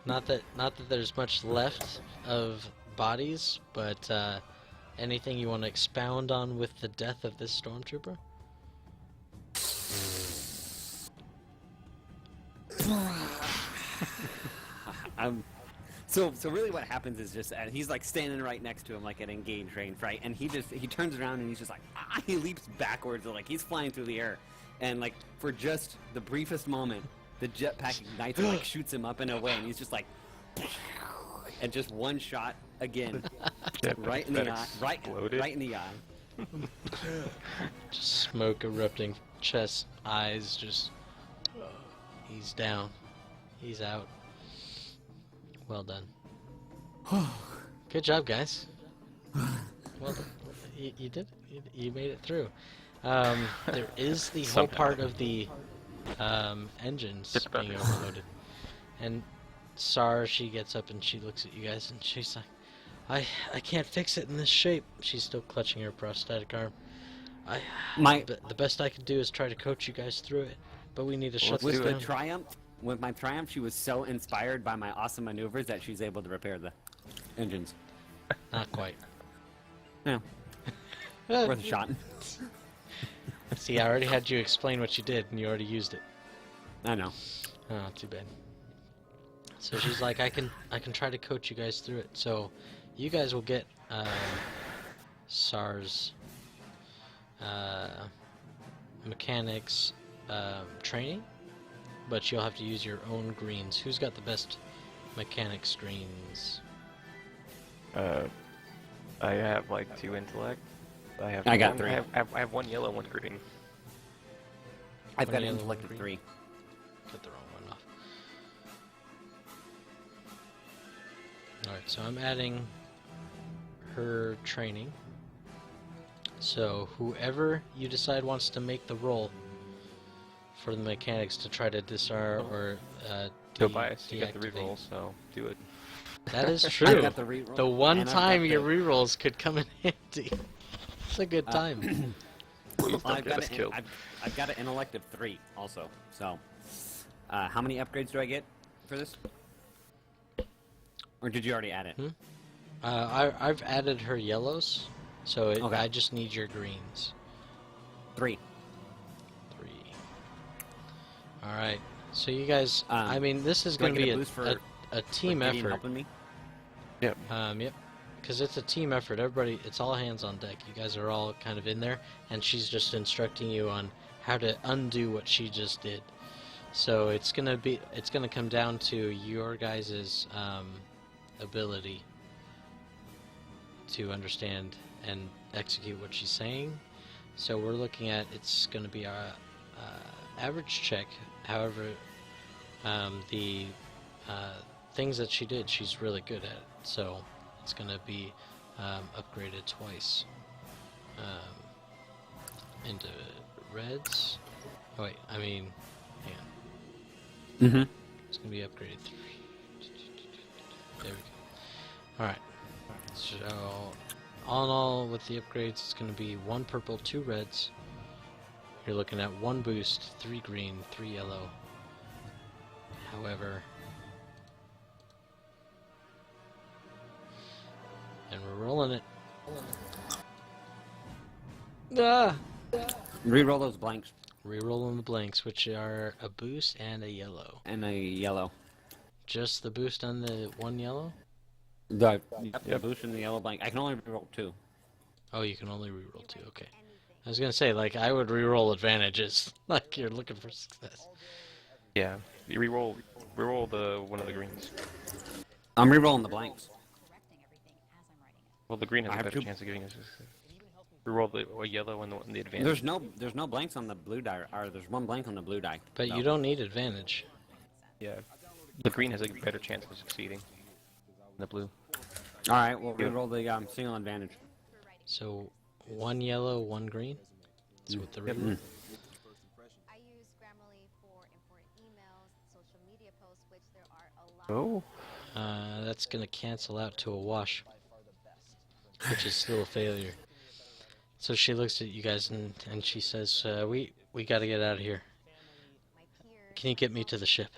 Not that there's much left of bodies, but anything you want to expound on with the death of this stormtrooper? So really what happens is just he's like standing right next to him like at engage range, right? And he turns around and he's just like he leaps backwards, like he's flying through the air, and like for just the briefest moment, the jetpack ignites and like shoots him up and away, and he's just like, and just one shot again, right in the eye, right in the eye. Just smoke erupting, chest, eyes, just he's down, he's out. Well done. Good job, guys. Well done. You did. You made it through. There is the whole part of the engines being overloaded. And Sar, she gets up and she looks at you guys and she's like, I can't fix it in this shape. She's still clutching her prosthetic arm. The best I can do is try to coach you guys through it. But we need to shut this down. With my Triumph, she was so inspired by my awesome maneuvers that she's able to repair the engines. Not quite. Yeah. Worth a shot. See, I already had you explain what you did, and you already used it. I know. Oh, too bad. So she's like, I can try to coach you guys through it. So you guys will get SARS mechanics training, but you'll have to use your own greens. Who's got the best mechanics greens? I have like 2 intellect. I got 3. I have 1 yellow, 1 green. I've got intellect of 3. Cut the wrong one off. Alright, so I'm adding her training. So whoever you decide wants to make the roll for the mechanics to try to disarm or Tobias, you got the reroll, so do it. That is I true. got the reroll, The one and I've time got your the- rerolls could come in handy. It's a good time. Please don't I've get got us killed. I've got an intellect of 3 also. So, how many upgrades do I get for this? Or did you already add it? I've added her yellows, so Okay. I just need your greens. 3. 3. All right. So you guys, Um, I mean, this is do I going to get be a boost for a team Gideon effort. helping me? Yep. Yep. Because it's a team effort. Everybody, it's all hands on deck. You guys are all kind of in there, and she's just instructing you on how to undo what she just did. So it's gonna come down to your guys' ability to understand and execute what she's saying. So we're looking at, it's gonna be a average check. However, the things that she did, she's really good at. So it's gonna be upgraded twice into reds. Oh wait, I mean, hang on. Mm-hmm. It's gonna be upgraded 3. There we go. Alright. So all in all, with the upgrades, it's gonna be 1 purple, 2 reds. You're looking at 1 boost, 3 green, 3 yellow. However, and we're rolling it. Ah! Reroll those blanks Rerolling the blanks, which are a boost and a yellow. and a yellow. Just the boost on the 1 yellow? The boost and the yellow blank. I can only reroll 2. Oh, you can only reroll 2. Okay. I was gonna say, like, I would reroll advantages, like you're looking for success. Yeah. You reroll the one of the greens. I'm rerolling the blanks. Well, the green has I a have better 2. chance of getting a success. Reroll the yellow and the advantage. There's no blanks on the blue die, or there's 1 blank on the blue die. But so. you don't need advantage. Yeah. The green has a better chance of succeeding than the blue. All right, we'll Yeah. reroll the single advantage. So 1 yellow, 1 green. That's what the reroll. I use Grammarly for important emails, social media posts, which there are Oh. That's gonna cancel out to a wash, which is still a failure. So she looks at you guys and she says, we gotta get out of here. Can you get me to the ship?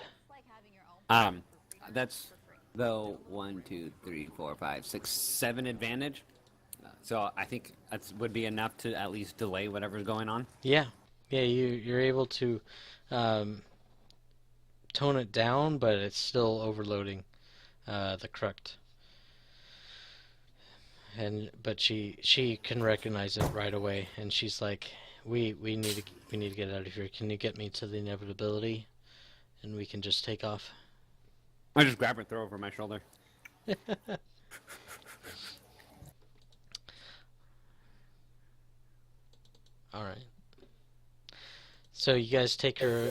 That's the 1, 2, 3, 4, 5, 6, 7 advantage. So I think that would be enough to at least delay whatever's going on. Yeah. Yeah, you're able to tone it down, but it's still overloading the Cruct. But she can recognize it right away, and she's like, we need to get out of here. Can you get me to the inevitability, and we can just take off? I just grab her and throw her over my shoulder. All right. So you guys take her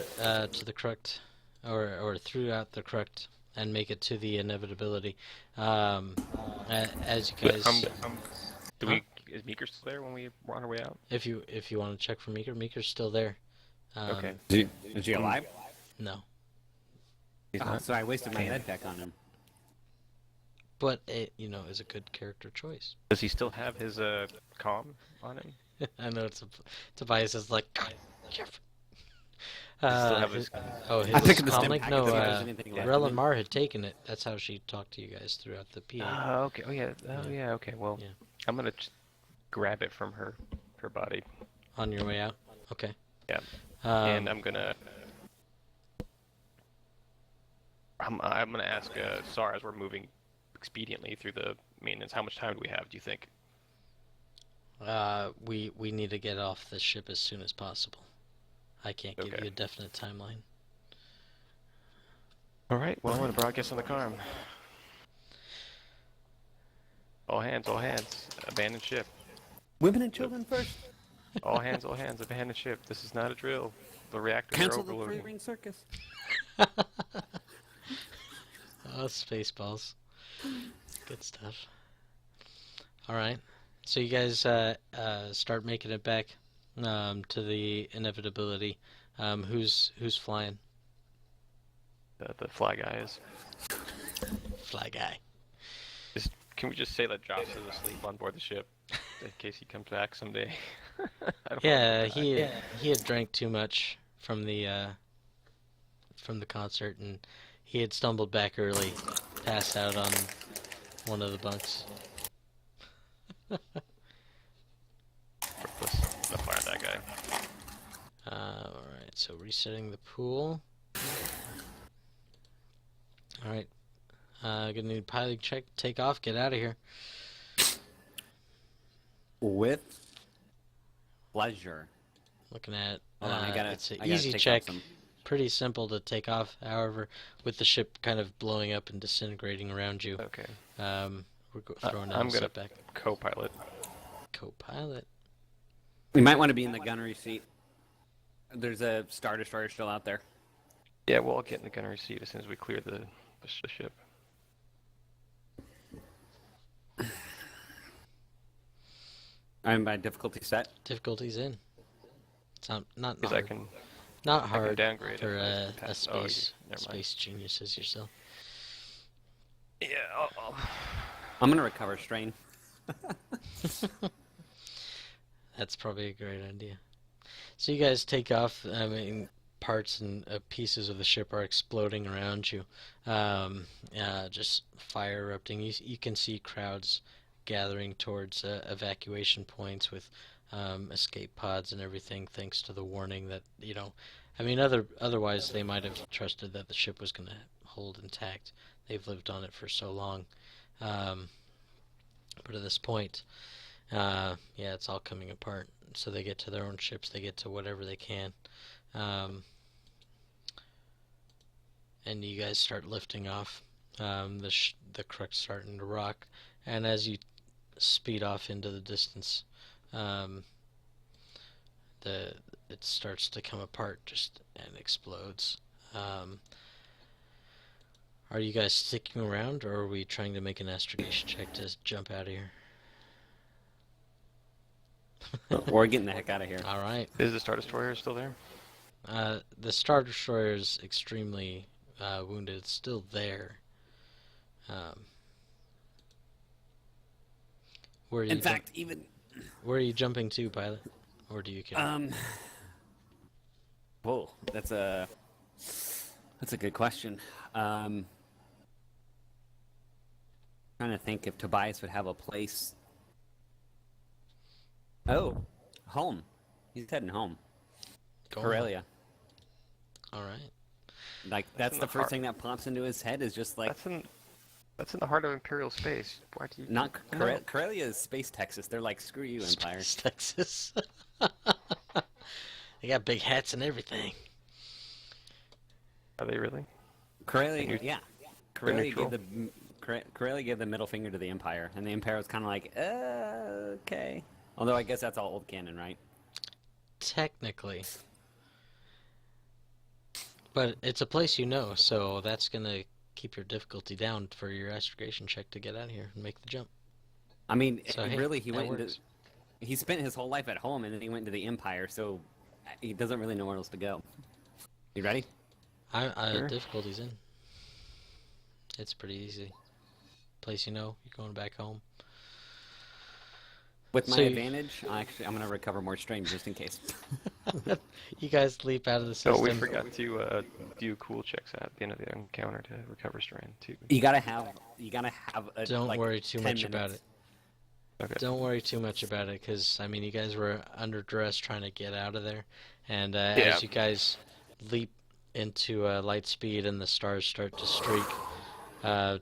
to the Cruct, or throughout the Cruct, and make it to the inevitability. As you guys, Is Meeker still there when we were on our way out? if you want to check for Meeker, Meeker's still there. Okay. Is he alive? No, He's Oh, not. so I wasted my med pack on him. but it is a good character choice. Does he still have his comm on him? I know Tobias is like, God, Jeff. Does he still have his his... I took the stim comic? pack No, to see if there's anything left. Relin Mar had taken it. That's how she talked to you guys throughout the PA. Okay. Oh yeah. Oh yeah. Okay. Well, Yeah. I'm gonna grab it from her body. On your way out? Okay. Yeah. Um, And I'm gonna ask Sar as we're moving expediently through the maintenance. How much time do we have? Do you think? we need to get off the ship as soon as possible. I can't give Okay. you a definite timeline. All right. Well, I'm gonna broadcast on the car. All hands, abandon ship. Women and children first. All hands, abandon ship. This is not a drill. The reactors Cancel are the overloading. free ring circus. Oh, Spaceballs. Good stuff. Alright. So you guys start making it back to the inevitability. Who's flying? The fly guy is. Fly guy. Can we just say that Josh is asleep on board the ship in case he comes back someday? I don't Yeah, want he had drank too much from the concert, and he had stumbled back early, passed out on one of the bunks. Let's fire that guy. Alright, so resetting the pool. Alright. Gonna need piloting check, take off, get out of here. With pleasure. Looking at Hold on, it's an I gotta easy take check. out some- Pretty simple to take off. However, with the ship kind of blowing up and disintegrating around you, Okay. we're throwing down I'm a gonna setback. co-pilot. Co-pilot. We might want to be in the gunnery seat. There's a Star Destroyer still out there. Yeah, we'll all get in the gunnery seat as soon as we clear the ship. I'm by difficulty set. Difficulties in. It's not Because I hard. can. Not I can hard downgrade for if I a pass- oh, space never mind. space genius as yourself. Yeah. I'm gonna recover strain. That's probably a great idea. So you guys take off. I mean, parts and pieces of the ship are exploding around you. Just fire erupting. You can see crowds gathering towards evacuation points with escape pods and everything, thanks to the warning that, I mean, otherwise they might have trusted that the ship was going to hold intact. They've lived on it for so long. But at this point, it's all coming apart. So they get to their own ships, they get to whatever they can. And you guys start lifting off. The Crux starting to rock. And as you speed off into the distance, it starts to come apart and explodes. Are you guys sticking around, or are we trying to make an astrogation check to jump out of here? We're getting the heck out of here. All right. Is the Star Destroyer still there? The Star Destroyer is extremely wounded. It's still there. Um, where are you In fact, even where are you jumping to, pilot? Or do you care? whoa, that's a good question. Trying to think if Tobias would have a place. Oh, home. He's heading home. Go on. Corellia. All right. Like that's in the the first heart. thing that pops into his head is just like That's in the heart of Imperial space. Why do you? not No. Corellia is space Texas. They're like screw you, Empire. Space Texas. They got big hats and everything. Are they really? Corellia, You're- yeah. they're Corellia neutral. gave Corellia gave the middle finger to the Empire, and the Empire was kind of like, okay. Although I guess that's all old canon, right? Technically. But it's a place you know, so that's gonna keep your difficulty down for your astrogation check to get out of here and make the jump. I mean, So, hey, really, he that went into works. he spent his whole life at home, and then he went to the Empire, so he doesn't really know where else to go. You ready? Sure. Difficulty's in. It's pretty easy. Place you know, you're going back home. With my So you- advantage, I'm gonna recover more strength just in case. You guys leap out of the No, system. we forgot to do cool checks at the end of the encounter to recover strand too. You gotta have a. Don't like, worry too 10 much about minutes. it. Okay. Don't worry too much about it, because, I mean, you guys were under duress trying to get out of there. And Yeah. as you guys leap into light speed and the stars start to streak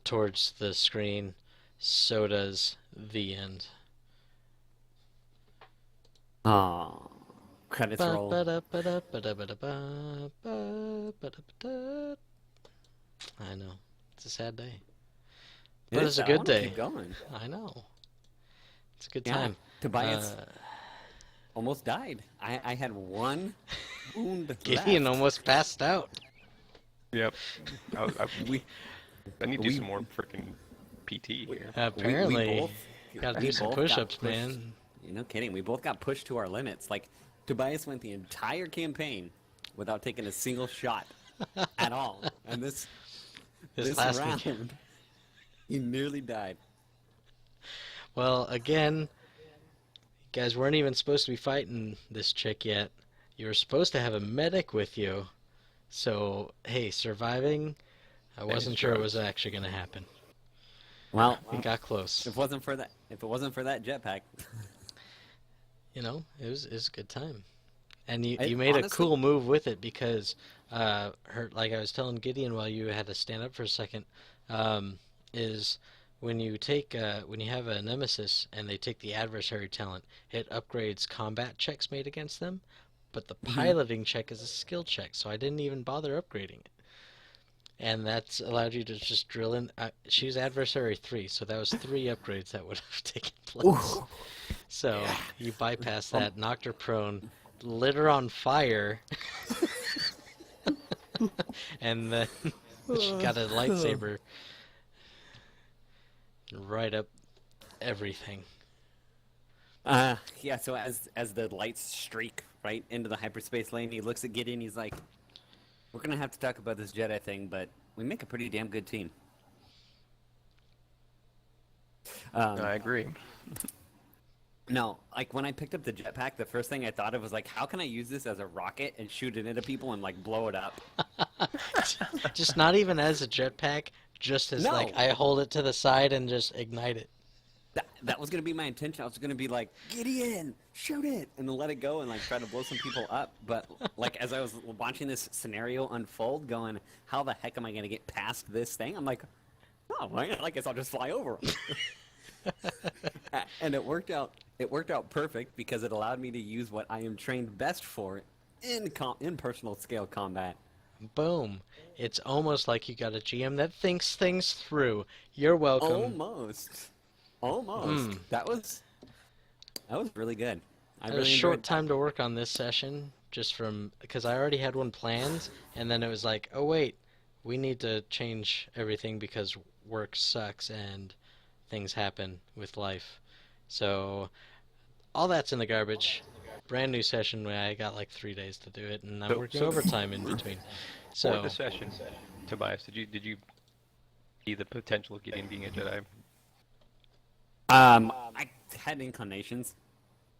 towards the screen, so does the end. Oh, credits roll. I know. It's a sad day. It But is, it's a I good wanna day. Keep going. I know. It's a good Yeah, time. Tobias Uh, almost died. I had one wound Gideon left. almost passed out. Yep. We I need to do we- some more freaking PT here. Apparently, gotta do we some both got push-ups, pushed- man. You're no kidding. We both got pushed to our limits. Like Tobias went the entire campaign without taking a single shot at all. And this last round, weekend. he nearly died. Well, again, you guys weren't even supposed to be fighting this chick yet. You were supposed to have a medic with you. So, hey, surviving, I wasn't sure it was actually going to happen. Well, We got close. if it wasn't for that jetpack, You know, it was a good time. And you I- made a honestly- cool move with it, because like I was telling Gideon while you had to stand up for a second, is when you have a nemesis and they take the adversary talent, it upgrades combat checks made against them, but the piloting check is a skill check, so I didn't even bother upgrading it. And that's allowed you to just drill in. She was adversary 3, so that was 3 upgrades that would have taken place. So you bypassed that, knocked her prone, lit her on fire, and then she got a lightsaber right up everything. yeah. So as the lights streak right into the hyperspace lane, he looks at Gideon. He's like, "We're gonna have to talk about this Jedi thing, but we make a pretty damn good team." I agree. No, like when I picked up the jetpack, the first thing I thought of was like, how can I use this as a rocket and shoot it into people and like blow it up? Just not even as a jetpack, just as No. like I hold it to the side and just ignite it. That was gonna be my intention. I was gonna be like, Gideon, shoot it, and then let it go and like try to blow some people up. But like as I was watching this scenario unfold, going, how the heck am I gonna get past this thing? I'm like, oh, well, I guess I'll just fly over 'em." And it worked out. It worked out perfect because it allowed me to use what I am trained best for in personal scale combat. Boom. It's almost like you got a GM that thinks things through. You're welcome. Almost. That was really good. I It really was a short enjoyed that. time to work on this session, just from because I already had one planned, and then it was like, oh wait, we need to change everything because work sucks and things happen with life. So all that's in the garbage. Brand new session where I got like 3 days to do it, and I'm working overtime in between. For So the session, Tobias, did you see the potential of Gideon being a Jedi? I had inclinations,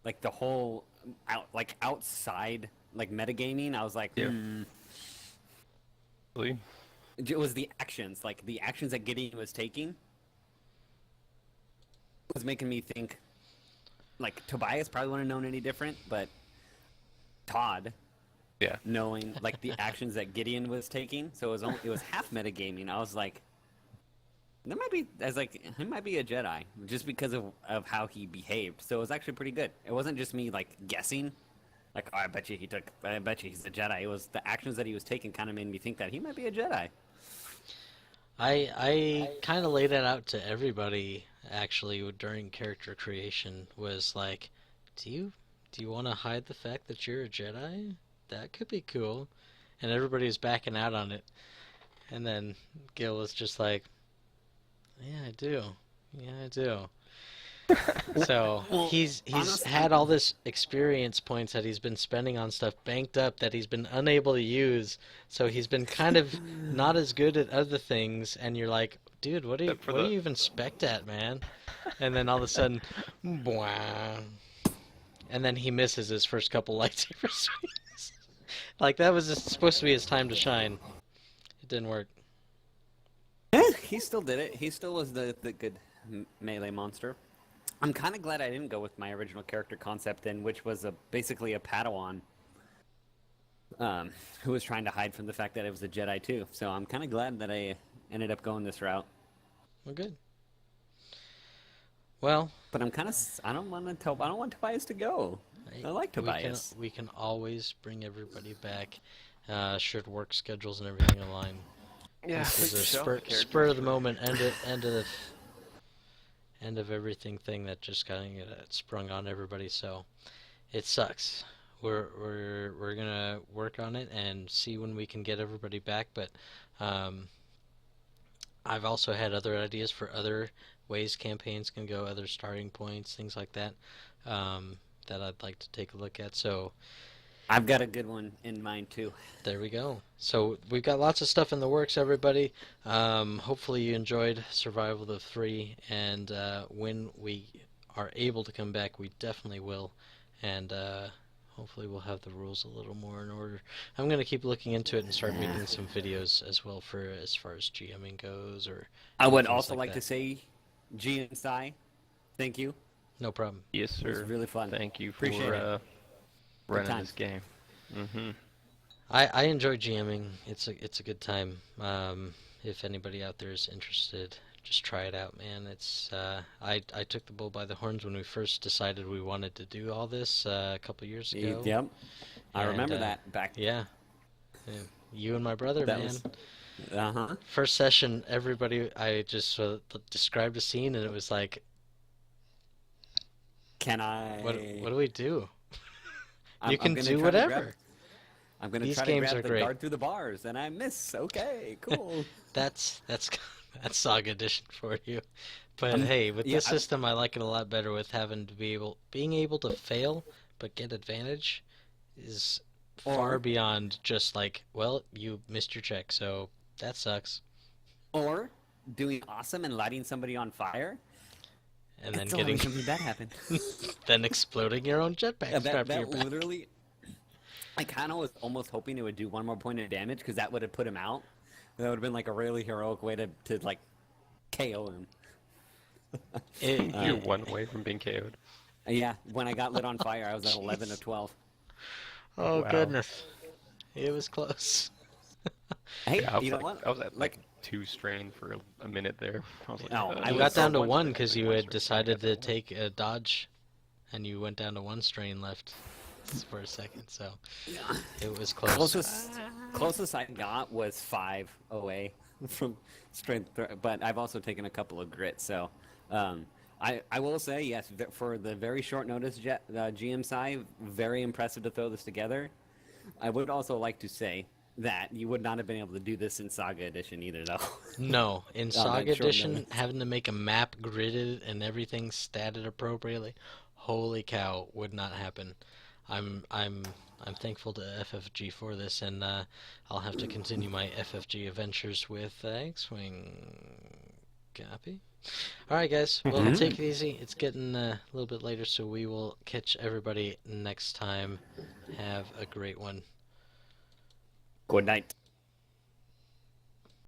like the whole outside like metagaming. I was like, Yeah. Really? It was the actions, like the actions that Gideon was taking, was making me think. Like Tobias probably wouldn't have known any different, but Todd, Yeah. knowing like the actions that Gideon was taking, so it was half metagaming. I was like, he might be a Jedi just because of how he behaved. So it was actually pretty good. It wasn't just me like guessing, like, oh, I bet you he's a Jedi. It was the actions that he was taking kind of made me think that he might be a Jedi. I kind of laid it out to everybody actually during character creation. Was like, do you want to hide the fact that you're a Jedi? That could be cool. And everybody was backing out on it. And then Gil was just like, yeah, I do. Yeah, I do. So he's honestly, had all this experience points that he's been spending on stuff banked up that he's been unable to use. So he's been kind of not as good at other things. And you're like, dude, what do you even spec at, man? And then all of a sudden, bwah. And then he misses his first couple lightsaber swings. Like that was just supposed to be his time to shine. It didn't work. he still did it. He still was the good melee monster. I'm kind of glad I didn't go with my original character concept then, which was basically a Padawan who was trying to hide from the fact that it was a Jedi too. So I'm kind of glad that I ended up going this route. Well, good. Well, But I don't want Tobias to go. I like Tobias. We can always bring everybody back. Should work schedules and everything align. Yeah. This is a spur of the moment, end of everything thing that just kind of sprung on everybody. So it sucks. We're gonna work on it and see when we can get everybody back. But I've also had other ideas for other ways campaigns can go, other starting points, things like that, that I'd like to take a look at. So I've got a good one in mind too. there we go. So we've got lots of stuff in the works, everybody. Hopefully you enjoyed Survival of the 3, and when we are able to come back, we definitely will. And hopefully we'll have the rules a little more in order. I'm going to keep looking into it and start making some videos as well for as far as GMing goes. Or I would things also like that. to say, G and Sai, thank you. No problem. Yes, sir. It was really fun. Thank you for Appreciate it. running times. this game. Mm-hmm. I enjoy GMing. It's a good time. If anybody out there is interested, just try it out, man. It's I took the bull by the horns when we first decided we wanted to do all this a couple years ago. Yep. I And, remember that back. Yeah. You and my brother, That man. was- Uh-huh. First session, everybody, I just described a scene, and it was like, Can I? what do we do? I'm- You I'm can gonna do try to whatever. grab- I'm gonna These try to games grab are the great. guard through the bars, and I miss. Okay, cool. That's Saga Edition for you. But hey, with yeah, this system, I like it a lot better. With having to being able to fail but get advantage is far Or- beyond just like, well, you missed your check, so that sucks. Or doing awesome and lighting somebody on fire. And then It's the only getting reason that happened. then exploding your own jetpack Yeah, strapped to your that back. literally. I kind of was almost hoping it would do one more point of damage because that would have put him out. That would have been like a really heroic way to like KO him. You're one away from being KO'd. Yeah, when I got lit on fire, I was at 11 of 12. Oh Wow. goodness, it was close. Hey, Yeah, you know what? I was at like 2 strain for a minute there. I was like, No, I You was got down to so one because you had decided to take a dodge, and you went down to 1 strain left for a second. So it was close. Closest I got was 5 away from strength, but I've also taken a couple of grits. So I will say yes, for the very short notice GM side, very impressive to throw this together. I would also like to say that you would not have been able to do this in Saga Edition either, though. No, in that Saga short Edition, notice. having to make a map gridded and everything statted appropriately, holy cow, would not happen. I'm thankful to FFG for this, and I'll have to continue my FFG adventures with X-Wing. Copy. Alright, guys. Well, take it easy. It's getting a little bit later, so we will catch everybody next time. Have a great one. Good night.